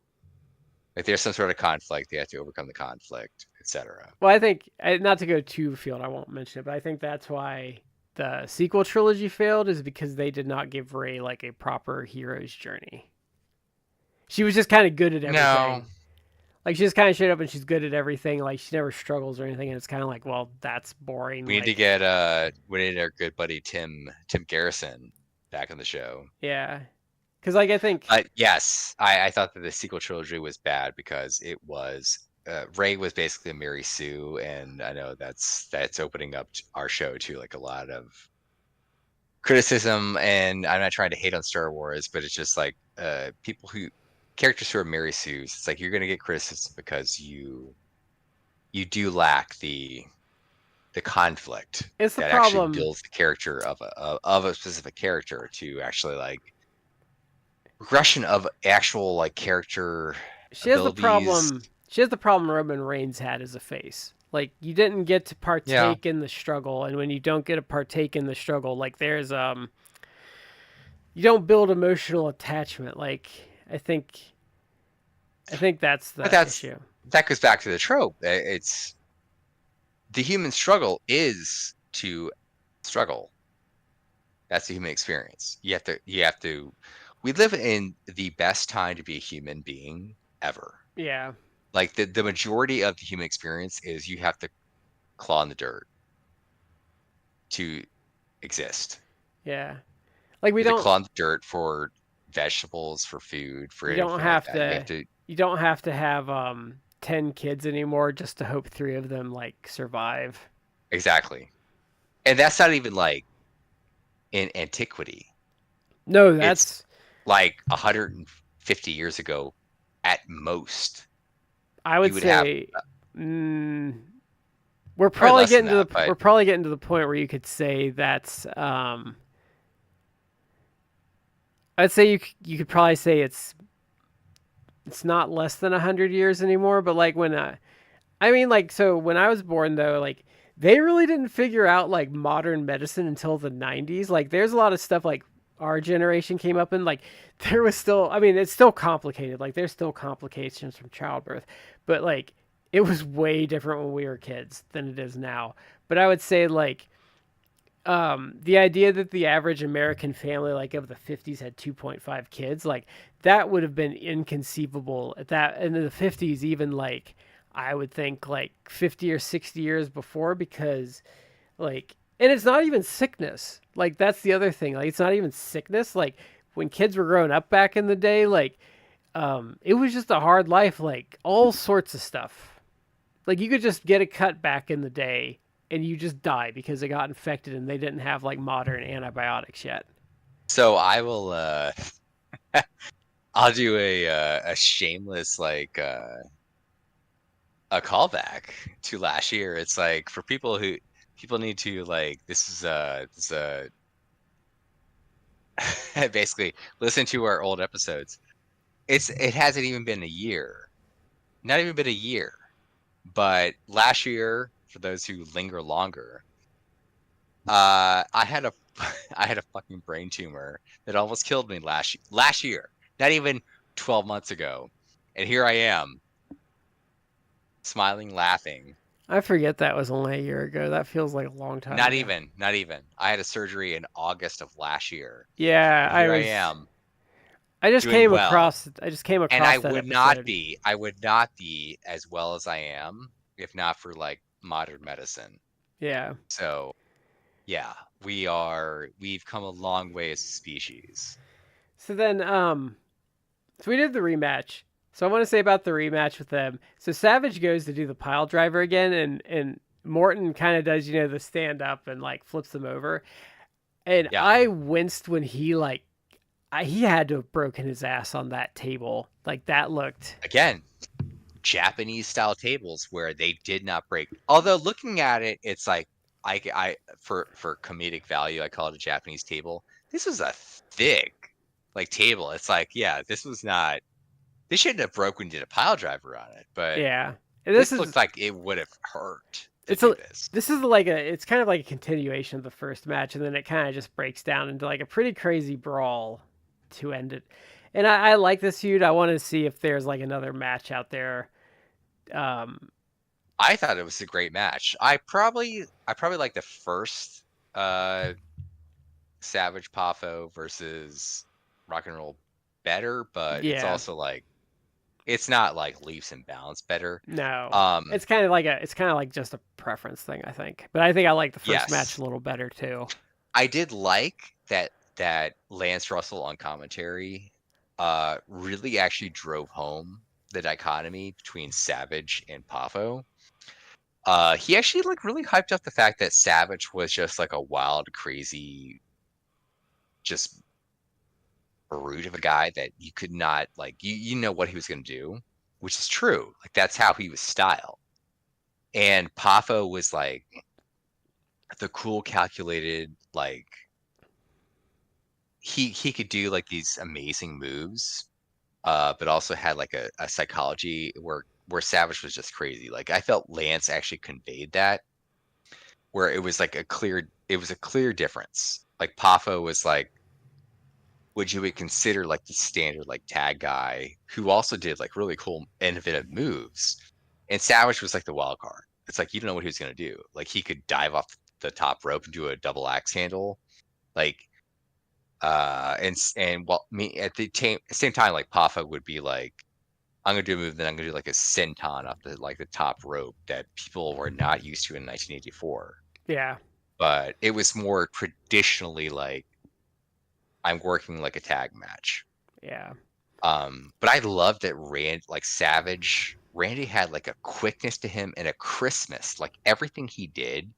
Like there's some sort of conflict, they have to overcome the conflict, etc. well, I think not to go too field, I won't mention it, but I think that's why the sequel trilogy failed is because they did not give Rey like a proper hero's journey. She was just kind of good at No, everything. Like she just kind of showed up and she's good at everything. Like she never struggles or anything, and it's kind of like, well, that's boring. we need to Like, get we need our good buddy Tim Garrison back on the show. yeah, because like I think, Yes, I thought that the sequel trilogy was bad because it was Ray was basically a Mary Sue, and I know that's opening up our show to like a lot of criticism. And I'm not trying to hate on Star Wars, but it's just like people who characters who are Mary Sues. It's like you're gonna get criticism because you do lack the conflict it's the that actually problem. builds the character of a specific character to actually like progression of actual like character She has the abilities. problem. She has the problem Roman Reigns had as a face. Like you didn't get to Yeah, partake in the struggle, and when you don't get to partake in the struggle, like there's you don't build emotional attachment. Like I think I think that's but the issue. that goes back to the trope. It's the human struggle is to struggle. That's the human experience. You have to we live in the best time to be a human being ever. Yeah, Like the majority of the human experience is you have to claw in the dirt to exist. yeah. Like we You have to don't claw in the dirt for vegetables, for food, for you don't everything like have that. You have to to you don't have to have 10 kids anymore just to hope 3 of them like survive. exactly. And that's not even like in antiquity. No, It's that's like 150 years ago at most. I You would would have say mm, we're probably probably less than getting to that, the but we're probably getting to the point where you could say that's I'd say you could probably say it's not less than 100 years anymore. But like when I mean like so when I was born though, like they really didn't figure out like modern medicine until the 90s. Like there's a lot of stuff like our generation came up in, like there was still, I mean it's still complicated, like there's still complications from childbirth, but like it was way different when we were kids than it is now. But I would say like the idea that the average American family like of the 50s had 2.5 kids, like that would have been inconceivable at that in the 50s, even like I would think like 50 or 60 years before, because like and it's not even sickness. Like that's the other thing. Like it's not even sickness. Like when kids were growing up back in the day, like it was just a hard life, like all sorts of stuff. Like you could just get a cut back in the day and you just die because it got infected and they didn't have like modern antibiotics yet. so I will I'll do a shameless like a callback to last year. It's like for people need to like this is basically listen to our old episodes. It hasn't even been a year. Not even been a year. But last year, for those who linger longer, I had a I had a fucking brain tumor that almost killed me last year. Not even 12 months ago. And here I am, smiling, laughing. I forget that was only a year ago. That feels like a long time ago. Not even. I had a surgery in August of last year. Yeah, And here I am doing well. I just came And across that episode. I would not be as well as I am if not for like modern medicine. Yeah. So yeah, we've come a long way as a species. So then so we did the rematch. So I want to say about the rematch with them. So Savage goes to do the pile driver again, and Morton kind of does, you know, the stand up and like flips them over. And Yeah. I winced when he like he had to have broken his ass on that table. Like that looked. Again, Japanese style tables where they did not break. Although looking at it, it's like I for comedic value, I call it a Japanese table. This was a thick like table. It's like, yeah, this was not. They shouldn't have broke when you did a pile driver on it, but Yeah. And this this is looked like it would have hurt to it's do a this. this is like a it's kind of like a continuation of the first match, and then it kind of just breaks down into like a pretty crazy brawl to end it. And I like this feud. I want to see if there's like another match out there. Um, I thought it was a great match. I probably like the first uh Savage Poffo versus Rock and Roll better, but it's yeah, also like it's not like leaps and bounds better. no, Um, it's kind of like just a preference thing, I think. But I think I like the first match yes, a little better too. I did like that Lance Russell on commentary really actually drove home the dichotomy between Savage and Poffo. He actually like really hyped up the fact that Savage was just like a wild, crazy, just brute of a guy that you could not like you know what he was going to do, which is true. Like that's how he was styled. And Poffo was like the cool, calculated, like he could do like these amazing moves, but also had like a psychology where Savage was just crazy. Like I felt Lance actually conveyed that, where it was a clear difference. Like Poffo was like what you would consider like the standard like tag guy who also did like really cool innovative moves. And Savage was like the wild card. It's like you don't know what he was gonna do. Like he could dive off the top rope and do a double axe handle. Like and well me at the same time like Paffa would be like I'm gonna do a move, then I'm gonna do like a senton off the top rope that people were not used to in 1984. Yeah, But it was more traditionally like I'm working like a tag match. yeah, But I love that Randy had like a quickness to him and a crispness. Like everything he did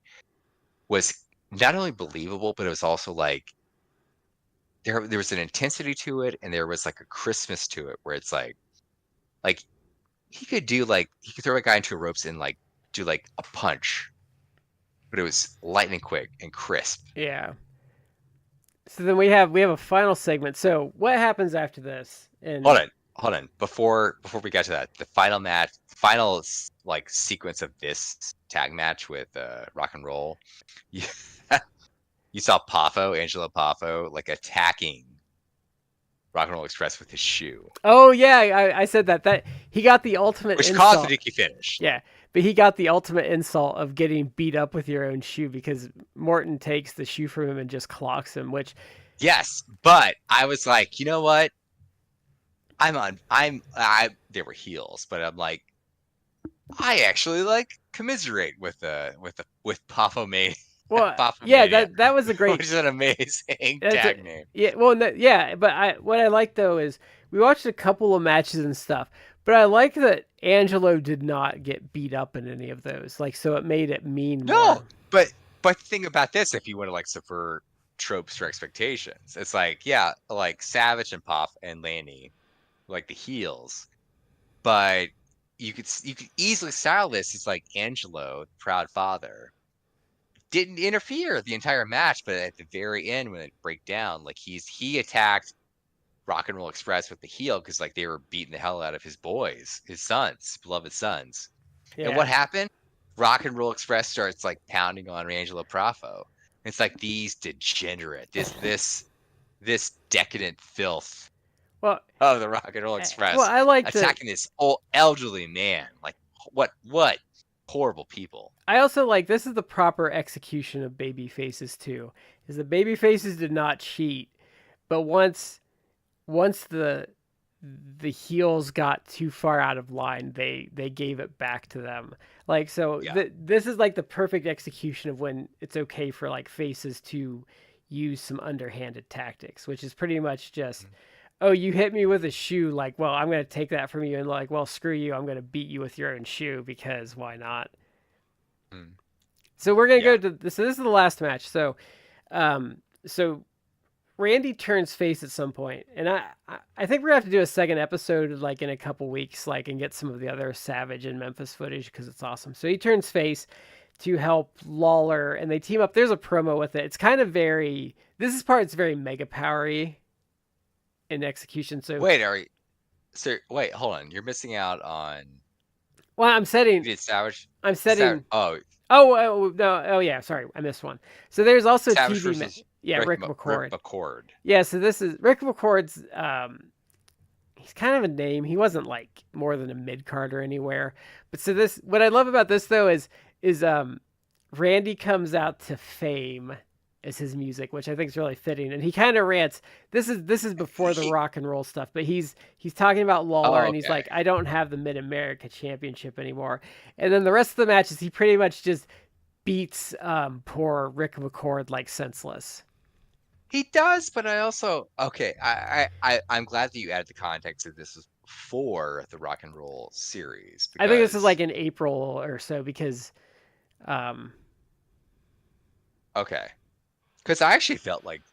was not only believable, but it was also like there was an intensity to it, and there was like a crispness to it, where it's like he could throw a guy into ropes and like do like a punch, but it was lightning quick and crisp. Yeah. So then we have a final segment. So what happens after this? Hold And on, hold on. Before we get to that, the final match, like sequence of this tag match with Rock and Roll, you, you saw Angelo Poffo, like attacking Rock and Roll Express with his shoe, oh yeah, I said that he got the ultimate which caused the insult. Nikki finish. Yeah, but he got the ultimate insult of getting beat up with your own shoe because Morton takes the shoe from him and just clocks him. Which, Yes, but I was like, you know what? They were heels, but I'm like, I actually like commiserate with Poffo Mania, well, Poffo yeah, Mania, that was a which great. is an amazing That's a, tag name. yeah, well, no, yeah, but what I like though is we watched a couple of matches and stuff, but I like that Angelo did not get beat up in any of those. Like, so it made it mean more. No, but think about this: if you want to like subvert tropes or expectations, it's like yeah, like Savage and Pop and Lanny, like the heels, but you could easily style this as like Angelo, the proud father, didn't interfere the entire match, but at the very end when it break down, like he attacked Rock and Roll Express with the heel because like they were beating the hell out of his boys, his sons, beloved sons. And what Yeah, happened? Rock and Roll Express starts like pounding on Angelo Profo. It's like these degenerate, this decadent filth well, of the Rock and Roll well, Express I like that. attacking this old elderly man. Like what horrible people. I also like this is the proper execution of baby faces too. Is the baby faces did not cheat, but once the heels got too far out of line, they gave it back to them. Like so, Yeah. this is like the perfect execution of when it's okay for like faces to use some underhanded tactics, which is pretty much just, oh, you hit me with a shoe, like, well, I'm gonna take that from you, and like, well, screw you, I'm gonna beat you with your own shoe because why not? Mm. So we're gonna go Yeah. to this. So this is the last match. So Randy turns face at some point, and I think we're gonna have to do a second episode like in a couple weeks, like and get some of the other Savage and Memphis footage because it's awesome. So he turns face to help Lawler, and they team up. There's a promo with it. It's kind of very. This is part. It's very mega powery in execution. So Wait, are you, sir? Wait, hold on. You're missing out on. well, You did Savage. I'm Savage. setting. Oh, Oh no. Oh yeah. Sorry, I missed one. So there's also Savage TV. versus Yeah, Rick Rick McCord. McCord. Yeah, so this is Rick McCord's. He's kind of a name. He wasn't like more than a mid carder anywhere. But so this, what I love about this though is Randy comes out to Fame as his music, which I think is really fitting. And he kind of rants. This is before the He, rock and roll stuff, but he's talking about Lawler, oh, and he's okay. like, I don't have the Mid America Championship anymore. And then the rest of the matches, he pretty much just beats poor Rick McCord like senseless. He does, but I also okay. I'm glad that you added the context that this was before the rock and roll series I think this is like because in April or so because um, okay, because I actually felt like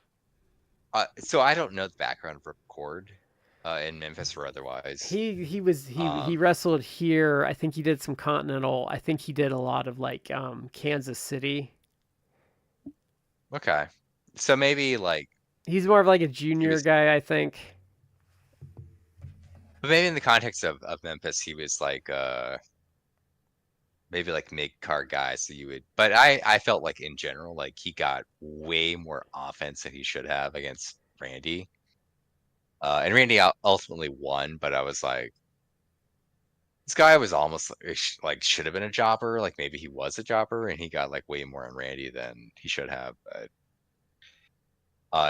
so I don't know the background of Record in Memphis or otherwise. he Um, wrestled here. I think he did some Continental. I think he did a lot of like Kansas City. okay, so maybe like He's more of like a he junior was, guy, I think. but maybe in the context of Memphis, he was like maybe like mid card guy. So you would, but I felt like in general like he got way more offense than he should have against Randy. And Randy ultimately won, but I was like, this guy was almost like should have been a jobber. Like maybe he was a jobber, and he got like way more on Randy than he should have. But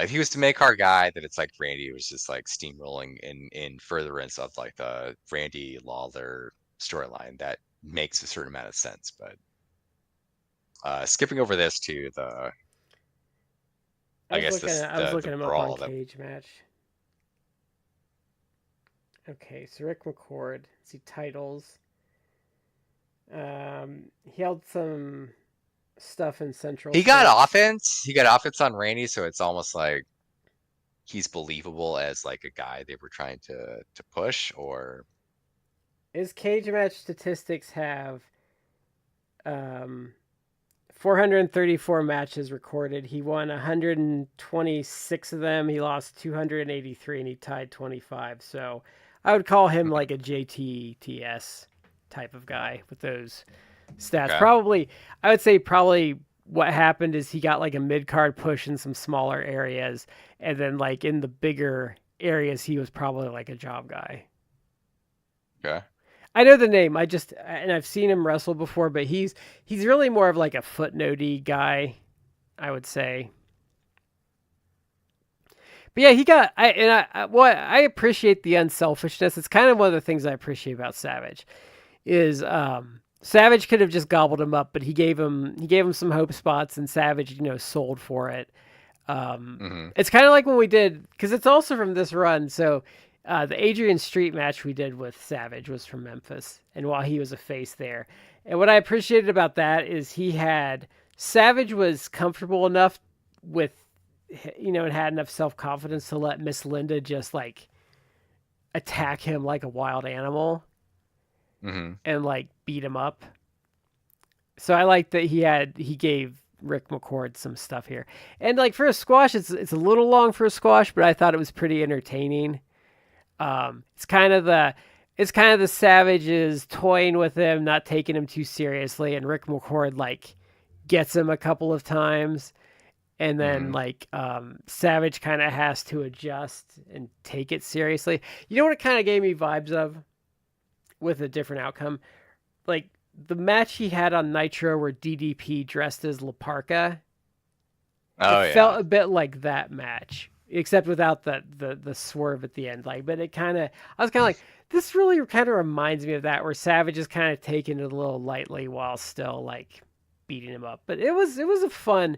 if he was to make our guy, that it's like Randy was just like steamrolling in furtherance of like the Randy Lawler storyline. That makes a certain amount of sense. But skipping over this to the, I guess I was the looking him up on brawl that Cage Match. Okay, so Rick McCord. Let's see titles. He held some. stuff in Central He got States. offense. He got offense on Rainey, so it's almost like he's believable as like a guy they were trying to push. Or His cage match statistics have um, 434 matches recorded. He won 126 of them. He lost 283 and he tied 25. So I would call him like a JTTS type of guy with those stats. okay, Probably, I would say probably what happened is he got like a mid card push in some smaller areas, and then like in the bigger areas, he was probably like a job guy. okay, I know the name. And I've seen him wrestle before, but he's really more of like a footnotey guy, I would say. But yeah, he got I appreciate the unselfishness. It's kind of one of the things I appreciate about Savage is Savage could have just gobbled him up, but he gave him some hope spots, and Savage sold for it. hmm It's kind of like when we did, because it's also from this run. So the Adrian Street match we did with Savage was from Memphis, and while he was a face there, and what I appreciated about that is Savage was comfortable enough with, and had enough self confidence to let Miss Linda just like attack him like a wild animal hmm and like beat him up. So I like that he gave Rick McCord some stuff here. And like for a squash, it's a little long for a squash, but I thought it was pretty entertaining. It's kind of the Savages toying with him, not taking him too seriously, and Rick McCord like gets him a couple of times, and then hmm like Savage kind of has to adjust and take it seriously. You know what it kind of gave me vibes of with a different outcome, like the match he had on Nitro where DDP dressed as La Parka. It Oh felt yeah. a bit like that match, except without the swerve at the end. Like, but I was kind of like, this really kind of reminds me of that, where Savage is kind of taking it a little lightly while still like beating him up. But it was a fun.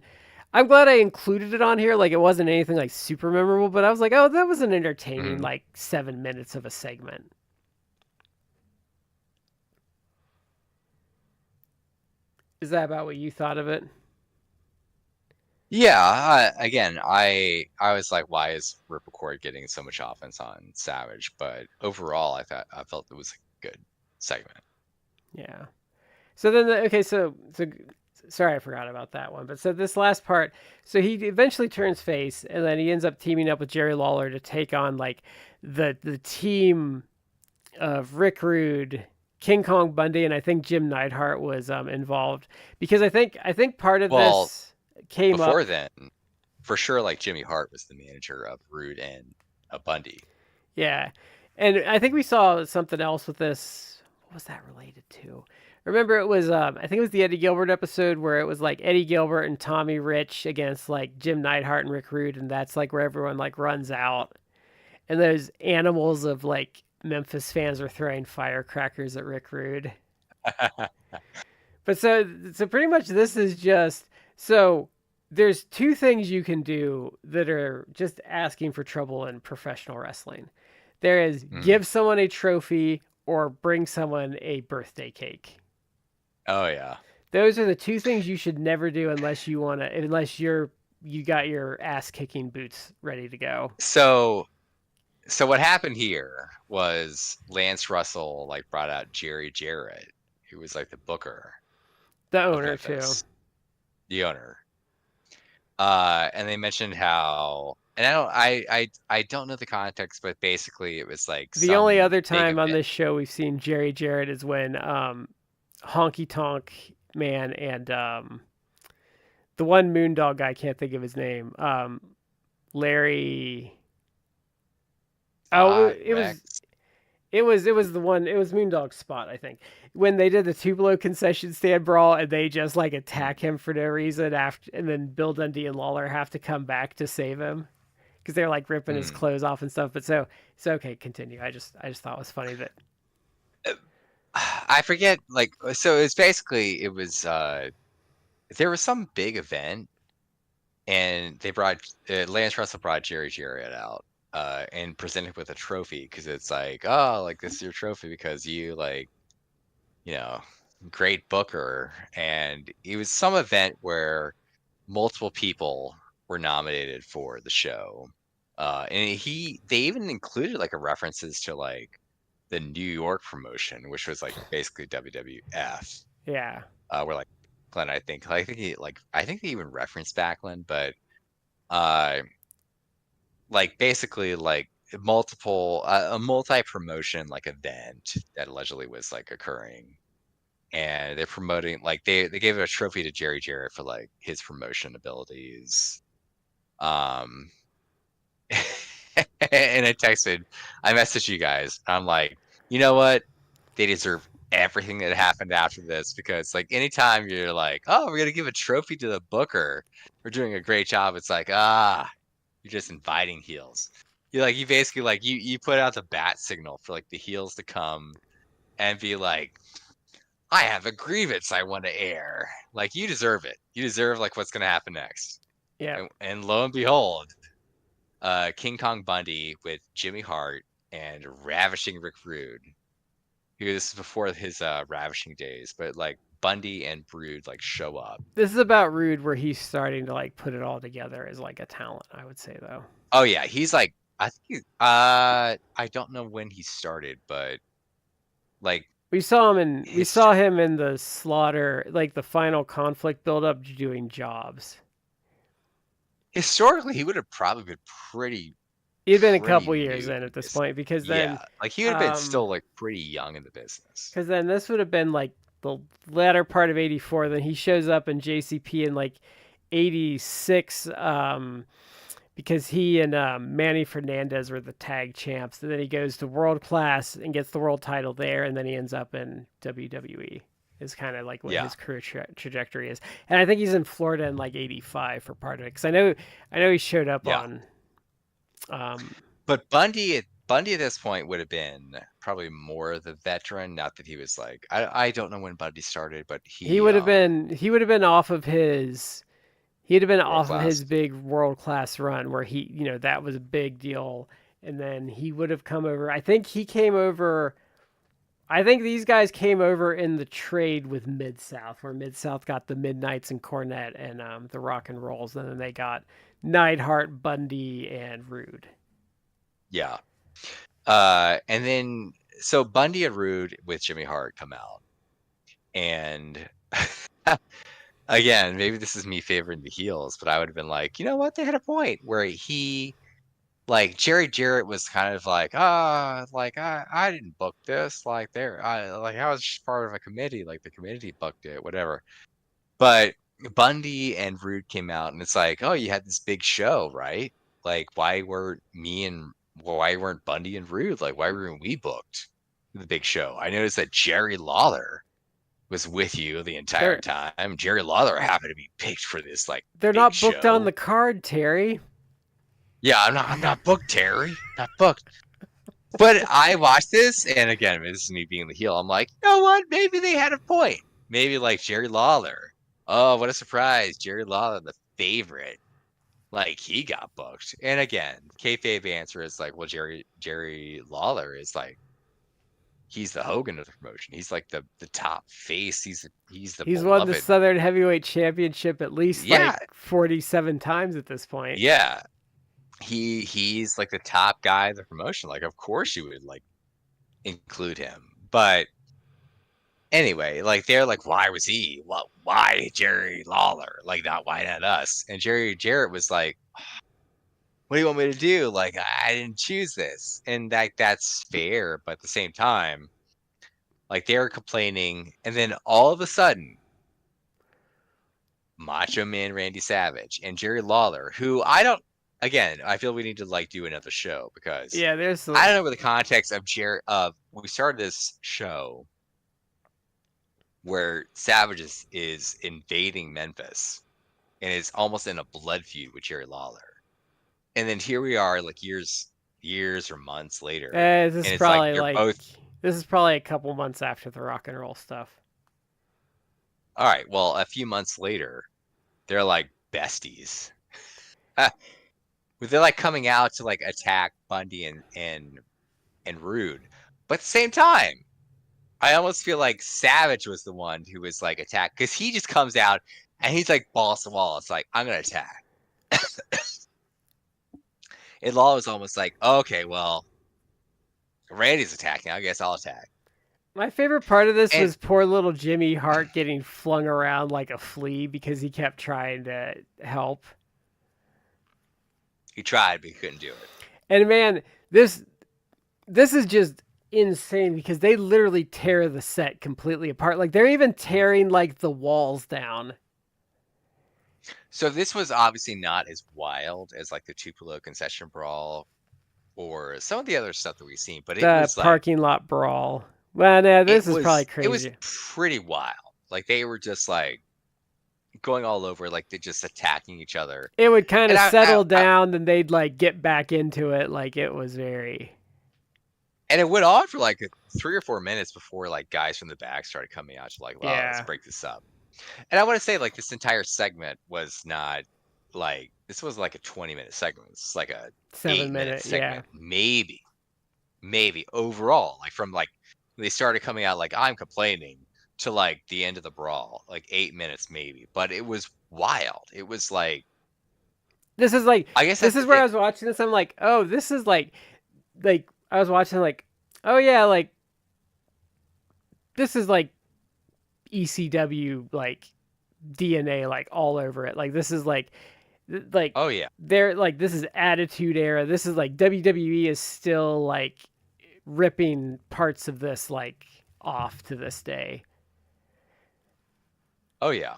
I'm glad I included it on here. Like, it wasn't anything like super memorable, but I was like, oh, that was an entertaining hmm like 7 minutes of a segment. Is that about what you thought of it? Yeah. Again, I was like, why is Rip McCord getting so much offense on Savage? But overall, I felt it was a good segment. Yeah. So then, okay, so sorry, I forgot about that one. But so this last part, so he eventually turns face, and then he ends up teaming up with Jerry Lawler to take on like the team of Rick Rude, King Kong Bundy, and I think Jim Neidhart was involved, because I think part of Well, this came before up. then, for sure, like Jimmy Hart was the manager of Rude and Bundy. Yeah, and I think we saw something else with this. What was that related to? Remember, it was I think it was the Eddie Gilbert episode where it was like Eddie Gilbert and Tommy Rich against like Jim Neidhart and Rick Rude, and that's like where everyone like runs out, and those animals of like Memphis fans are throwing firecrackers at Rick Rude. But so pretty much this is just so there's two things you can do that are just asking for trouble in professional wrestling. There is Mm. give someone a trophy or bring someone a birthday cake. Oh yeah. Those are the two things you should never do unless you got your ass kicking boots ready to go. So so what happened here was Lance Russell like brought out Jerry Jarrett, who was like the booker The of owner too. Memphis, the owner. And they mentioned how, and I don't know the context, but basically it was like The only some other big time on event. this show we've seen Jerry Jarrett is when Honky Tonk Man and the one Moondog guy, I can't think of his name. Larry. Oh, it was Rex. it was the one. It was Moondog's spot, I think, when they did the Tupelo concession stand brawl, and they just like attack him for no reason after, and then Bill Dundee and Lawler have to come back to save him because they're like ripping his Mm. clothes off and stuff. But so okay, continue. I just thought it was funny that I forget, like, so it's basically it was there was some big event, and they brought Lance Russell brought Jerry Jarrett out and presented with a trophy, because it's like, oh, like, this is your trophy because you, like, you know, great booker, and it was some event where multiple people were nominated for the show. And they even included like a references to like the New York promotion, which was like basically WWF. Yeah. Where like Glenn, I think they even referenced Backlund, but uh, like basically like a multi promotion like event that allegedly was like occurring, and they're promoting like they gave a trophy to Jerry Jarrett for like his promotion abilities. Um, and I messaged you guys. I'm like, you know what? They deserve everything that happened after this, because like anytime you're like, oh, we're gonna give a trophy to the booker, we're doing a great job. It's like, you're just inviting heels. You basically like you put out the bat signal for like the heels to come and be like, I have a grievance I want to air. Like you deserve it. You deserve like what's gonna happen next. Yeah. And lo and behold, King Kong Bundy with Jimmy Hart and Ravishing Rick Rude. This is before his ravishing days, but like Bundy and Rude like show up. This is about Rude, where he's starting to like put it all together as like a talent, I would say, though. Oh yeah, he's like I don't know when he started, but like We his saw him in the Slaughter, like the final conflict build up, doing jobs. historically he would have probably been He'd been a pretty couple new years in in the at this business. point, because then Yeah, like he would have been still like pretty young in the business. this would have been like the latter part of '84. Then he shows up in JCP in like '86, because he and Manny Fernandez were the tag champs. And then he goes to World Class and gets the world title there, and then he ends up in WWE. Is kind of like what Yeah, his career trajectory is. And I think he's in Florida in like '85 for part of it, because I know he showed up yeah. on. Um, But Bundy at this point would have been probably more the veteran. Not that he was like I don't know when Bundy started, but he would have been off of his he'd have been world off of class. his big world class run, where he, that was a big deal. And then he would have come over. I think he came over. I think these guys came over in the trade with Mid South, where Mid South got the Midnights and Cornette and the Rock and Rolls, and then they got Neidhart, Bundy, and Rude. Yeah. And then so Bundy and Rude with Jimmy Hart come out, and again, maybe this is me favoring the heels, but I would have been like, you know what? They had a point where like Jerry Jarrett was kind of like, like I didn't book this, like I was just part of a committee, like the committee booked it, whatever. But Bundy and Rude came out, and it's like, oh, you had this big show, right? Like, why weren't Bundy and Rude? Like, why weren't we booked for the big show? I noticed that Jerry Lawler was with you the entire They're time. Jerry Lawler happened to be picked for this like they're big not booked on show. the card, Terry. Yeah, I'm not booked, Terry. Not booked. But I watched this, and again, this is me being the heel. I'm like, you know what? Maybe they had a point. Maybe like Jerry Lawler. Oh, what a surprise! Jerry Lawler, the favorite, like he got booked. And again, kayfabe answer is like, well, Jerry Lawler is like he's the Hogan of the promotion. He's like the top face. He's the He's won the beloved. Southern Heavyweight Championship at least Yeah, like 47 times at this point. yeah. He's like the top guy of the promotion. Like, of course you would like include him. But anyway, like they're like, why was he? Why Jerry Lawler? Like, not why not us? And Jerry Jarrett was like, what do you want me to do? Like, I didn't choose this, and that's fair. But at the same time, like they were complaining, and then all of a sudden, Macho Man Randy Savage and Jerry Lawler, who I don't. Again, I feel we need to like do another show because Yeah, there's I don't know where the context of we started this show where Savage is invading Memphis and is almost in a blood feud with Jerry Lawler. And then here we are like years or months later, this and is it's like probably they're like both this is probably a couple months after the rock and roll stuff. all right, well, a few months later, they're like besties. They're like coming out to like attack Bundy and Rude. But at the same time, I almost feel like Savage was the one who was like attacked because he just comes out and he's like balls to wall. It's like, I'm gonna attack. And Law was almost like, okay, well, Randy's attacking. I guess I'll attack. My favorite part of this And was poor little Jimmy Hart getting flung around like a flea because he kept trying to help. he tried, but he couldn't do it. And man, this is just insane because they literally tear the set completely apart. Like they're even tearing like the walls down. So this was obviously not as wild as like the Tupelo concession brawl or some of the other stuff that we've seen, but it The was like parking lot brawl. Well, no, this is probably it was crazy. pretty wild. Like they were just like going all over, like they're just attacking each other. It would kind And of settle down, then they'd like get back into it. Like it was very. And it went on for like 3 or 4 minutes before like guys from the back started coming out to like, well, let's Yeah. break this up. And I want to say like this entire segment was not like this was like a 20-minute segment. It's like a 7 minute segment, yeah. maybe overall. Like from like they started coming out like I'm complaining to like the end of the brawl, like 8 minutes maybe. But it was wild. It was like This is like I guess this is where I was watching this. I'm like, oh, this is like I was watching like, oh yeah, like this is like ECW like DNA like all over it. Like this is like oh yeah. they're like this is Attitude Era. This is like WWE is still like ripping parts of this like off to this day. Oh yeah.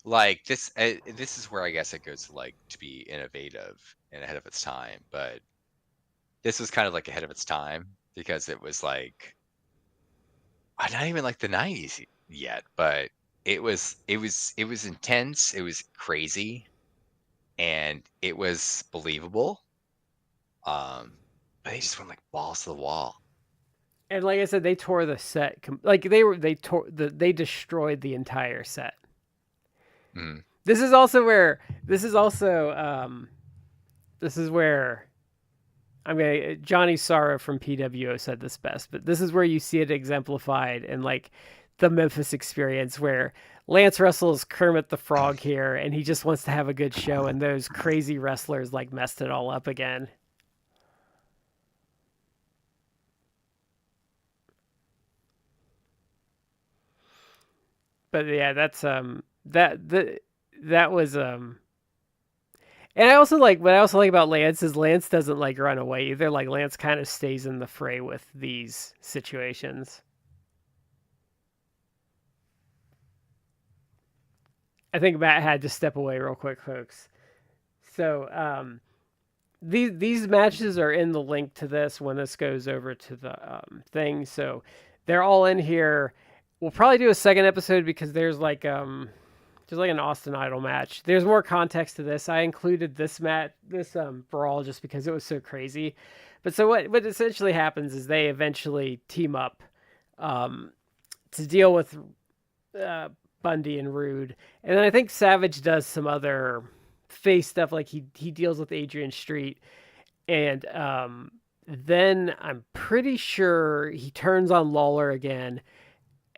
Like this is where I guess it goes to like to be innovative and ahead of its time, but this was kind of like ahead of its time because it was like not even like the 90s yet, but it was intense, it was crazy, and it was believable. But they just went like balls to the wall. And like I said, they tore the set. Like they destroyed the entire set. Mm. This is also where this is also this is where I mean Johnny Sorrow from PWO said this best, but this is where you see it exemplified in like the Memphis experience where Lance Russell's Kermit the Frog here and he just wants to have a good show and those crazy wrestlers like messed it all up again. But yeah, that's that was and I also like what I also like about Lance is Lance doesn't like run away either. Like Lance kind of stays in the fray with these situations. I think Matt had to step away real quick, folks. So these matches are in the link to this when this goes over to the thing. So they're all in here. We'll probably do a second episode because there's like an Austin Idol match. There's more context to this. I included this brawl just because it was so crazy. But so what essentially happens is they eventually team up to deal with Bundy and Rude, and then I think Savage does some other face stuff like he deals with Adrian Street, and then I'm pretty sure he turns on Lawler again.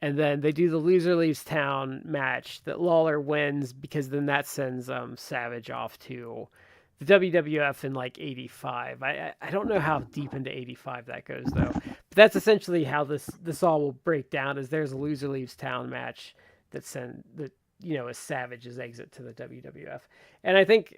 And then they do the loser leaves town match that Lawler wins because then that sends Savage off to the WWF in like 85. I don't know how deep into 85 that goes though. But that's essentially how this all will break down is there's a loser leaves town match that is Savage's exit to the WWF. And I think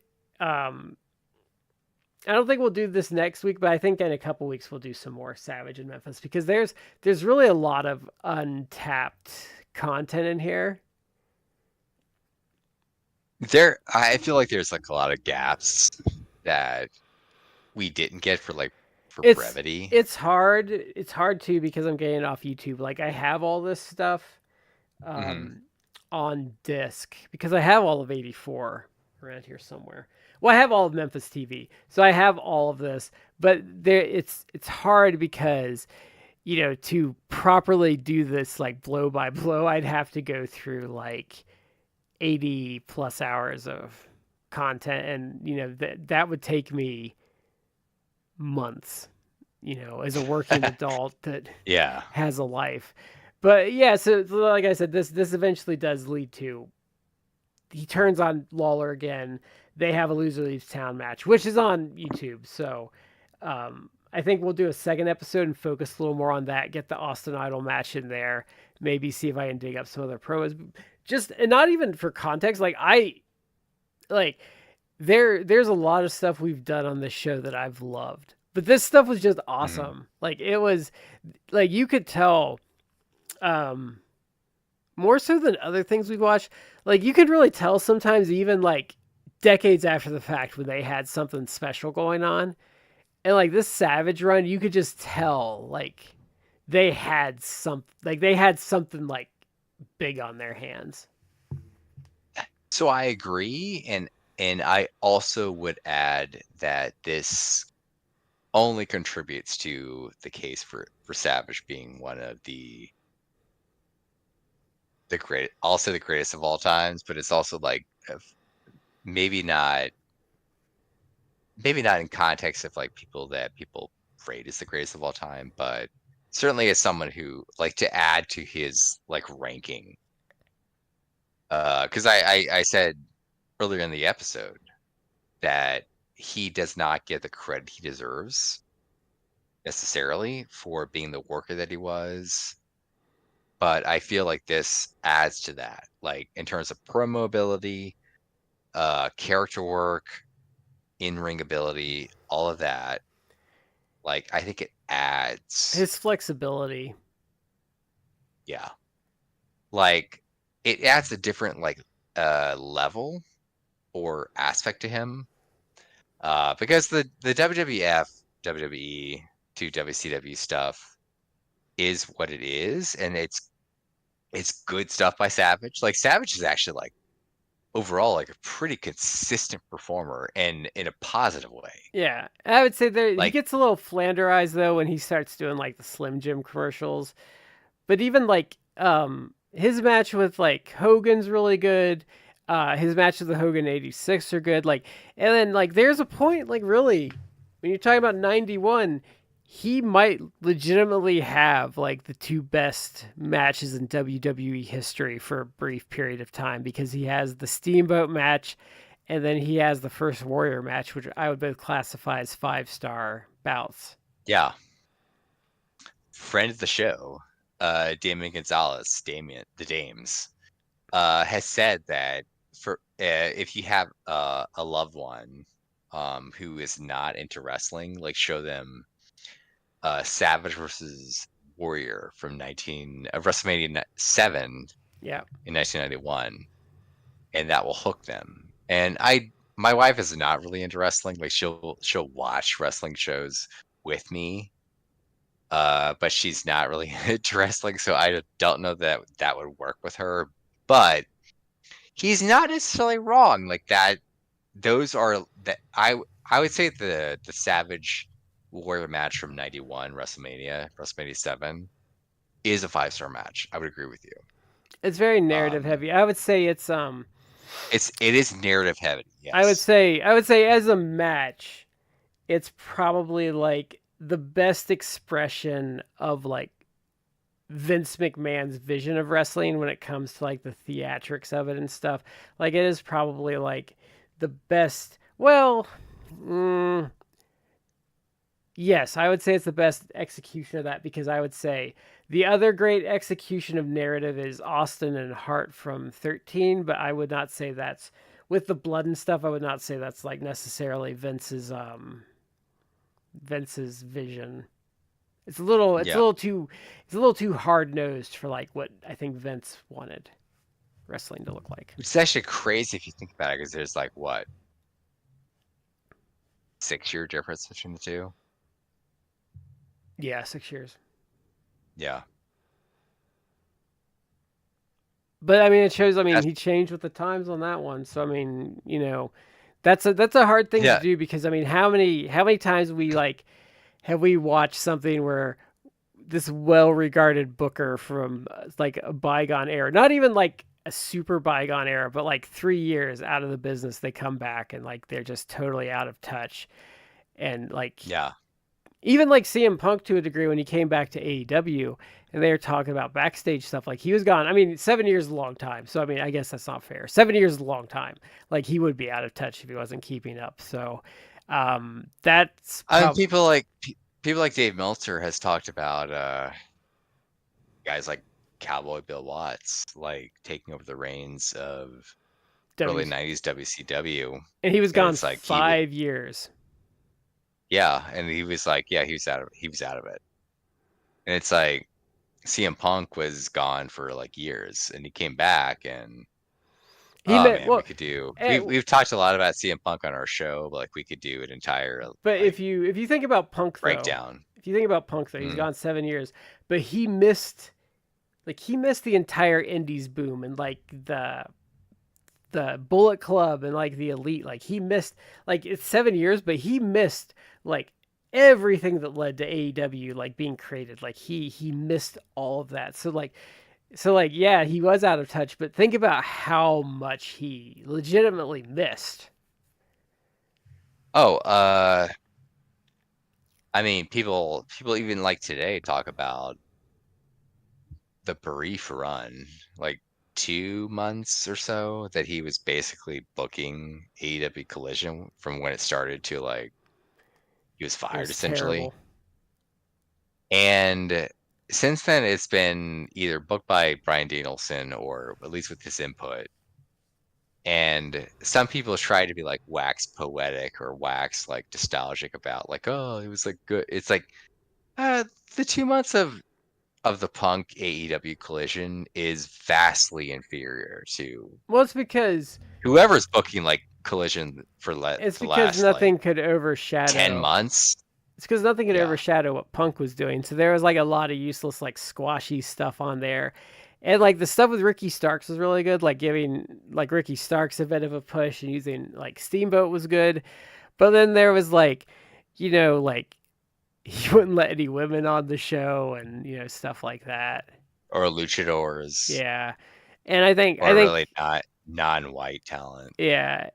I don't think we'll do this next week, but I think in a couple weeks we'll do some more Savage in Memphis because there's really a lot of untapped content in here. I feel like there's like a lot of gaps that we didn't get for brevity. It's hard. It's hard too because I'm getting it off YouTube. Like I have all this stuff on disc because I have all of 84 around here somewhere. Well, I have all of Memphis TV, so I have all of this, but it's hard because, to properly do this like blow by blow, I'd have to go through like 80 plus hours of content, and that would take me months. as a working adult that Yeah. has a life. But yeah, so like I said, this eventually does lead to he turns on Lawler again. They have a loser leaves town match, which is on YouTube. So I think we'll do a second episode and focus a little more on that. Get the Austin Idol match in there. Maybe see if I can dig up some other promos. Just and not even for context. Like there's a lot of stuff we've done on this show that I've loved, but this stuff was just Mhm. awesome. Like it was, like you could tell. Um, More so than other things we've watched, like you could really tell sometimes even like decades after the fact when they had something special going on. And like this Savage run, you could just tell like they had something like big on their hands. So I agree, and I also would add that this only contributes to the case for Savage being one of the great, also the greatest of all times, but it's also like maybe not maybe not in context of like people that people rate as the greatest of all time, but certainly as someone who like to add to his like ranking. Because I said earlier in the episode that he does not get the credit he deserves necessarily for being the worker that he was. But I feel like this adds to that, like in terms of promo ability, character work, in-ring ability, all of that. Like I think it adds, His flexibility. yeah, like it adds a different like level or aspect to him. Because the WWF, WWE to WCW stuff is what it is, and it's good stuff by Savage. Like Savage is actually like overall like a pretty consistent performer and in a positive way. Yeah, I would say there he Like, gets a little flanderized though when he starts doing like the Slim Jim commercials. But even like his match with like Hogan's really good. His match with the Hogan 86 are good. Like and then like there's a point like really when you're talking about 91, he might legitimately have like the two best matches in WWE history for a brief period of time because he has the Steamboat match and then he has the first Warrior match, which I would both classify as 5-star bouts. yeah, friend of the show, Damien Gonzalez, Damien the Dames, has said that for if you have a loved one who is not into wrestling, like show them Savage versus Warrior from 19 WrestleMania 7 Yeah. in 1991, and that will hook them. And my wife is not really into wrestling. Like she'll watch wrestling shows with me, but she's not really into wrestling, so I don't know that that would work with her. But he's not necessarily wrong. Like that, those are that I would say the Savage Warrior match from 91 WrestleMania 7 is a 5-star match. I would agree with you. It's very narrative Um, heavy. I would say it's it is narrative heavy. Yes. I would say as a match, it's probably like the best expression of like Vince McMahon's vision of wrestling when it comes to like the theatrics of it and stuff. Like it is probably like the best. Well, yes, I would say it's the best execution of that because I would say the other great execution of narrative is Austin and Hart from 13, but I would not say that's with the blood and stuff. I would not say that's like necessarily Vince's vision. Yeah. It's a little too hard nosed for like what I think Vince wanted wrestling to look like. Which is actually crazy if you think about it, because there's like what 6-year difference between the two. Yeah, 6 years. Yeah. But I mean, it shows. I mean, That's he changed with the times on that one. So I mean, that's a hard thing to yeah. do because I mean, how many times we like have we watched something where this well-regarded booker from like a bygone era, not even like a super bygone era, but like 3 years out of the business, they come back and like they're just totally out of touch and like Yeah. Even like CM Punk to a degree when he came back to AEW and they were talking about backstage stuff, like he was gone. I mean, 7 years is a long time. So, I mean, I guess that's not fair. 7 years is a long time. Like he would be out of touch if he wasn't keeping up. So, that's I mean, probably people like Dave Meltzer has talked about guys like Cowboy Bill Watts like taking over the reins of early W. '90s WCW, And he was and gone it's like he would, 5 years. yeah, and he was like, yeah, he was out of it, and it's like CM Punk was gone for like years, and he came back, and He oh met, man, we well, could do eh, we've talked a lot about CM Punk on our show, but like we could do an entire but like if you think about Punk though, breakdown. he's Mm. gone 7 years, but he missed the entire Indies boom and like the Bullet Club and like the Elite. Like he missed like it's 7 years, but he missed like everything that led to AEW like being created. Like he missed all of that. So yeah, he was out of touch, but think about how much he legitimately missed. Oh, I mean, people even like today talk about the brief run, like 2 months or so, that he was basically booking AEW Collision from when it started to like he was It fired was essentially. terrible. And since then, it's been either booked by Brian Danielson or at least with his input. And some people try to be like wax poetic or wax like nostalgic about like, oh, it was like good. It's like uh, the 2 months of the Punk AEW Collision is vastly inferior to Well, it's because whoever's booking like Collision for it's the because last like nothing could 10 overshadow months. It's because nothing could Yeah. overshadow what Punk was doing. So there was like a lot of useless, like squashy stuff on there. And like the stuff with Ricky Starks was really good, like giving like Ricky Starks a bit of a push and using like Steamboat was good. But then there was like he wouldn't let any women on the show and stuff like that. Or luchadors Yeah. And I or think really not non-white talent. yeah.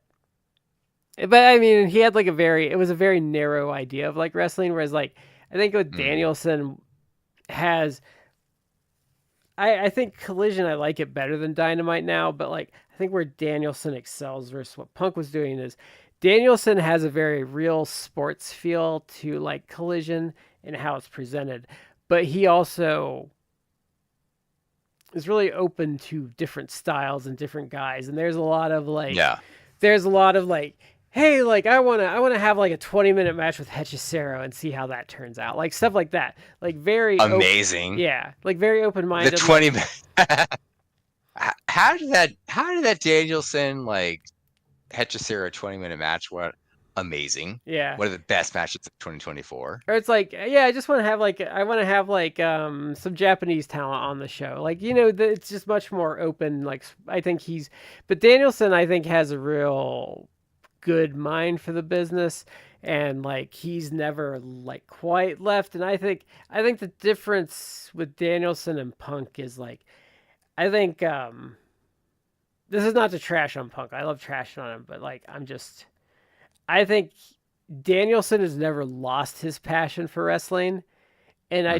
But I mean, he had like it was a very narrow idea of like wrestling, whereas like I think with Mm. Danielson has I think Collision I like it better than Dynamite now, but like I think where Danielson excels versus what Punk was doing is Danielson has a very real sports feel to like Collision and how it's presented, but he also is really open to different styles and different guys, and Yeah. there's a lot of like hey, like I want to have like a 20-minute match with Hechicero and see how that turns out. Like stuff like that. Like very Amazing. yeah, like very The open-minded like 20 how did that Danielson like Hechicero 20-minute match what amazing. yeah. One of the best matches of 2024. Or it's like yeah, I want to have like some Japanese talent on the show. Like it's just much more open like I think he's but Danielson I think has a real good mind for the business and like he's never like quite left and I think the difference with Danielson and Punk is like I think this is not to trash on Punk. I love trashing on him, but like I think Danielson has never lost his passion for wrestling and Hmm.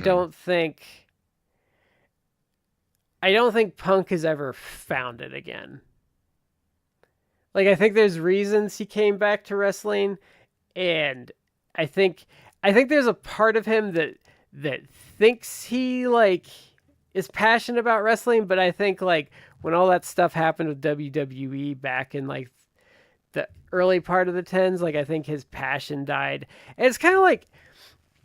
I don't think Punk has ever found it again. Like I think there's reasons he came back to wrestling and I think I think there's a part of him that thinks he like is passionate about wrestling, but I think like when all that stuff happened with WWE back in like the early part of the tens, like I think his passion died. And it's kind of like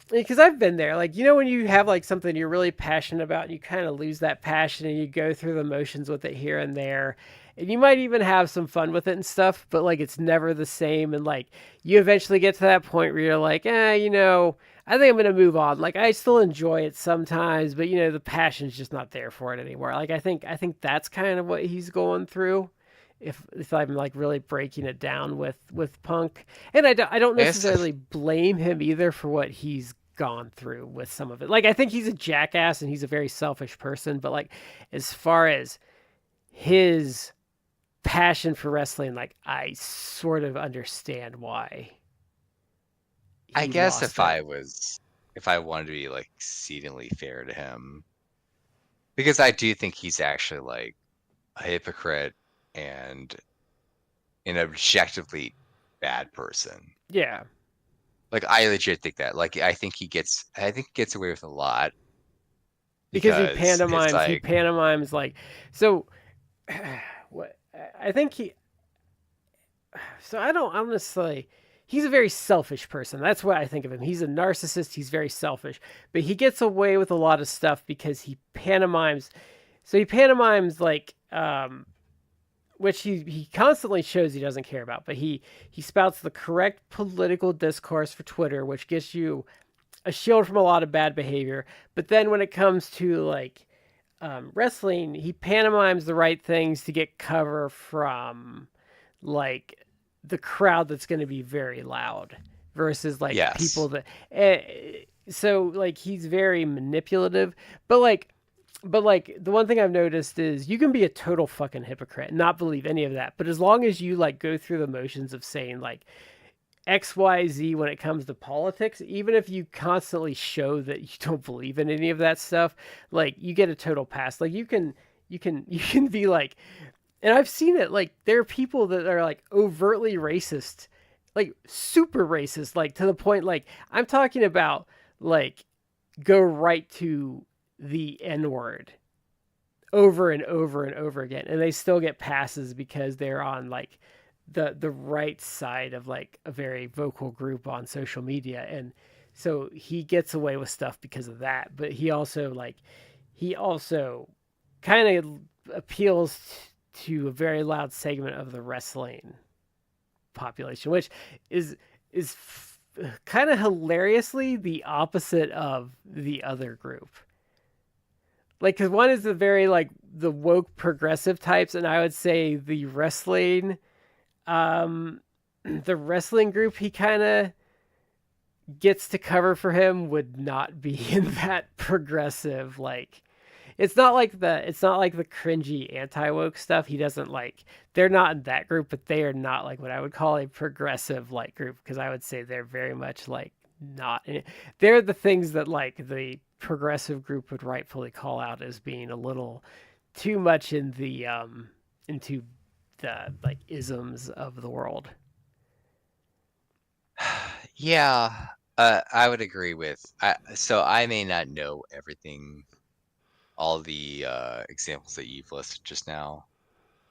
because I've been there, like when you have like something you're really passionate about, and you kind of lose that passion, and you go through the motions with it here and there, and you might even have some fun with it and stuff, but like it's never the same, and like you eventually get to that point where you're like, I think I'm gonna move on. Like I still enjoy it sometimes, but the passion's just not there for it anymore. Like I think that's kind of what he's going through. If I'm like really breaking it down with Punk, and I don't I guess necessarily blame him either for what he's gone through with some of it. Like I think he's a jackass and he's a very selfish person, but like as far as his passion for wrestling, like I sort of understand why I he guess lost if it. if I wanted to be like exceedingly fair to him, because I do think he's actually like a hypocrite and an objectively bad person. Yeah, Like I legit think that. Like I think he gets away with a lot because because it's he like pantomimes like so. What I think he so I don't honestly. He's a very selfish person. That's what I think of him. He's a narcissist. He's very selfish, but he gets away with a lot of stuff because he pantomimes. So he pantomimes like which he constantly shows he doesn't care about, but he spouts the correct political discourse for Twitter, which gets you a shield from a lot of bad behavior. But then when it comes to like wrestling, he pantomimes the right things to get cover from like the crowd that's going to be very loud versus like people yes. that. So like he's very manipulative, but like the one thing I've noticed is you can be a total fucking hypocrite and not believe any of that. But as long as you like go through the motions of saying like XYZ when it comes to politics, even if you constantly show that you don't believe in any of that stuff, like you get a total pass. Like you can be like, and I've seen it, like there are people that are like overtly racist, like super racist, like to the point like I'm talking about like go right to the N word over and over and over again, and they still get passes because they're on like the right side of like a very vocal group on social media. And so he gets away with stuff because of that, but he also kind of appeals to a very loud segment of the wrestling population, which is kind of hilariously the opposite of the other group. Like, because one is the very like the woke progressive types, and I would say um, the wrestling group he kind of gets to cover for him would not be in that progressive like. It's not like the cringy anti woke stuff. He doesn't like. They're not in that group, but they are not like what I would call a progressive like group because I would say they're very much like not. They're the things that like the progressive group would rightfully call out as being a little too much in the into the like isms of the world. Yeah, I would agree with. So I may not know everything, all the examples that you've listed just now,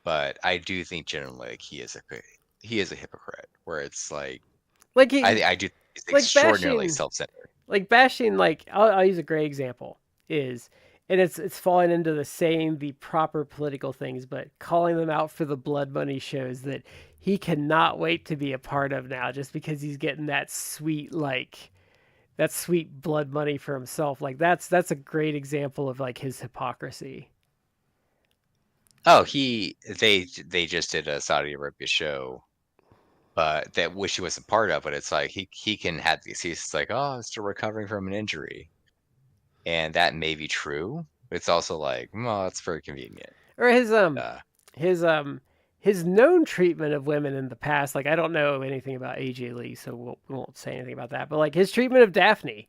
but I do think generally like he is a hypocrite. Where it's like Like he I do it's like extraordinarily self-centered. bashing like I'll use a great example is and it's falling into the saying the proper political things but calling them out for the blood money shows that he cannot wait to be a part of now just because he's getting that sweet blood money for himself. Like that's a great example of like his hypocrisy. Oh, they just did a Saudi Arabia show, but that which he wasn't part of. But it's like he can have the excuse. It's like, oh, I'm still recovering from an injury, and that may be true. But it's also like, well, it's very convenient. Or Uh, his his known treatment of women in the past. Like I don't know anything about AJ Lee, so we won't say anything about that. But like his treatment of Daphne,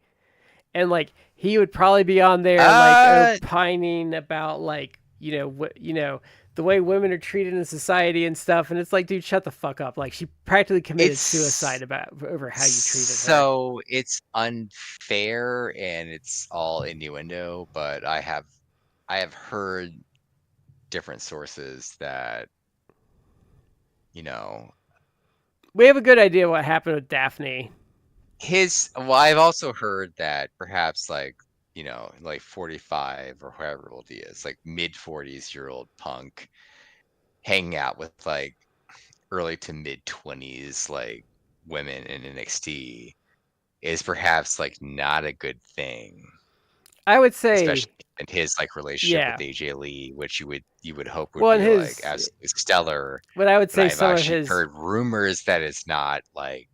and like he would probably be on there like uh, opining about like the way women are treated in society and stuff. And it's like, dude, shut the fuck up. Like she practically committed suicide it's about over how you treated her. so it's unfair and it's all innuendo. But I have heard different sources that you know We have a good idea what happened with Daphne. well, I've also heard that perhaps like, like 45 or however old he is, like mid 40s-year-old punk hanging out with like early to mid 20s like women in NXT is perhaps like not a good thing, I would say, especially in his like relationship with yeah. AJ Lee, which you would hope would Well, in be like his, absolutely stellar. but I would But say I've some of actually his, heard rumors that it's not like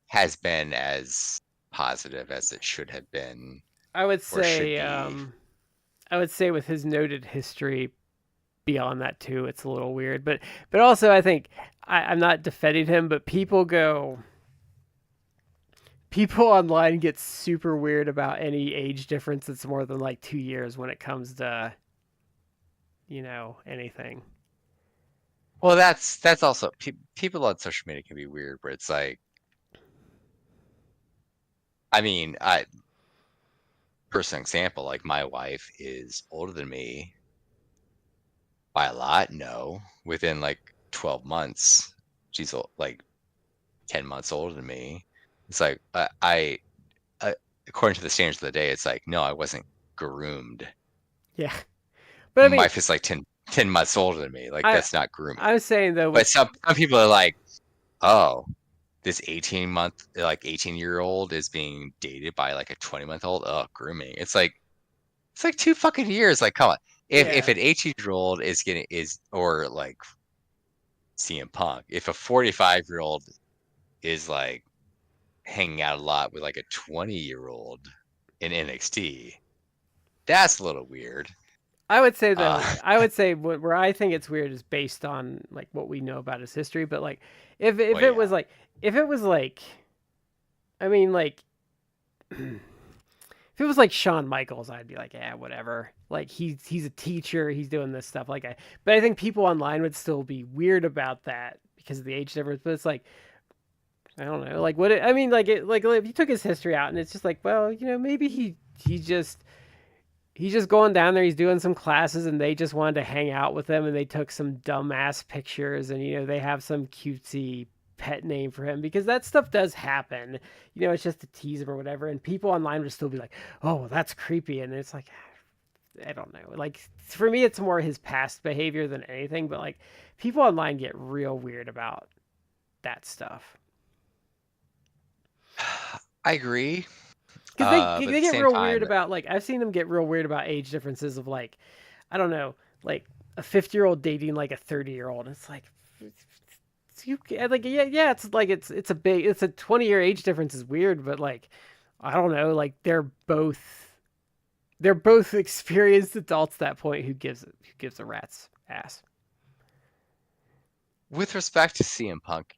has been as positive as it should have been I would or should say, be. I would say with his noted history beyond that too, it's a little weird. But also I think I'm not defending him, but people online get super weird about any age difference that's more than like 2 years when it comes to, anything. Well, that's also people on social media can be weird, where it's like, I mean, I personal example, like my wife is older than me by a lot. No, within like 12 months, she's like 10 months older than me. It's like I according to the standards of the day, it's like, no, I wasn't groomed. Yeah. But I My mean, wife is like 10 months older than me. Like I that's not grooming. I was saying though But with some people are like, oh, this 18-year-old is being dated by like a 20-month-old. Oh, grooming. It's like 2 fucking years. Like, come on. If yeah. an 18-year-old is or like CM Punk, if a 45-year-old is like hanging out a lot with like a 20-year-old in NXT, that's a little weird. I would say though, Uh, I would say where I think it's weird is based on like what we know about his history. But like, if well, it was yeah. like, if it was like, I mean, like, if it was like Shawn Michaels, I'd be like, yeah, whatever. Like he's a teacher, he's doing this stuff. But I think people online would still be weird about that because of the age difference. But it's like, I don't know, like I mean, like if you took his history out, and it's just like, well, maybe he just he's just going down there. He's doing some classes, and they just wanted to hang out with him, and they took some dumbass pictures, and they have some cutesy pet name for him because that stuff does happen. It's just to tease him or whatever, and people online would still be like, "Oh, well, that's creepy," and it's like, I don't know. Like for me, it's more his past behavior than anything, but like people online get real weird about that stuff I agree. because they But at they the get same real weird time, about like I've seen them get real weird about age differences of like I don't know, like a 50-year-old dating like a 30-year-old. It's like you like yeah, it's like it's a 20-year age difference is weird, but like I don't know, like they're both experienced adults at that point who gives a rat's ass. with respect to CM Punk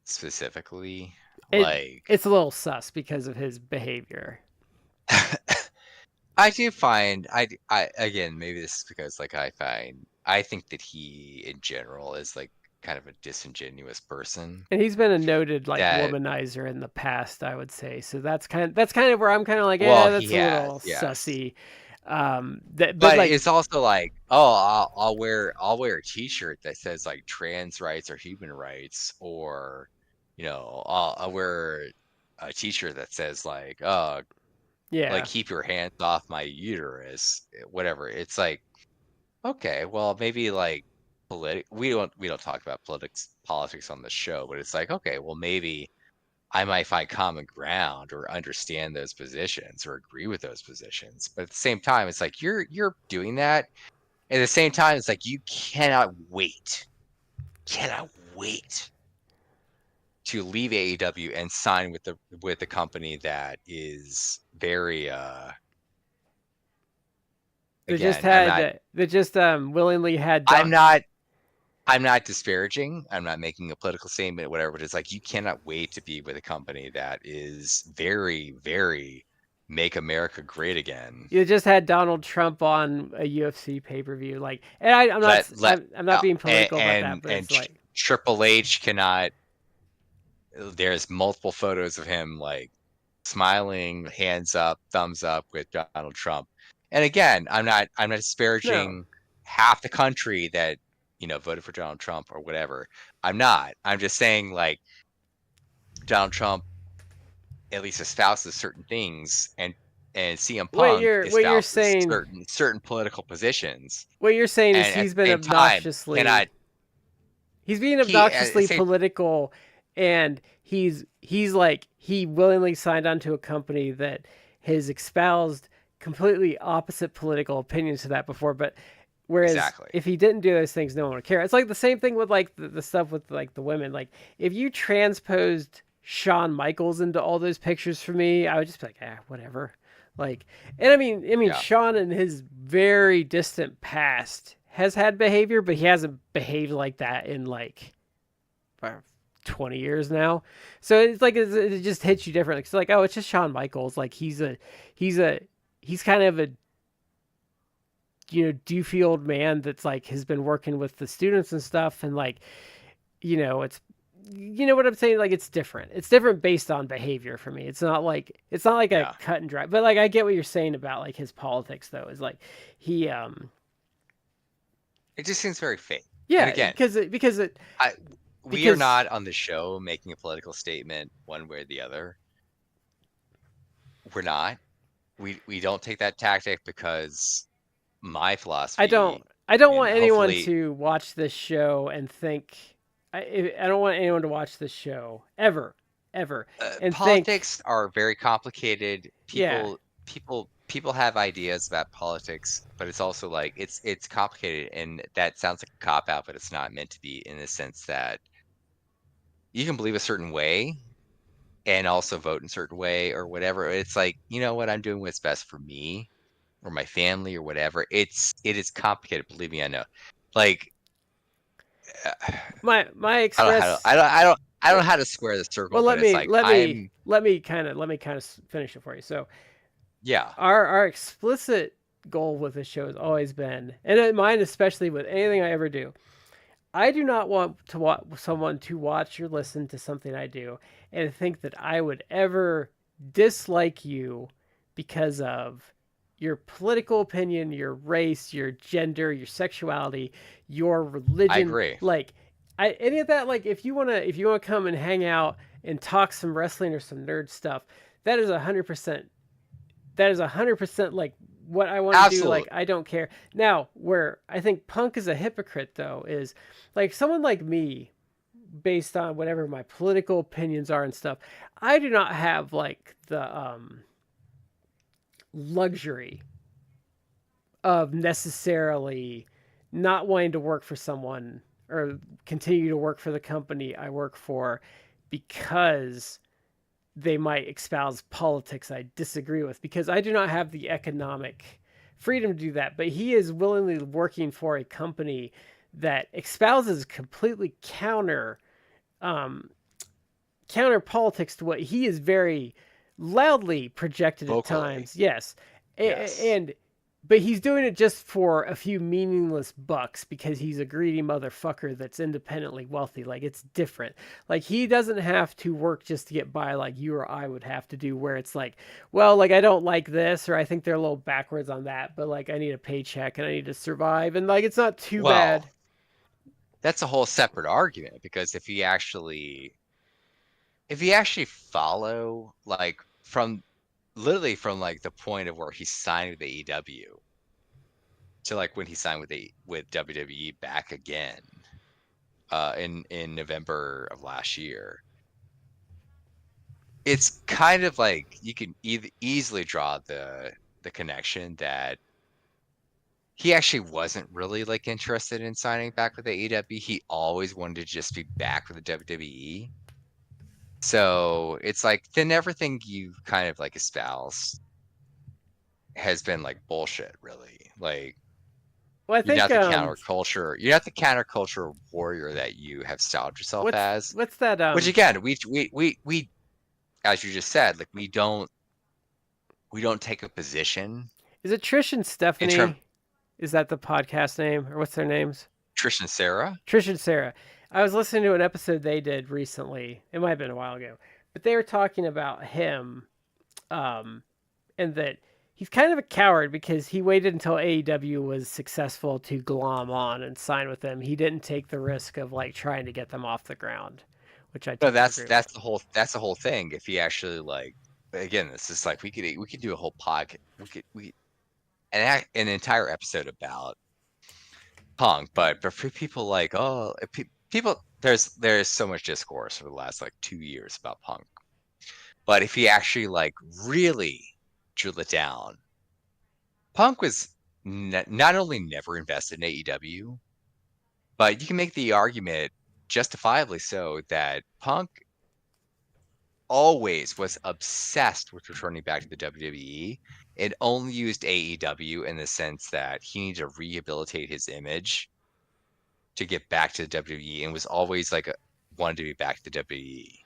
specifically, It like it's a little sus because of his behavior. I do find I again, maybe this is because like I think that he in general is like kind of a disingenuous person And he's been a noted like that womanizer in the past, I would say. So that's kind of where I'm kind of like, well, yeah, he that's a has, little yes. sussy. But But like, it's also like, oh, I'll wear a t-shirt that says like trans rights or human rights, or I'll wear a t-shirt that says like yeah, keep your hands off my uterus, whatever. It's like, okay, well, maybe like we don't talk about politics on the show, but it's like, okay, well, maybe I might find common ground or understand those positions or agree with those positions. But at the same time, it's like you're doing that. At the same time, it's like you cannot wait to leave AEW and sign with the company that is very they just again, I'm not had they just willingly had I'm Don. not I'm not disparaging. I'm not making a political statement, whatever. But it's like you cannot wait to be with a company that is very, very make America great again. You just had Donald Trump on a UFC pay per view, like, and I'm not Let I'm not being and political about that, but and it's like, Triple H cannot. There's multiple photos of him like smiling, hands up, thumbs up with Donald Trump. And again, I'm not no, disparaging half the country that voted for Donald Trump or whatever. I'm not. I'm just saying like Donald Trump at least espouses certain things, and CM what Punk you're what you're espouses saying certain political positions, what you're saying is and at he's the been same time obnoxiously cannot He's being he at the obnoxiously same political, and he's like he willingly signed on to a company that has espoused completely opposite political opinions to that before. But whereas exactly. if he didn't do those things, no one would care. It's like the same thing with like the stuff with like the women. Like if you transposed Shawn Michaels into all those pictures for me, I would just be like, whatever. Like, and I mean, Yeah. Shawn in his very distant past has had behavior, but he hasn't behaved like that in like 20 years now. So it's like it just hits you differently. It's like, oh, it's just Shawn Michaels. Like he's a he's kind of a doofy old man that's like has been working with the students and stuff, and like it's what I'm saying. Like it's different. It's different based on behavior for me. It's not like a Yeah. cut and dry. But like I get what you're saying about like his politics though. Is like he It just seems very fake. And yeah again, I we are because not on the show making a political statement one way or the other. We're not. We don't take that tactic because my I don't philosophy, I don't and want anyone hopefully to watch this show and think I don't want anyone to watch this show ever and think politics are very complicated. yeah. People have ideas about politics, but it's also like it's complicated, and that sounds like a cop out, but it's not meant to be, in the sense that you can believe a certain way and also vote in a certain way or whatever. It's like, you know what, I'm doing what's best for me or my family or whatever. It is complicated, believe me, I know. Like My I don't know how to express I don't well, know how to square the circle, well but let it's me like let me I'm let me kind of finish it for you. So yeah. our explicit goal with this show has always been, and mine especially with anything I ever do, I do not want to someone to watch or listen to something I do and think that I would ever dislike you because of your political opinion, your race, your gender, your sexuality, your I religion. agree. Like, any of that. Like, if you wanna come and hang out and talk some wrestling or some nerd stuff, that is 100%. That is 100% like what I want to do. Like Absolutely. I don't care. Now, where I think Punk is a hypocrite though is like someone like me, based on whatever my political opinions are and stuff. I do not have like the luxury of necessarily not wanting to work for someone or continue to work for the company I work for because they might espouse politics I disagree with, because I do not have the economic freedom to do that. But he is willingly working for a company that espouses completely um, counter politics to what he is very loudly projected at Vocally. times. Yes, Yes. and but he's doing it just for a few meaningless bucks because he's a greedy motherfucker that's independently wealthy. Like it's different. Like he doesn't have to work just to get by like you or I would have to do, where it's like, well, like I don't like this or I think they're a little backwards on that, but like I need a paycheck and I need to survive and like it's not too bad. Well, that's a whole separate argument, because if you actually follow, like, from literally from like the point of where he signed with AEW to like when he signed with WWE back again in November of last year, it's kind of like you can easily draw the connection that he actually wasn't really like interested in signing back with AEW. He always wanted to just be back with the WWE. So it's like, then everything you kind of like espouse has been like bullshit, really. Like, Well, I think you're not the counterculture warrior that you have styled yourself as. what's that Which again, we as you just said, like we don't take a position is it Trish and in terms. Stephanie? Is that the podcast name or what's their names? Trish and Sarah. Trish and Sarah. I was listening to an episode they did recently. It might have been a while ago, but they were talking about him, um, and that he's kind of a coward because he waited until AEW was successful to glom on and sign with them. He didn't take the risk of like trying to get them off the ground, which I No, totally agree with. that's the whole thing. If he actually, like, again, this is like we could do a whole podcast. We an entire episode about Punk, but for people like, oh, people, there's so much discourse over the last like 2 years about Punk. But if he actually like really drill it down, Punk was not only never invested in AEW, but you can make the argument, justifiably so, that Punk always was obsessed with returning back to the WWE and only used AEW in the sense that he needed to rehabilitate his image to get back to the WWE, and was always like wanted to be back to WWE.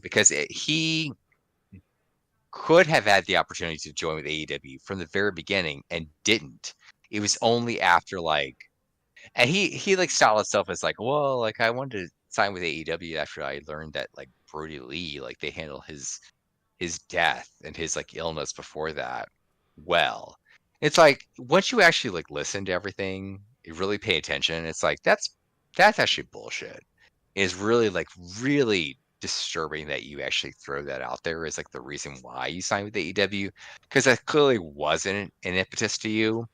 Because he could have had the opportunity to join with AEW from the very beginning and didn't. It was only after and he like styled himself as like, well, like I wanted to sign with AEW after I learned that like Brody Lee, like they handle his death and his like illness before that well. It's like once you actually like listen to everything, you really pay attention, it's like that's actually bullshit. It's really like really disturbing that you actually throw that out there as like the reason why you signed with AEW, because that clearly wasn't an impetus to you,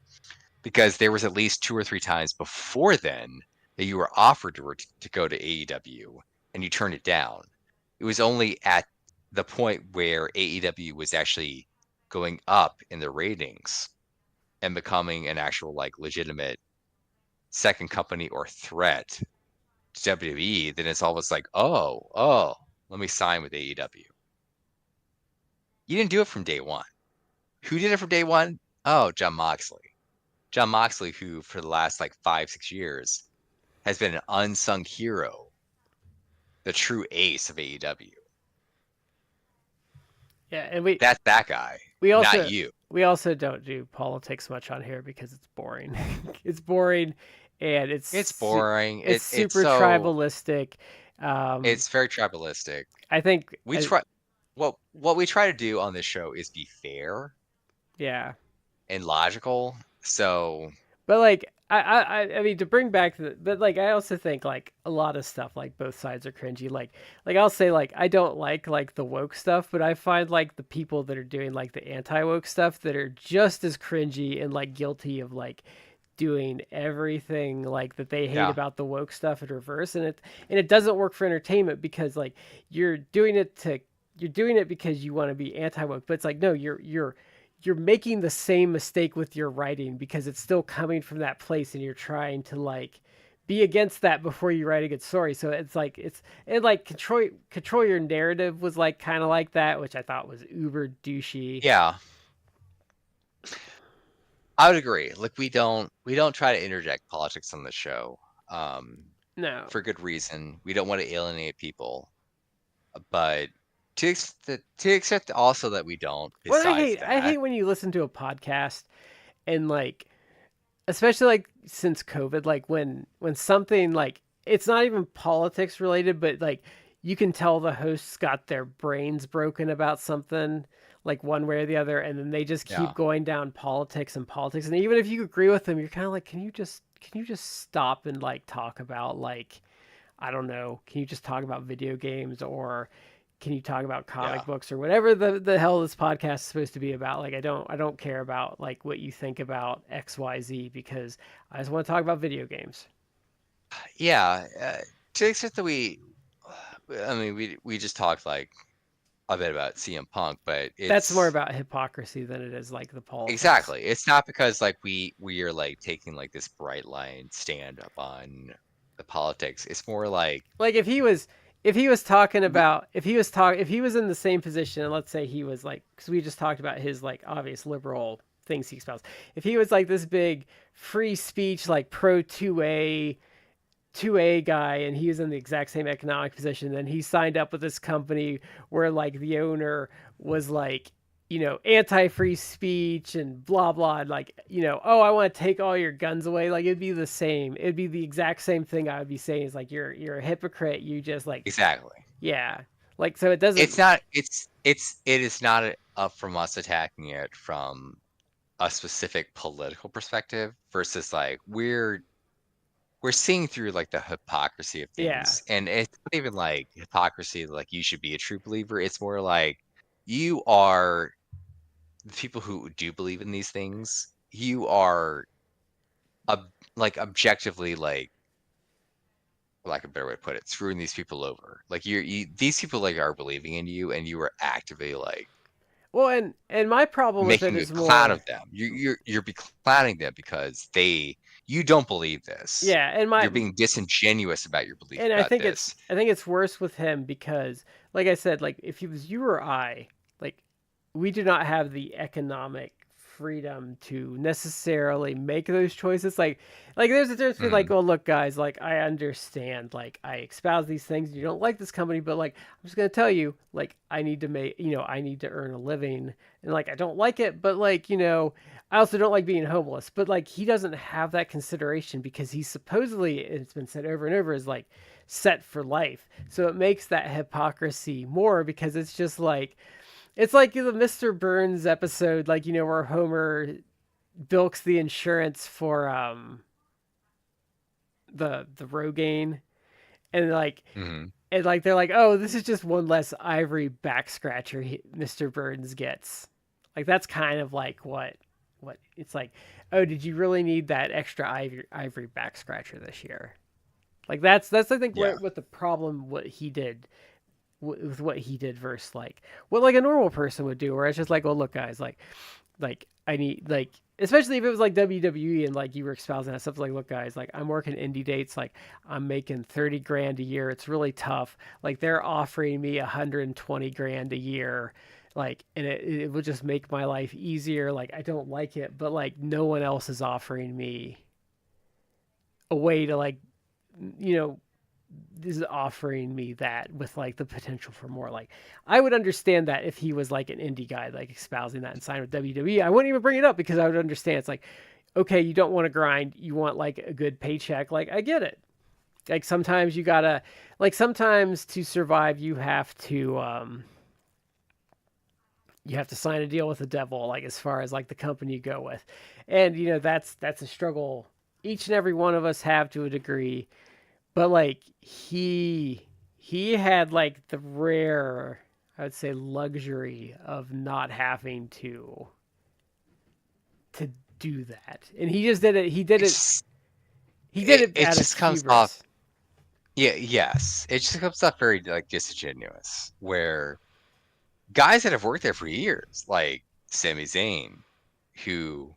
because there was at least 2 or 3 times before then that you were offered to go to AEW and you turned it down. It was only at the point where AEW was actually going up in the ratings and becoming an actual like legitimate second company or threat to WWE, then it's almost like, oh, let me sign with AEW. You didn't do it from day one. Who did it from day one? Oh, Jon Moxley. Jon Moxley, who for the last like 5-6 years has been an unsung hero, the true ace of AEW. Yeah, and That's that guy, we not also you. we also don't do politics much on here because it's boring. It's boring, and It's boring. it's It's super so tribalistic. it's very tribalistic. I think We try what we try to do on this show is be fair yeah, and logical. So but like I mean to bring back but like I also think like a lot of stuff like both sides are cringy. Like I'll say like I don't like the woke stuff, but I find like the people that are doing like the anti woke stuff that are just as cringy and like guilty of like doing everything like that they hate yeah, about the woke stuff in reverse, and it doesn't work for entertainment because like you're doing it to you're doing it because you want to be anti woke, but it's like no, you're making the same mistake with your writing because it's still coming from that place and you're trying to like be against that before you write a good story. So it's like like control your narrative was like kind of like that, which I thought was uber douchey. yeah, I would agree. Like we don't try to interject politics on the show, No. for good reason. We don't want to alienate people, but to accept also that we don't. Well, Besides I hate that, when you listen to a podcast and like especially like since COVID, like when something like it's not even politics related, but like you can tell the hosts got their brains broken about something like one way or the other, and then they just keep yeah, going down politics and politics. And even if you agree with them, you're kind of like, can you just stop and like talk about like I don't know, can you just talk about video games or can you talk about yeah, comic books or whatever the hell this podcast is supposed to be about? Like I don't care about like what you think about XYZ because I just want to talk about video games. yeah. To the extent that I mean, we just talked like a bit about CM Punk, but That's more it's about hypocrisy than it is like the politics. exactly. It's not because like we are like taking like this bright line stand up on the politics. It's more like Like if he was talking we, about if he was in the same position and let's say he was like because we just talked about his like obvious liberal things he espoused. If he was like this big free speech like pro 2A guy and he was in the exact same economic position, then he signed up with this company where like the owner was like anti free speech and blah blah and like oh I want to take all your guns away, like it'd be the exact same thing I would be saying is like you're a hypocrite, you just like exactly. yeah, like so it doesn't It's not. It is not up from us attacking it from a specific political perspective versus like we're seeing through like the hypocrisy of yeah. things, and it's not even like hypocrisy like you should be a true believer. It's more like you are the people who do believe in these things. You are like objectively like for lack of a better way to put it, screwing these people over. Like these people like are believing in you, and you are actively like Well, and my problem with it making a is clown of more them. You're be clowning them because you don't believe this. yeah, and You're being disingenuous about your belief and about this. I think it's worse with him because like I said, like if he was you or I, like we do not have the economic freedom to necessarily make those choices. Like there's a difference between like, Mm, well, look, guys, like I understand, like I espouse these things. You don't like this company, but like I'm just gonna tell you, like I need to make, I need to earn a living, and like I don't like it, but like I also don't like being homeless. But like he doesn't have that consideration because he's supposedly, it's been said over and over, is like set for life. So it makes that hypocrisy more because it's just like it's like the Mr. Burns episode, like where Homer bilks the insurance for the Rogaine, and like mhm. they're like, oh, this is just one less ivory back scratcher Mr. Burns gets. Like that's kind of like what it's like. Oh, did you really need that extra ivory back scratcher this year? Like that's I think Yeah. what the problem what he did with what he did versus like what like a normal person would do, where it's just like, well, look, guys, like I need like especially if it was like WWE and like you were espousing that stuff, like, look, guys, like I'm working indie dates, like I'm making 30 grand a year. It's really tough. Like they're offering me 120 grand a year. Like, and it will just make my life easier. Like, I don't like it, but like no one else is offering me a way to like, you know, is offering me that with like the potential for more. Like I would understand that if he was like an indie guy, like espousing that and signed with WWE, I wouldn't even bring it up because I would understand. It's like, okay, you don't want to grind, you want like a good paycheck. Like I get it. Like sometimes you gotta, like sometimes to survive, you have to sign a deal with the devil. Like as far as like the company you go with, and that's a struggle each and every one of us have to a degree, but like he had like the rare, I would say, luxury of not having to do that, and he just did it. It's He did it it out of just comes off. hubris. Yeah, yes. It just comes off very like disingenuous, where guys that have worked there for years, like Sami Zayn, who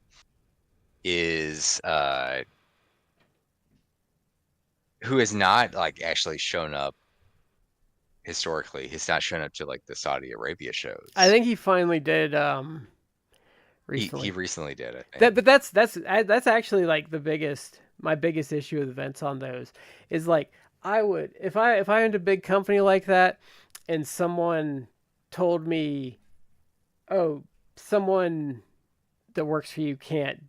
is who has not like actually shown up historically. He's not shown up to like the Saudi Arabia I shows. think he finally did He recently. recently did, I That, think. but that's actually like my biggest issue with events on those is like I would if I owned a big company like that and someone told me, oh, someone that works for you can't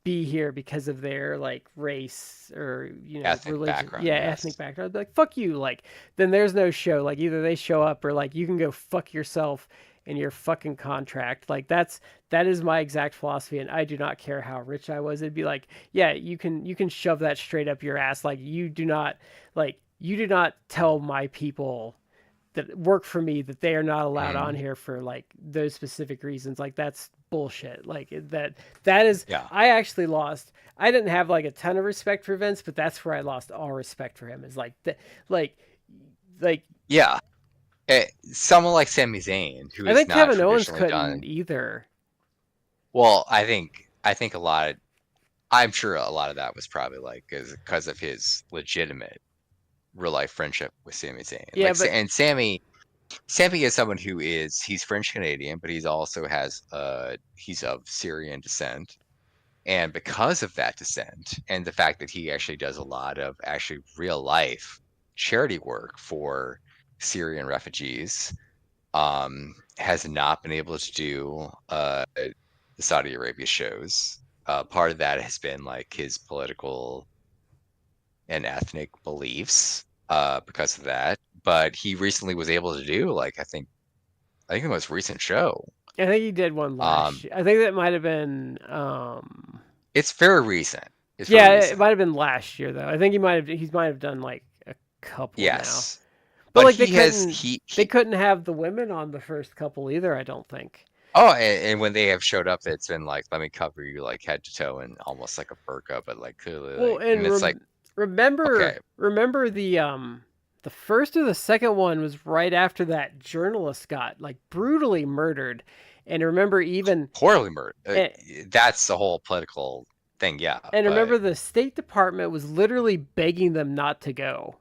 be here because of their like race or Ethnic religion, background, yeah, ethnic yes. background, I'd be like, fuck you. Like then there's no show. Like either they show up or like you can go fuck yourself in your fucking contract. Like that is my exact philosophy, and I do not care how rich I was. It'd be like, yeah, you can shove that straight up your ass. Like you do not tell my people that work for me that they are not allowed on Mhm. here for like those specific reasons. Like that's bullshit. Like that is, Yeah. I actually lost, I didn't have like a ton of respect for Vince, but that's where I lost all respect for him, is like like like Yeah. Someone like Sami Zayn, who I is think not Kevin Owens traditionally couldn't done either. well. I think a lot of I'm sure a lot of that was probably like because of his legitimate real life friendship with Sami Zayn. Yeah, but And Sammy is someone who he's French Canadian, but he's of Syrian descent. And because of that descent and the fact that he actually does a lot of actually real life charity work for Syrian refugees, has not been able to do the Saudi Arabia shows. Part of that has been like his political and ethnic beliefs, because of that. But he recently was able to do like I think the most recent show. I think he did one last Um, year. I think that might have been it's very recent. It's very yeah, it recent. might have been last year though. I think he might have done like a couple now. Yes, But but like he has they he. couldn't have the women on the first couple either, I don't think. Oh, and when they have showed up, it's been like, let me cover you like head to toe in almost like a burqa, but like clearly Well, like, and and it's like, okay, remember the first or the second one was right after that journalist got like brutally murdered. And remember even poorly murdered. and, That's the whole political thing, yeah. and But remember the State Department was literally begging them not to go.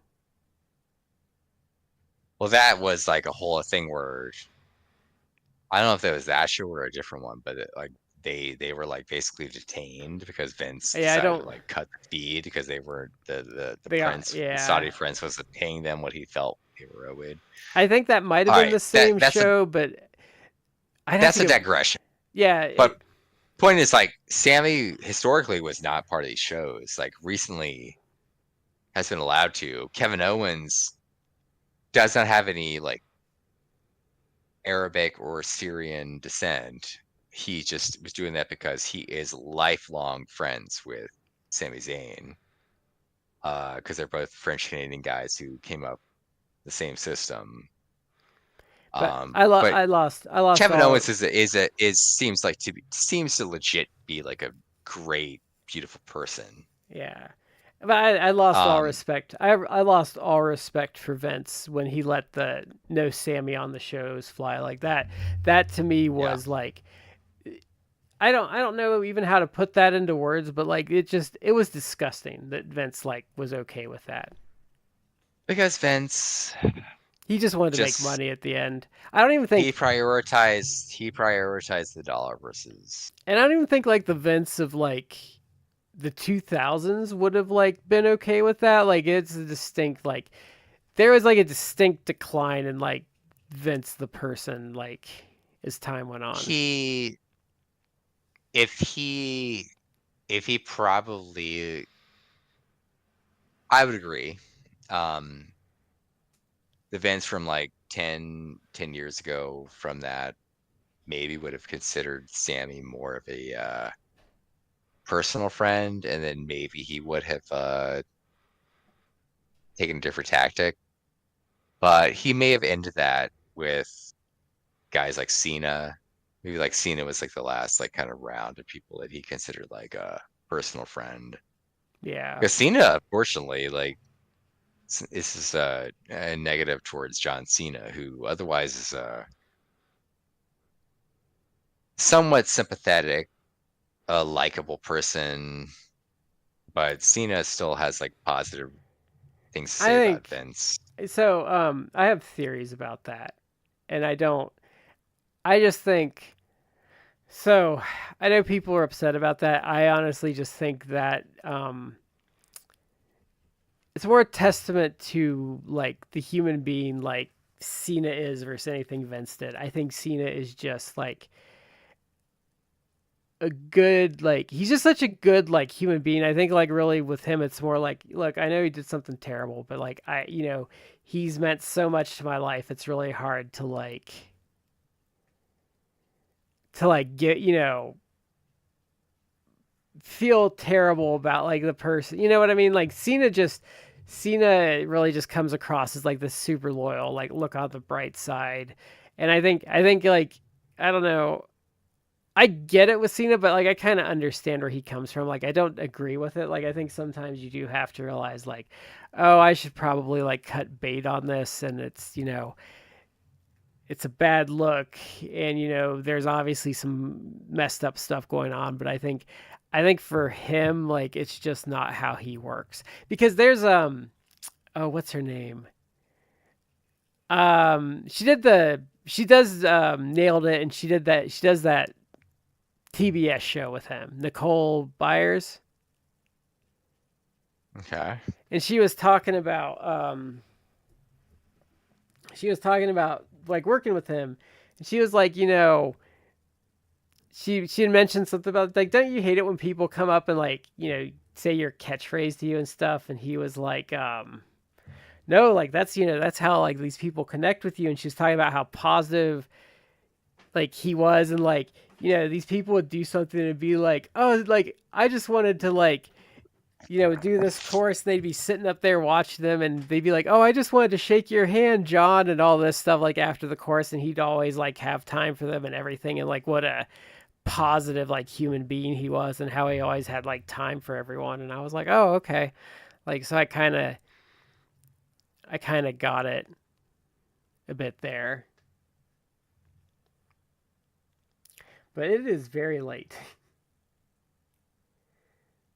well, that was like a whole thing where I don't know if it was that show or a different one, but they were like basically detained because Vince Yeah, I decided to don't. like cut the feed because they were the They got prince, the yeah. Saudi prince wasn't paying them what he felt they were owed. I think that might have All been right, the same that's a show, but I'd have that's to a go. digression. Yeah, But point is like Sammy historically was not part of these shows. Like recently has been allowed to. Kevin Owens does not have any like Arabic or Syrian descent. He just was doing that because he is lifelong friends with Sami Zayn. Because they're both French Canadian guys who came up the same system. but But I lost Kevin all. Owens is seems like seems to legit be like a great, beautiful person. Yeah. But I lost all Um, respect. I lost all respect for Vince when he let the no Sammy on the shows fly like that. That to me yeah, was like I don't know even how to put that into words, but like it was disgusting that Vince like was okay with that. because Vince He just wanted to make just money at the end. I don't even think he prioritized the dollar versus and I don't even think like the Vince of like the 2000s would have like been okay with that. Like it's a distinct like there was like a distinct decline in like Vince the person like as time went on. he if he if he probably I would agree. Um, the Vince from like 10 years ago from that maybe would have considered Sammy more of a personal friend, and then maybe he would have taken a different tactic. But he may have ended that with guys like Cena. Maybe like Cena was like the last like kind of round of people that he considered like a personal friend. Yeah. Because Cena, unfortunately, like this is a negative towards John Cena, who otherwise is a somewhat sympathetic, a likable person, but Cena still has like positive things to I say about think Vince. so I have theories about that. And I don't I just think so I know people are upset about that. I honestly just think that it's more a testament to like the human being like Cena is versus anything Vince did. I think Cena is just like a good like he's just such a good like human being. I think like really with him it's more like look, I know he did something terrible, but like he's meant so much to my life. It's really hard to like get, feel terrible about like the person. You know what I mean? Like Cena really just comes across as like this super loyal, like look on the bright side. And I think like I don't know, I get it with Cena, but like I kind of understand where he comes from. Like I don't agree with it. Like I think sometimes you do have to realize like, oh, I should probably like cut bait on this, and it's a bad look, and there's obviously some messed up stuff going on. But I think for him, like it's just not how he works because there's oh what's her name she does nailed it, and she does that TBS show with him, Nicole Byers, Okay. and she was talking about like working with him, and she was like, she had mentioned something about like, don't you hate it when people come up and like, say your catchphrase to you and stuff, and he was like, no, like that's how like these people connect with you, and she was talking about how positive like he was, and like these people would do something and be like, oh, like I just wanted to like do this course, and they'd be sitting up there watching them, and they'd be like, oh, I just wanted to shake your hand, John, and all this stuff like after the course, and he'd always like have time for them and everything, and like what a positive like human being he was, and how he always had like time for everyone. And I was like, oh, okay. Like so I kind of got it a bit there. But it is very late.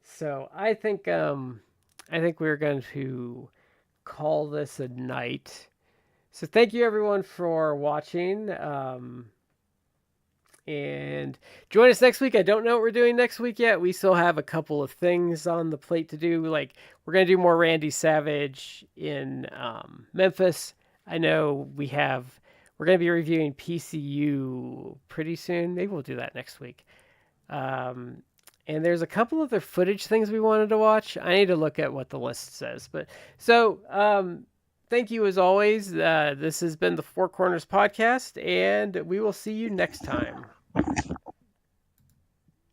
So I think we're going to call this a night. So thank you everyone for watching. And join us next week. I don't know what we're doing next week yet. We still have a couple of things on the plate to do. Like, we're going to do more Randy Savage in Memphis. I know we're going to be reviewing PCU pretty soon. Maybe we'll do that next week. And there's a couple other footage things we wanted to watch. I need to look at what the list says. But so, thank you as always. This has been the 4 Corners podcast, and we will see you next time.